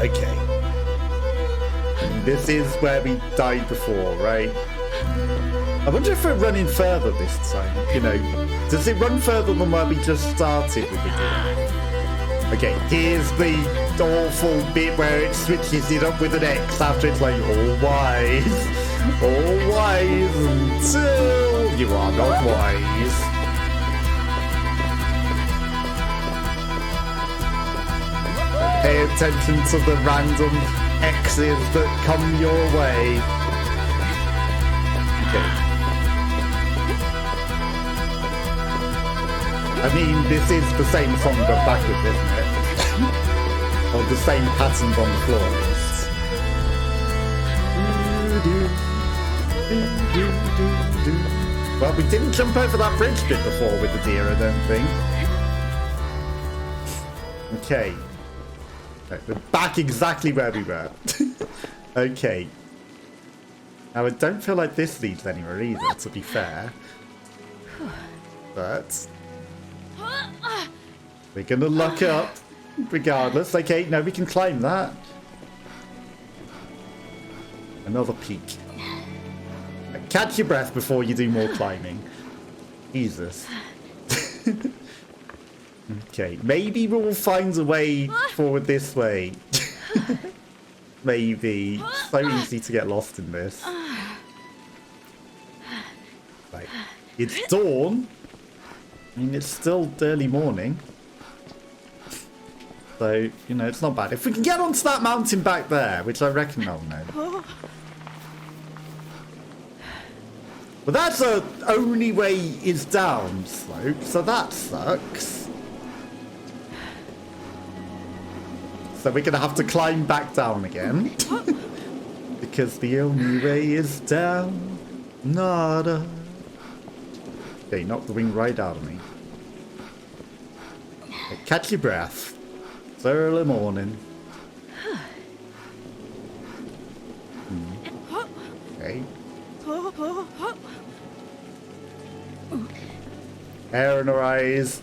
Okay. And this is where we died before, right? I wonder if we're running further this time. You know, does it run further than where we just started with the game? Okay, here's the awful bit where it switches it up with an X after it's like, all wise until you are not wise. Hey, pay attention to the random X's that come your way. Okay. I mean, this is the same song but backwards, isn't it? Or the same patterns on the floor. Well, we didn't jump over that bridge bit before with the deer, I don't think. Okay. We're back exactly where we were. Okay. Now, I don't feel like this leads anywhere either, to be fair. But we're gonna lock up regardless. Okay, no, we can climb that. Another peak. Catch your breath before you do more climbing. Jesus. Okay, maybe we'll find a way forward this way. Maybe. So easy to get lost in this. Right. It's dawn. I mean, it's still early morning. So, you know, it's not bad. If we can get onto that mountain back there, which I reckon I'll know. But that's the only way is down slope, so that sucks. So we're going to have to climb back down again. Because the only way is down. Nada. Okay, knock the wind right out of me. Okay, catch your breath. It's early morning. Okay. Hair in her eyes.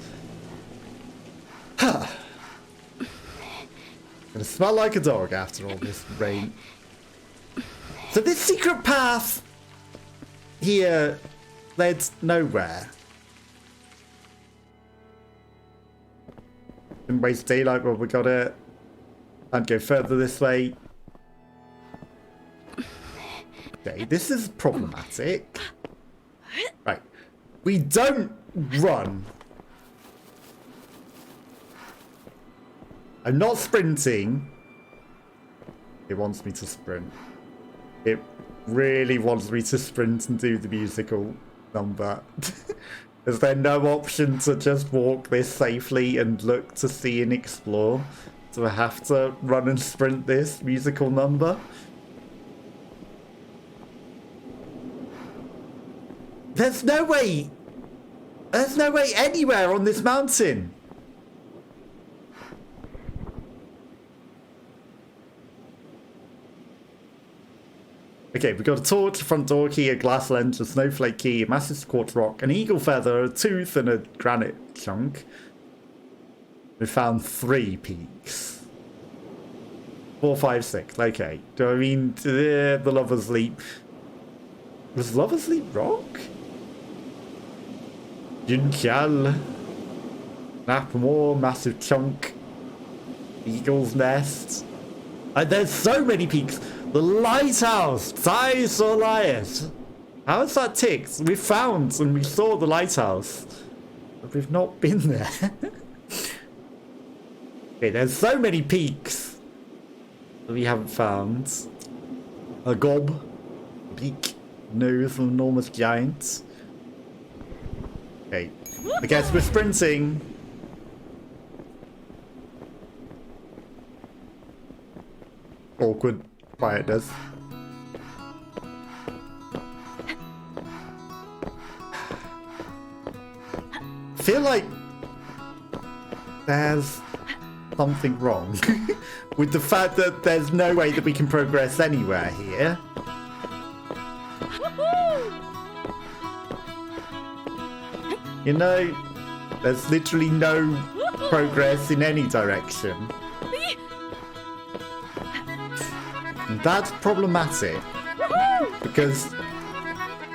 Gonna smell like a dog after all this rain. So this secret path here led nowhere. Didn't waste daylight, but we got it. Can't go further this way. Okay, this is problematic. Right. We don't run. I'm not sprinting. It wants me to sprint. It really wants me to sprint and do the musical number. Is there no option to just walk this safely and look to see and explore? Do I have to run and sprint this musical number? There's no way. There's no way anywhere on this mountain. Okay, we've got a torch, a front door key, a glass lens, a snowflake key, a massive quartz rock, an eagle feather, a tooth, and a granite chunk. We found 3 peaks. 4, 5, 6. Okay. Do I mean the Lover's Leap? Was Lover's Leap rock? Junchal. Napmore, massive chunk. Eagle's nest. And there's so many peaks. The lighthouse! Thais Elias! How has that ticked? We found and we saw the lighthouse. But we've not been there. Okay, there's so many peaks that we haven't found. A gob. Beak. Nose of an enormous giant. Okay. I guess we're sprinting. Awkward quietness. Feel like there's something wrong with the fact that there's no way that we can progress anywhere here. You know, there's literally no progress in any direction. And that's problematic, because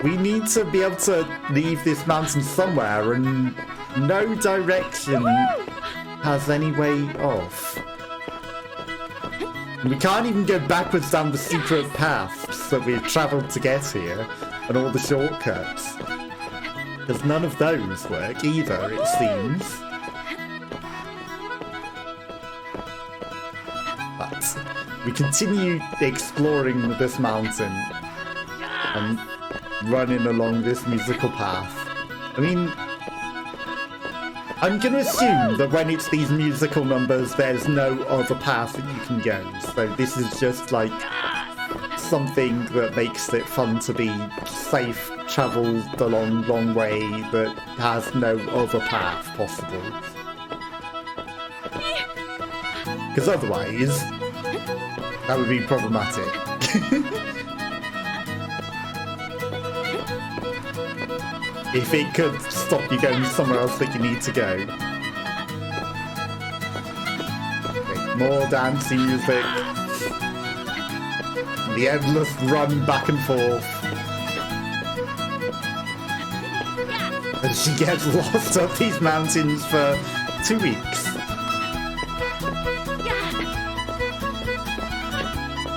we need to be able to leave this mountain somewhere, and no direction has any way off. And we can't even go backwards down the secret paths that we've travelled to get here, and all the shortcuts. Because none of those work either, it seems. But we continue exploring this mountain and running along this musical path. I mean, I'm going to assume that when it's these musical numbers, there's no other path that you can go. So this is just like something that makes it fun to be safe, travel the long way that has no other path possible. Because otherwise, that would be problematic. If it could stop you going somewhere else that you need to go. Okay, more dancing music. The endless run back and forth. And she gets lost up these mountains for 2 weeks.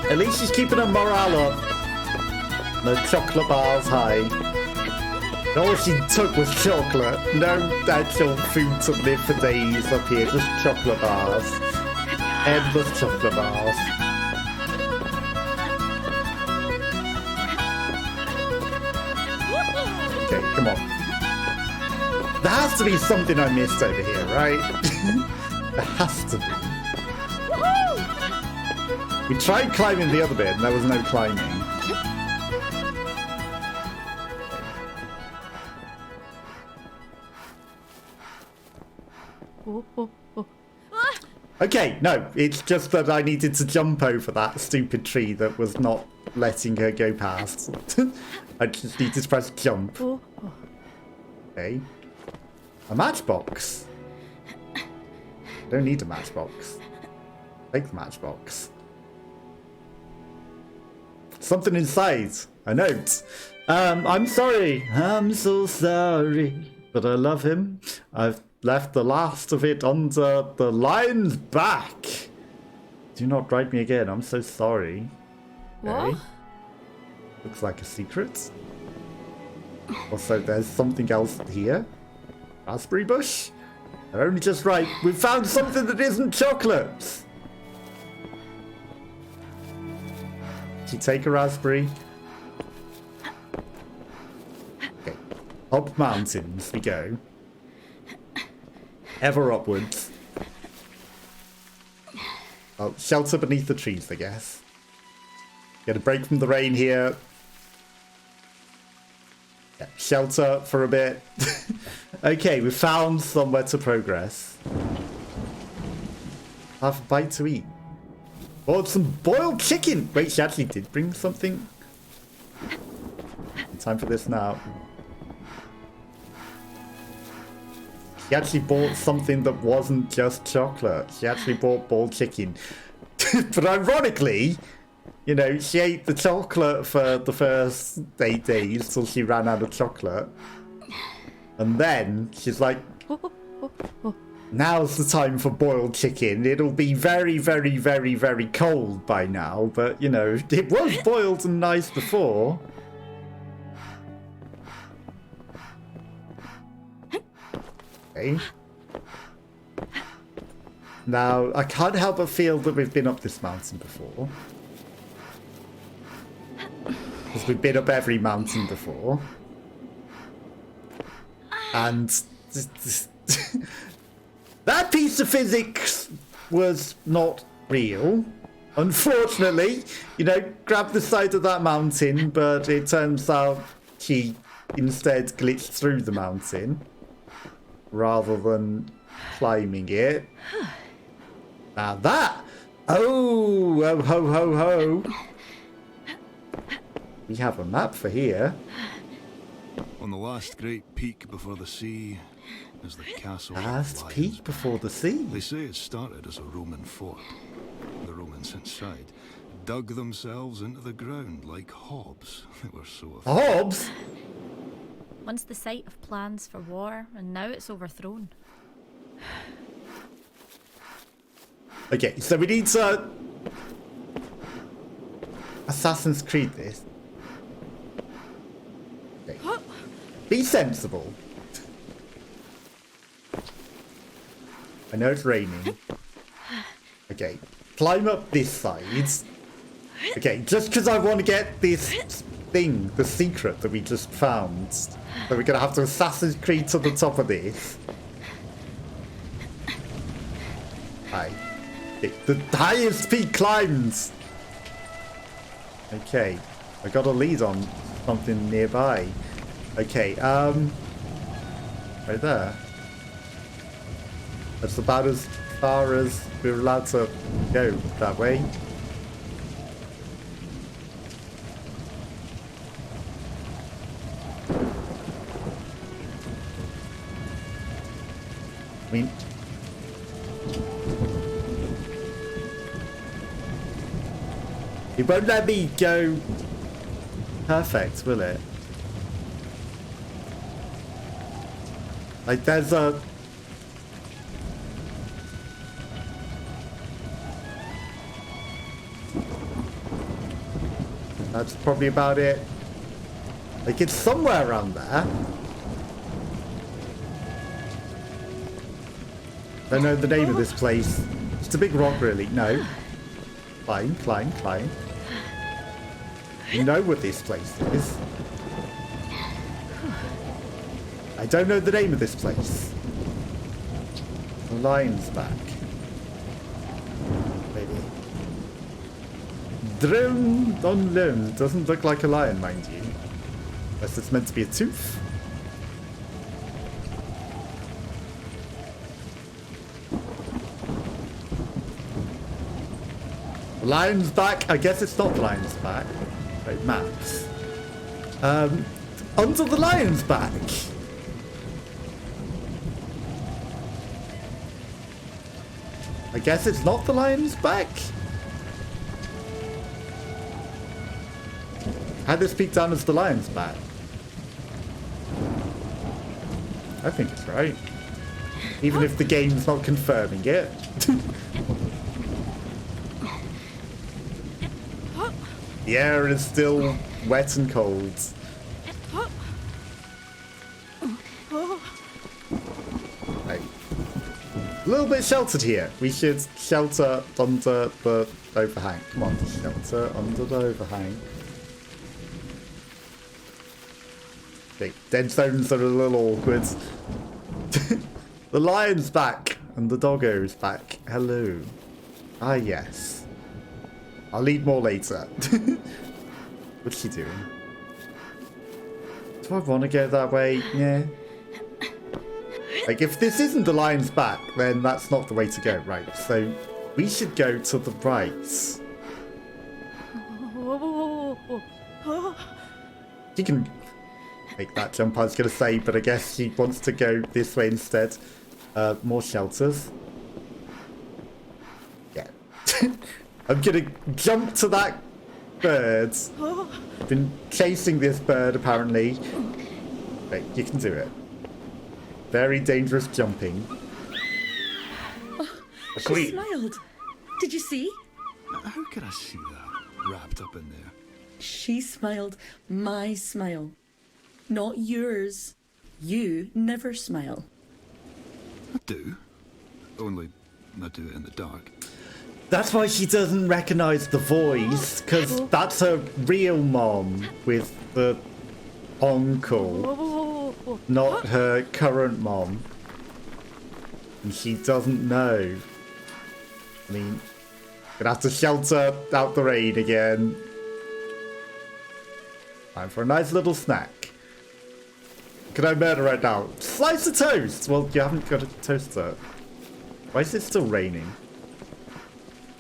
At least she's keeping her morale up. The chocolate bars high. All she took was chocolate. No actual food to live for days up here. Just chocolate bars. Endless chocolate bars. Okay, come on. There has to be something I missed over here, right? There has to be. We tried climbing the other bit and there was no climbing. Okay, no, it's just that I needed to jump over that stupid tree that was not letting her go past. I just need to press jump. Okay. A matchbox. Don't need a matchbox. Take the matchbox. Something inside. A note. I'm sorry. I'm so sorry. But I love him. I've left the last of it under the lion's back. Do not write me again. I'm so sorry. What? Okay. Looks like a secret. Also, there's something else here. Raspberry bush? They're only just right. We've found something that isn't chocolate. She take a raspberry. Okay. Up mountains we go. Ever upwards. Oh, shelter beneath the trees, I guess. Get a break from the rain here. Yeah, shelter for a bit. Okay, we found somewhere to progress. Have a bite to eat. Bought some boiled chicken. Wait, she actually did bring something. Time for this now. She actually bought something that wasn't just chocolate. She actually bought boiled chicken. But ironically, you know, she ate the chocolate for the first 8 days till she ran out of chocolate. And then she's like, now's the time for boiled chicken. It'll be very, very, very, very cold by now. But, you know, it was boiled and nice before. Okay. Now, I can't help but feel that we've been up this mountain before. Because we've been up every mountain before. And that piece of physics was not real. Unfortunately, you know, grabbed the side of that mountain, but it turns out she instead glitched through the mountain rather than climbing it. Now that, oh, ho, ho, ho, ho. We have a map for here. On the last great peak before the sea is the castle. Last peak before the sea. They say it started as a Roman fort. The Romans inside dug themselves into the ground like hobs. They were so afraid. Hobbs? Once the site of plans for war, and now it's overthrown. Okay, so we need to Assassin's Creed this. Okay. Be sensible. I know it's raining. Okay. climb up this side. Okay, just because I want to get this thing, the secret that we just found. So we're going to have to Assassin's Creed to the top of this. Hi. Okay, the highest peak climbs. Okay, I got a lead on something nearby. Okay, right there. That's about as far as we're allowed to go that way. I mean, it won't let me go perfect, will it? Like, there's a... That's probably about it. Like, it's somewhere around there. Don't know the name of this place. It's a big rock, really. No. Climb, climb, climb. You know what this place is. I don't know the name of this place. The lion's back. Maybe. Drone on limb. Doesn't look like a lion, mind you. Unless it's meant to be a tooth. The lion's back. I guess it's not the lion's back. Right, maps. Onto the lion's back. I guess it's not the lion's back. Had this peak down as the lion's back. I think it's right. Even if the game's not confirming it. The air is still wet and cold. Right. A little bit sheltered here. We should shelter under the overhang. Come on, shelter under the overhang. Okay, dead zones are a little awkward. The lion's back and the doggo's back. Hello. Ah, yes. I'll eat more later. What's she doing? Do I want to go that way? Yeah. Like, if this isn't the lion's back, then that's not the way to go. Right, so we should go to the right. She can make that jump, I was going to say, but I guess she wants to go this way instead. More shelters. Yeah. I'm going to jump to that bird. I've been chasing this bird, apparently. Right, you can do it. Very dangerous jumping. Oh, she smiled. Did you see? How could I see that wrapped up in there? She smiled my smile, not yours. You never smile. I do. Only I do it in the dark. That's why she doesn't recognise the voice, because that's her real mom with the uncle, not her current mom. And she doesn't know. I mean, gonna have to shelter out the rain again. Time for a nice little snack. Can I murder right now? Slice of toast! Well, you haven't got a toaster. Why is it still raining?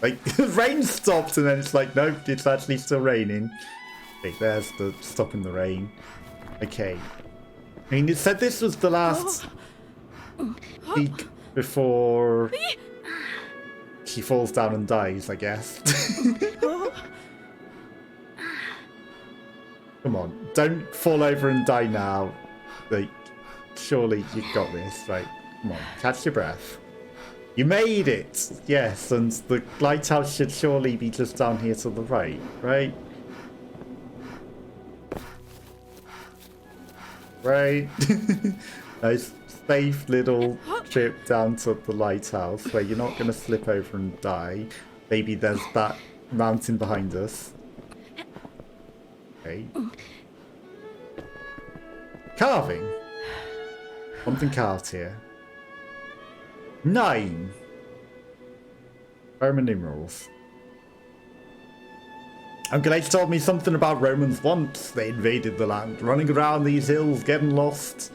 Like, the rain stopped and then it's like, nope, it's actually still raining. Okay, there's the stopping the rain. Okay. I mean, it said this was the last week before she falls down and dies, I guess. Come on, don't fall over and die now. Like, surely you've got this. Right, come on, catch your breath. You made it! Yes, and the lighthouse should surely be just down here to the right, right? Right? Nice, safe little trip down to the lighthouse where you're not going to slip over and die. Maybe there's that mountain behind us. Okay. Carving. Something carved here. 9. Roman numerals. Uncle H told me something about Romans once. They invaded the land, running around these hills, getting lost.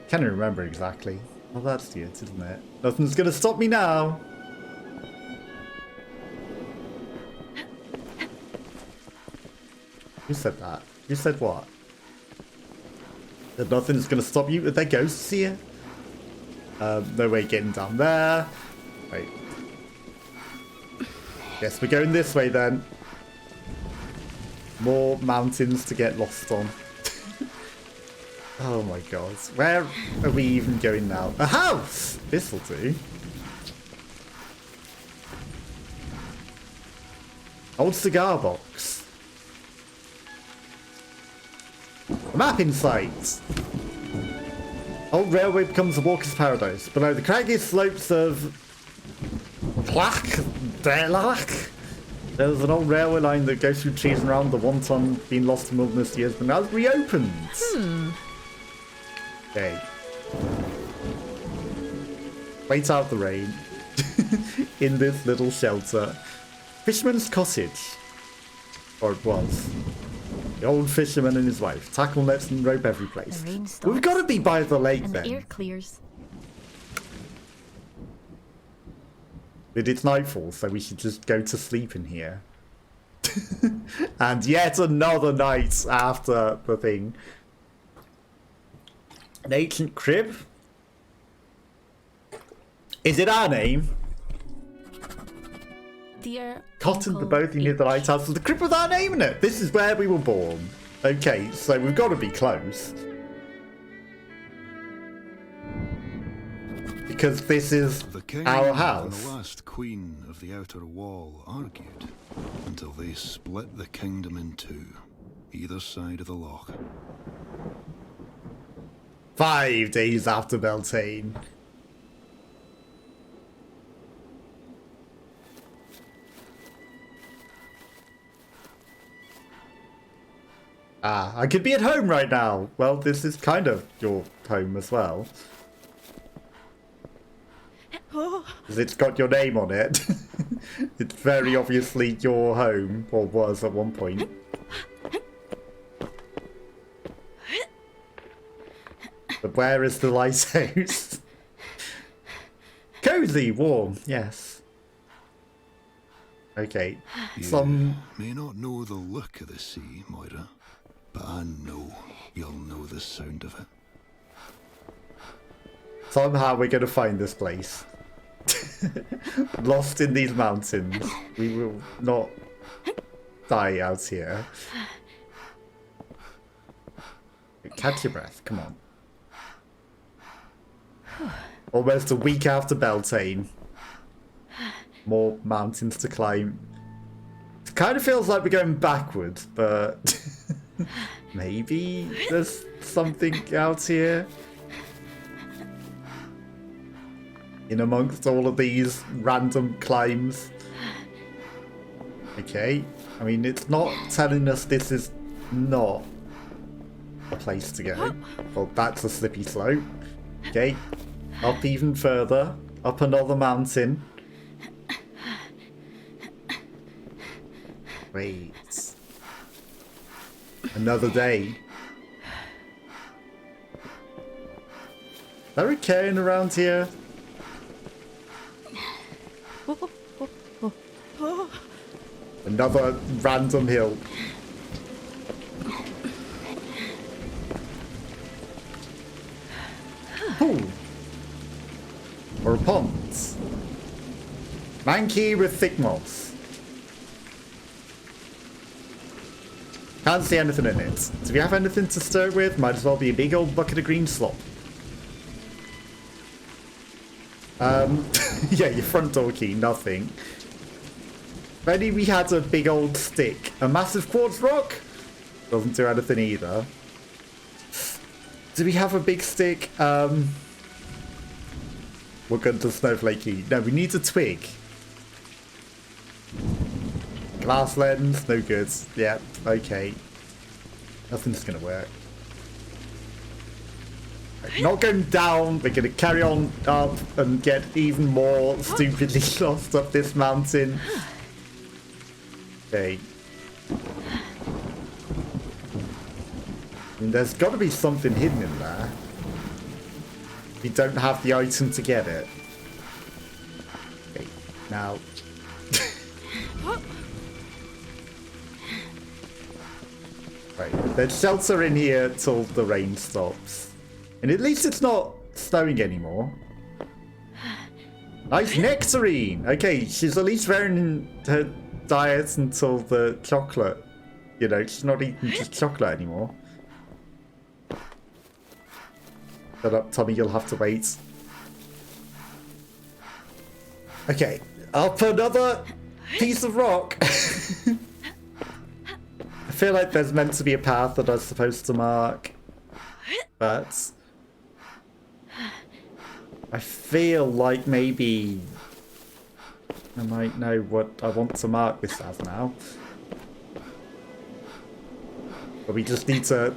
Can't remember exactly. Well, that's it, isn't it? Nothing's gonna stop me now. Who said that? Who said what? That nothing's gonna stop you? Are there ghosts here? No way getting down there. Wait. Guess we're going this way then. More mountains to get lost on. Oh my god. Where are we even going now? A house! This'll do. Old cigar box. A map in sight. Old railway becomes a walker's paradise. Below the craggy slopes of there's an old railway line that goes through trees and around the one-ton been lost in wilderness years, but now it's reopened. Okay. Wait out the rain. In this little shelter. Fisherman's cottage. Or it was. The old fisherman and his wife. Tackle nets and rope every place. The rain stops. We've got to be by the lake And then. the air clears. But it's nightfall, so we should just go to sleep in here. And yet another night after the thing. An ancient crib? Is it our name? Dear Cotton the Uncle boating near the H. lighthouse with the crib with our name in it. This is where we were born. Okay, so we've got to be close. Because this is The king our and house. the last queen of the outer wall argued until they split the kingdom in two, either side of the loch. 5 days after Beltane. Ah, I could be at home right now. Well, this is kind of your home as well. Because it's got your name on it. It's very obviously your home, or was at one point. But where is the lighthouse? Cozy, warm, yes. Okay, You may not know the look of the sea, Moira, but I know you'll know the sound of it. Somehow we're going to find this place. Lost in these mountains. We will not die out here. Catch your breath, come on. Almost a week after Beltane. More mountains to climb. It kind of feels like we're going backwards, but maybe there's something out here. In amongst all of these random climbs. Okay. I mean, it's not telling us this is not a place to go. Well, that's a slippy slope. Okay. Up even further. Up another mountain. Wait. Another day. Is there a cairn around here? Another random hill. Ooh. Or a pond. Manky with thick moss. Can't see anything in it. Do we have anything to stir with? Might as well be a big old bucket of green slop. Yeah, your front door key, nothing. Maybe we had a big old stick. A massive quartz rock? Doesn't do anything either. Do we have a big stick? We'll go to snowflake key. No, we need a twig. glass lens, no good. Yeah, okay. Nothing's gonna work. Right, not going down, we're gonna carry on up and get even more stupidly lost up this mountain. Okay. I mean, there's gotta be something hidden in there. We don't have the item to get it. Okay, now. Right, there's shelter in here till the rain stops. And at least it's not snowing anymore. Nice nectarine! Okay, she's at least wearing her diet until the chocolate. You know, she's not eating just chocolate anymore. Shut up, Tommy, you'll have to wait. Okay, up another piece of rock. I feel like there's meant to be a path that I'm supposed to mark. But I feel like maybe I might know what I want to mark this as now. But we just need to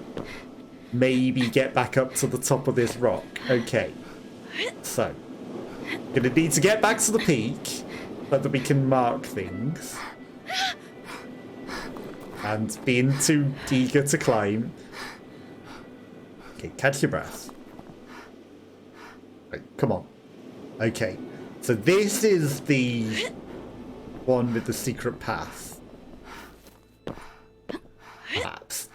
maybe get back up to the top of this rock. Okay. So, gonna need to get back to the peak so that we can mark things. And being too eager to climb. Okay, catch your breath. Right, come on. Okay, so this is the one with the secret path. Perhaps.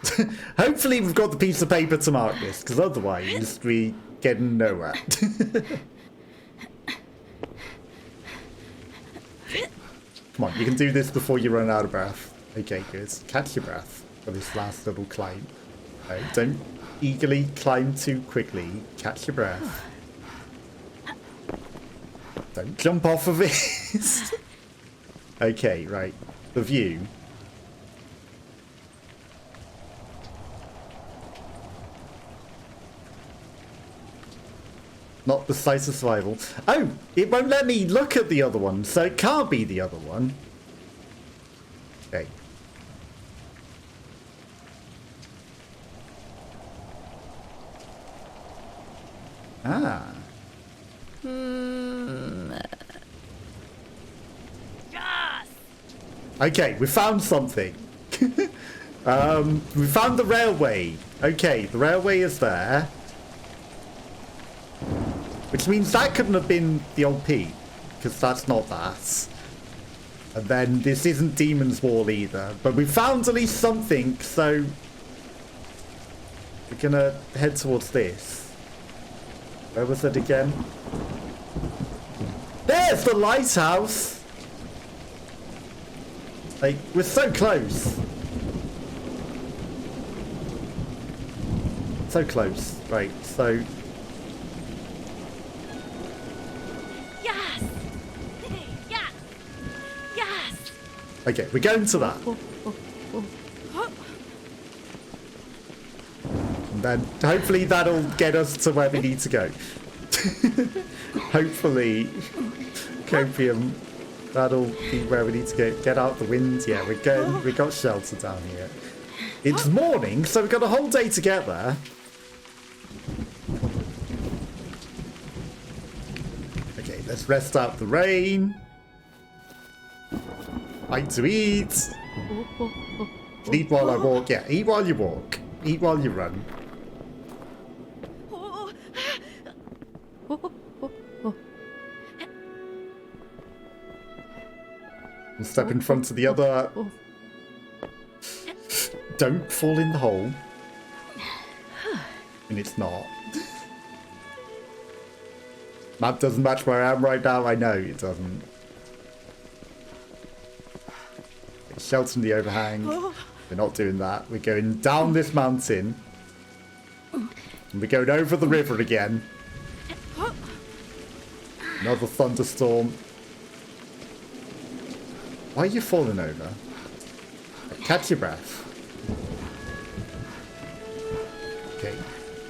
Hopefully we've got the piece of paper to mark this, because otherwise we get nowhere. Come on, you can do this before you run out of breath. Okay, good. Catch your breath for this last little climb. No, don't eagerly climb too quickly. Catch your breath. Don't jump off of it. Okay, right. The view. Not the site of survival. Oh, it won't let me look at the other one, so it can't be the other one. Okay. Ah. Okay, we found something. We found the railway. Okay, the railway is there. Which means that couldn't have been the old peak, because that's not that. And then this isn't Demon's Wall either. But we found at least something, so we're gonna head towards this. Where was it again? There's the lighthouse! Like, we're so close. So close. Right, so... Yes! Yes! Yes! Okay, we're going to that. And then hopefully that'll get us to where we need to go. Hopefully, Copium, that'll be where we need to go. Get out the wind. Yeah, we're going. We got shelter down here. It's morning, so we've got a whole day to get there. Okay, let's rest out the rain. Like to eat. Eat while I walk. Yeah, eat while you walk. Eat while you run. And step in front of the other. Don't fall in the hole. And it's not. Map doesn't match where I am right now. I know it doesn't. Shelter in the overhang. We're not doing that. We're going down this mountain. And we're going over the river again. Another thunderstorm. Why are you falling over? Catch your breath. Okay.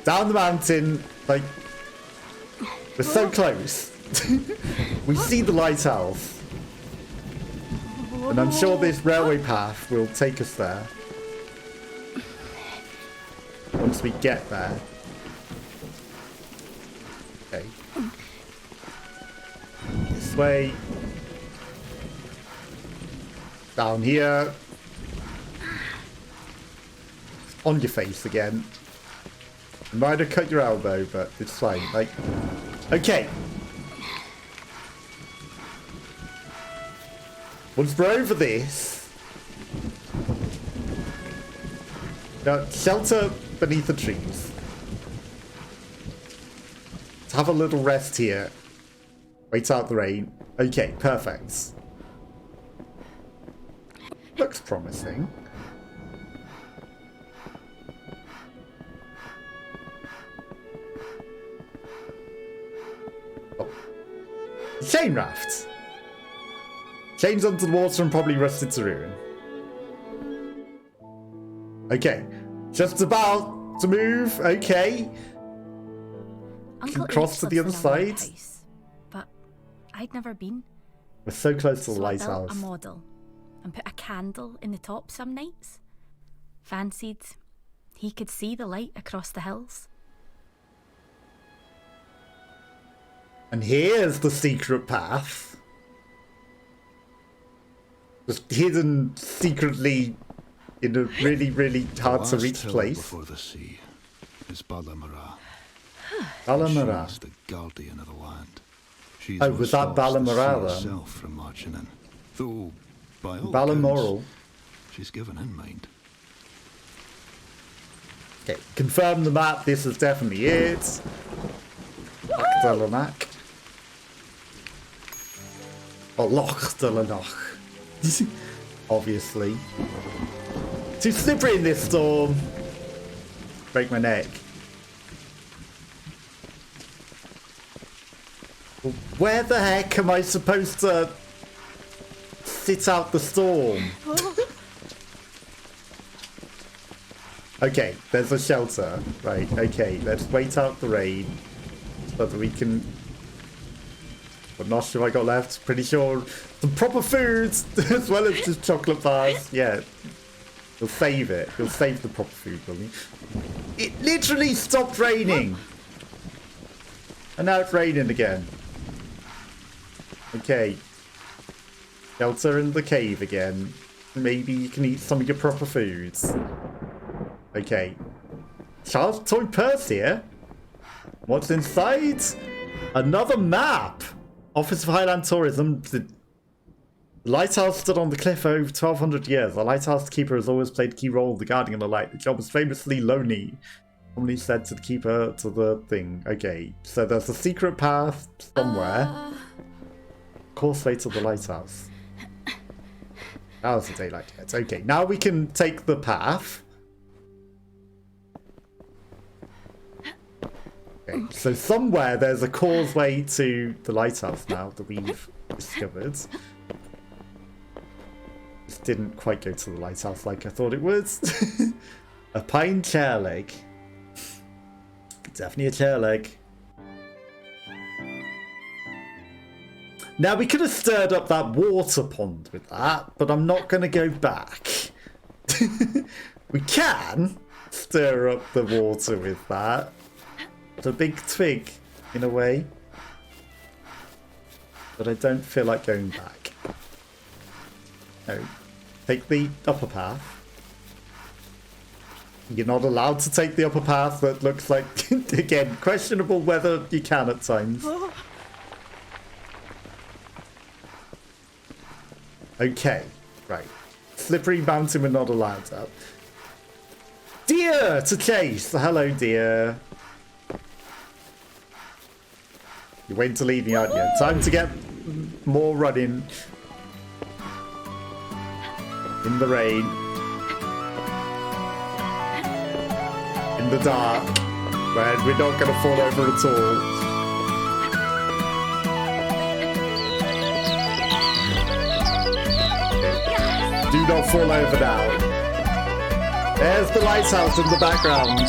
Down the mountain. Like, we're so close. We see the lighthouse. And I'm sure this railway path will take us there. Once we get there. Okay. This way. Down here. On your face again. I might have cut your elbow, but it's fine. Like, okay. Once we're over this, now shelter beneath the trees. Let's have a little rest here. Wait out the rain. Okay, perfect. Looks promising. Oh. Chain raft. Chains under the water and probably rusted to ruin. Okay. Just about to move. Okay. Uncle Cross H to the other lives in a side. lighthouse, but I'd never been. We're so close to the So I built lighthouse. a model and put a candle in the top some nights. Fancied he could see the light across the hills. And here's the secret path. Just hidden secretly in a really, really hard to reach hill place. before the sea is Balamara. Balamara. She's the guardian of the land. She's Oh, what was that stops the Balamara sea then? itself from marching in. Though, by all Balmoral. accounts, she's given in mind. Okay, confirm the map. This is definitely it. Loch Oh, Loch de la Noch. Obviously. Too slippery in this storm. Break my neck. Where the heck am I supposed to sit out the storm? Okay, there's a shelter. Right, okay, let's wait out the rain so that we can... What nosh have I got left? Pretty sure some proper foods as well as just chocolate bars. Yeah, you'll save it. You'll save the proper food, will you? It literally stopped raining. And now it's raining again. Okay. Shelter in the cave again. Maybe you can eat some of your proper foods. Okay. Child's toy purse here. What's inside? Another map. Office of Highland Tourism. The lighthouse stood on the cliff for over 1,200 years. The lighthouse keeper has always played a key role in the guarding of the light. The job was famously lonely. Somebody said to the keeper to the thing. Okay, so there's a secret path somewhere. Causeway to the lighthouse. How's the daylight yet? Okay, now we can take the path. Okay, so somewhere there's a causeway to the lighthouse now that we've discovered. Just didn't quite go to the lighthouse like I thought it would. A pine chair leg. Definitely a chair leg. Now we could have stirred up that water pond with that, but I'm not going to go back. We can stir up the water with that. It's a big twig, in a way. But I don't feel like going back. No. Take the upper path. You're not allowed to take the upper path. That looks like, again, questionable whether you can at times. Okay, right. Slippery mountain we're not allowed up. Deer to chase! Hello, deer. You're waiting to lead me, aren't you? Time to get more running. In the rain. In the dark. Where we're not going to fall over at all. Do not fall over now. There's the lighthouse in the background.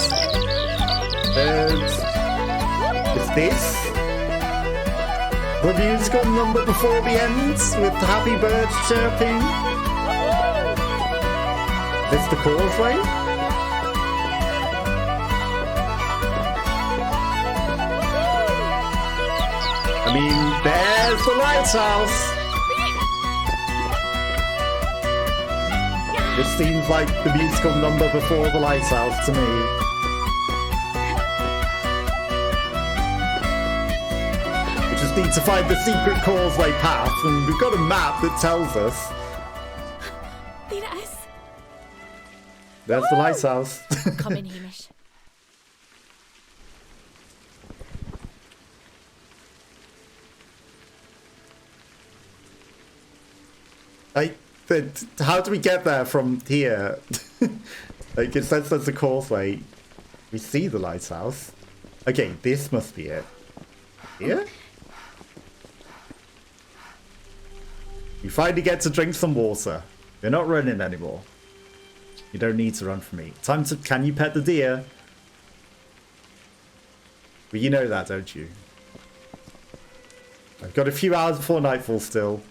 Is this? The musical number before the ends with happy birds chirping. It's the causeway. I mean, there's the lighthouse. It seems like the musical number before the lighthouse to me. We just need to find the secret causeway path, and we've got a map that tells us. There it is. There's the lighthouse. Come in, Hamish. How do we get there from here? Like, it says there's a causeway. We see the lighthouse. Okay, this must be it. Here? You finally get to drink some water. You're not running anymore. You don't need to run from me. Time to... Can you pet the deer? Well, you know that, don't you? I've got a few hours before nightfall still.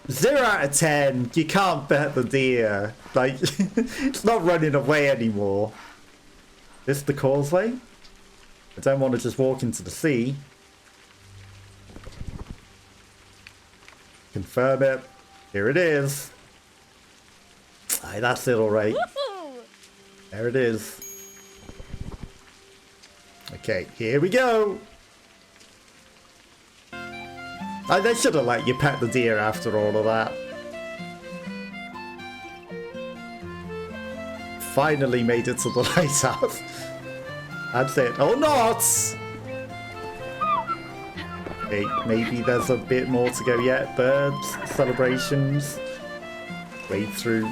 0 out of 10. You can't pet the deer. Like, it's not running away anymore. This the causeway? I don't want to just walk into the sea. Confirm it. Here it is. Aye, that's it, alright. There it is. Okay, here we go. They should have let you pet the deer after all of that. Finally made it to the lighthouse. That's it. Oh, not! Okay, maybe there's a bit more to go yet. Birds, celebrations. Wade through.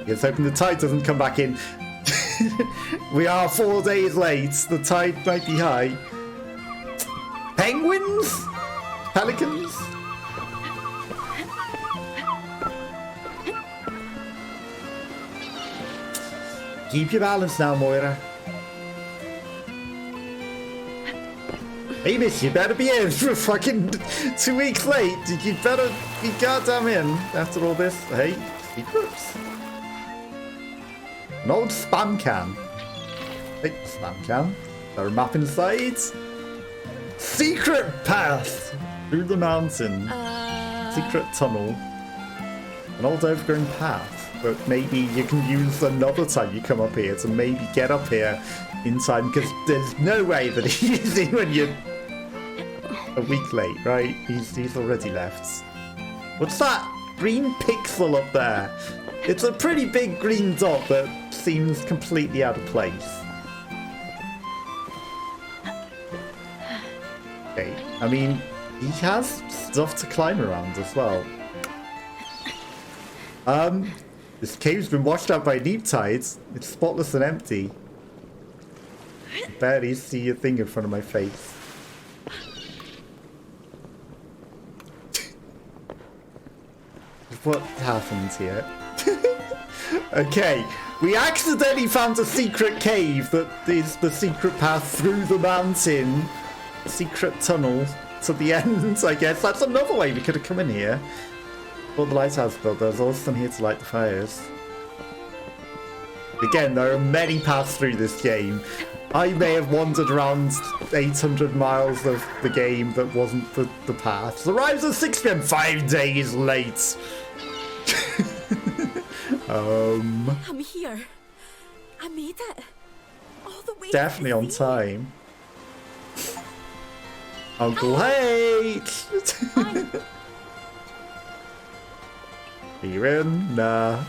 Let's hoping the tide doesn't come back in. We are 4 days late. The tide might be high. Penguins? Pelicans? Keep your balance now, Moira. Hey, miss, you better be in. We're fucking 2 weeks late. You better be goddamn in after all this. Hey, secrets. An old spam can. Hey, spam can. There a map inside. Secret path through the mountain. Secret tunnel. An old overgrown path. But maybe you can use another time you come up here to maybe get up here in time, because there's no way that he's in when you're a week late, right? He's already left. What's that green pixel up there? It's a pretty big green dot that seems completely out of place. Okay, I mean, he has stuff to climb around as well. This cave's been washed out by neap tides. It's spotless and empty. I barely see a thing in front of my face. What happened here? Okay, we accidentally found a secret cave that is the secret path through the mountain. Secret tunnel to the end, I guess. That's another way we could have come in here. Well, the lighthouse built, there's also some here to light the fires. Again, there are many paths through this game. I may have wandered around 800 miles of the game that wasn't the path. Arrives at 6 PM, 5 days late. I'm here. I made it. All the way. Definitely on time. Uncle Hate! Are you in? Nah.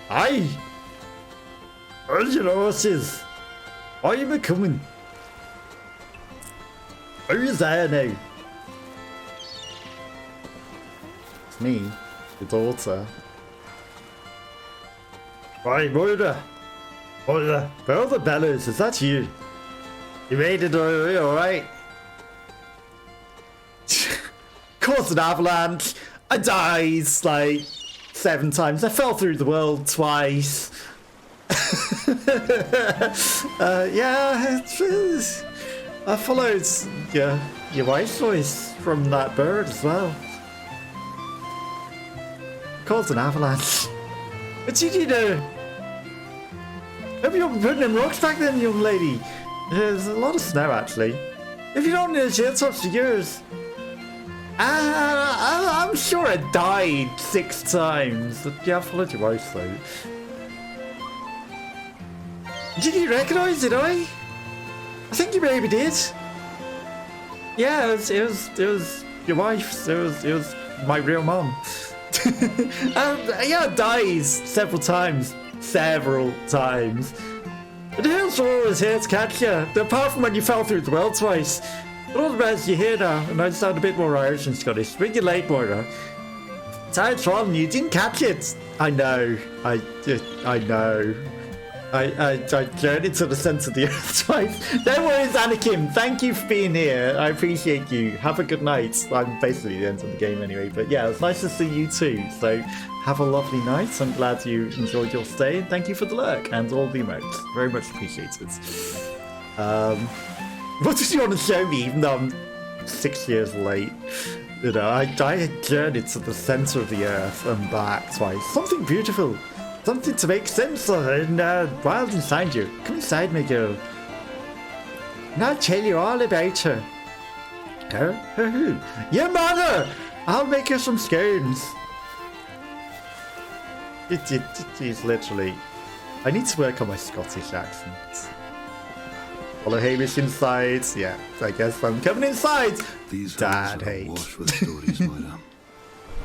Hi! Where's your horses? Are you becoming? Who's there now? It's me, your daughter. Right, Moira. Moira, where are the bellows? Is that you? You made it alright? Caused an avalanche. I died like 7 times. I fell through the world twice. Yeah, I followed your wife's voice from that bird as well. Caused an avalanche. What did you do? Have you been putting them rocks back then, young lady? There's a lot of snow, actually. If you don't know, she'll touch the yours. I'm sure I died 6 times. Yeah, I followed your wife, though. Did you recognise it, I think you maybe did. Yeah, it was your wife's. It was my real mom. Yeah, I died several times. The hills were always here to catch you, apart from when you fell through the well twice. But all the rest you're here now, and I sound a bit more Irish and Scottish. Bring you late, Moira. Tide's falling, you didn't catch it. I know. I know. I journeyed to the centre of the earth twice. No worries, Anakin. Thank you for being here. I appreciate you. Have a good night. I'm basically the end of the game anyway. But yeah, it's nice to see you too. So have a lovely night. I'm glad you enjoyed your stay. And thank you for the lurk and all the emotes. Very much appreciated. What did you want to show me, even though I'm 6 years late? You know, I journeyed to the centre of the earth and back twice. Something beautiful. Something to make sense of and wild inside you. Come inside, my girl. And I'll tell you all about her. Her? Your mother! I'll make her some scones. It's literally... I need to work on my Scottish accent. Follow Hamish inside. Yeah, I guess I'm coming inside. These Dad hills are hate. awash with stories, Moira.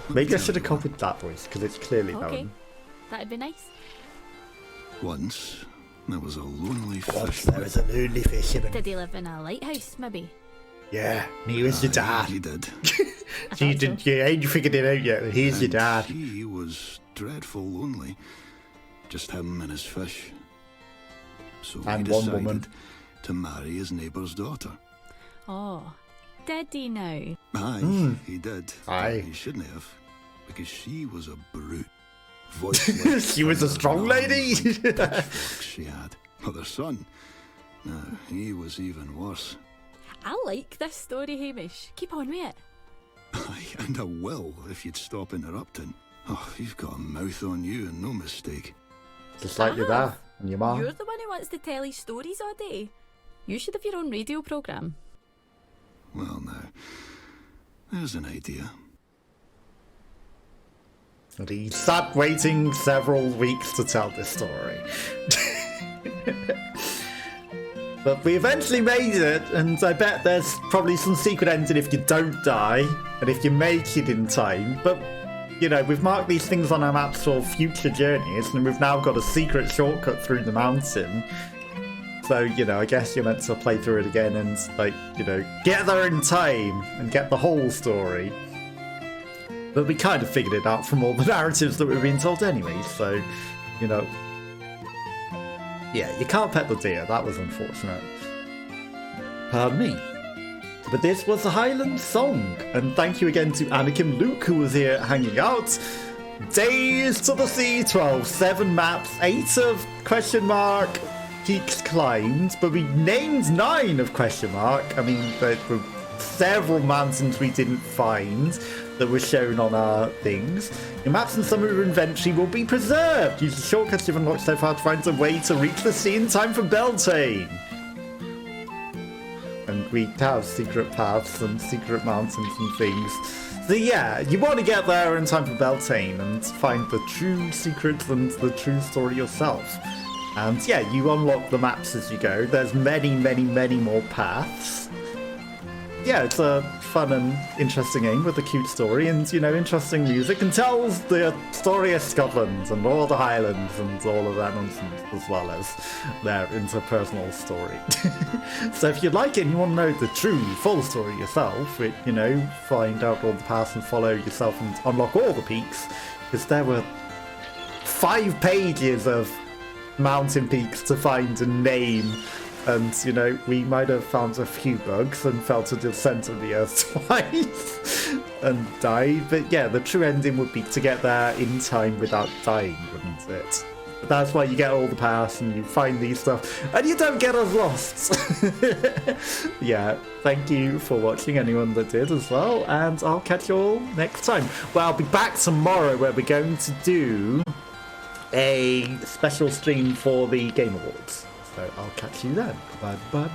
Maybe I should have copied that voice, because it's clearly that Okay, one. that'd be nice. Once, there was a lonely Once fisherman. there was a lonely fisherman. Did he live in a lighthouse, maybe? Yeah, and he was your dad. He did. So you ain't figured it out yet, but he's your And dad. He was dreadful lonely. Just him and his fish. So And he one decided woman. to marry his neighbour's daughter. Oh, did he now? Aye, he did. Aye. But he shouldn't have, because she was a brute. Voiceless, She was a strong lady. pitchforks she had. But their son, no, he was even worse. I like this story, Hamish. Keep on with it. Aye, and I will if you'd stop interrupting. Oh, you've got a mouth on you and no mistake. Just like your dad and your mom. You're the one who wants to tell his stories all day. You should have your own radio programme. Well, now, there's an idea. And he sat waiting several weeks to tell this story. But we eventually made it, and I bet there's probably some secret ending if you don't die, and if you make it in time. But, you know, we've marked these things on our maps for future journeys, and we've now got a secret shortcut through the mountain. So, you know, I guess you're meant to play through it again and, like, you know, get there in time and get the whole story. But we kind of figured it out from all the narratives that we've been told anyway, so, you know. Yeah, you can't pet the deer, that was unfortunate. Pardon me. But this was the Highland song, and thank you again to Anakin Luke who was here hanging out. Days to the Sea 12, 7 maps, 8 of question mark peaks climbed, but we named 9 of question mark. I mean, there were several mountains we didn't find that were shown on our things. Your maps and some of your inventory will be preserved. Use the shortcuts you've unlocked so far to find a way to reach the sea in time for Beltane. And we have secret paths and secret mountains and things. So yeah, you want to get there in time for Beltane and find the true secrets and the true story yourself. And yeah, you unlock the maps as you go. There's many, many, many more paths. Yeah, it's a fun and interesting game with a cute story and, you know, interesting music, and tells the story of Scotland and all the Highlands and all of that nonsense, as well as their interpersonal story. So if you like it and you want to know the true, full story yourself, you know, find out all the paths and follow yourself and unlock all the peaks, because there were 5 pages of mountain peaks to find and name. And, you know, we might have found a few bugs and fell to the centre of the earth twice and died. But yeah, the true ending would be to get there in time without dying, wouldn't it? That's why you get all the pass and you find these stuff and you don't get us lost. Yeah, thank you for watching, anyone that did as well, and I'll catch you all next time. Well, I'll be back tomorrow where we're going to do a special stream for the Game Awards. So I'll catch you then. Bye bye.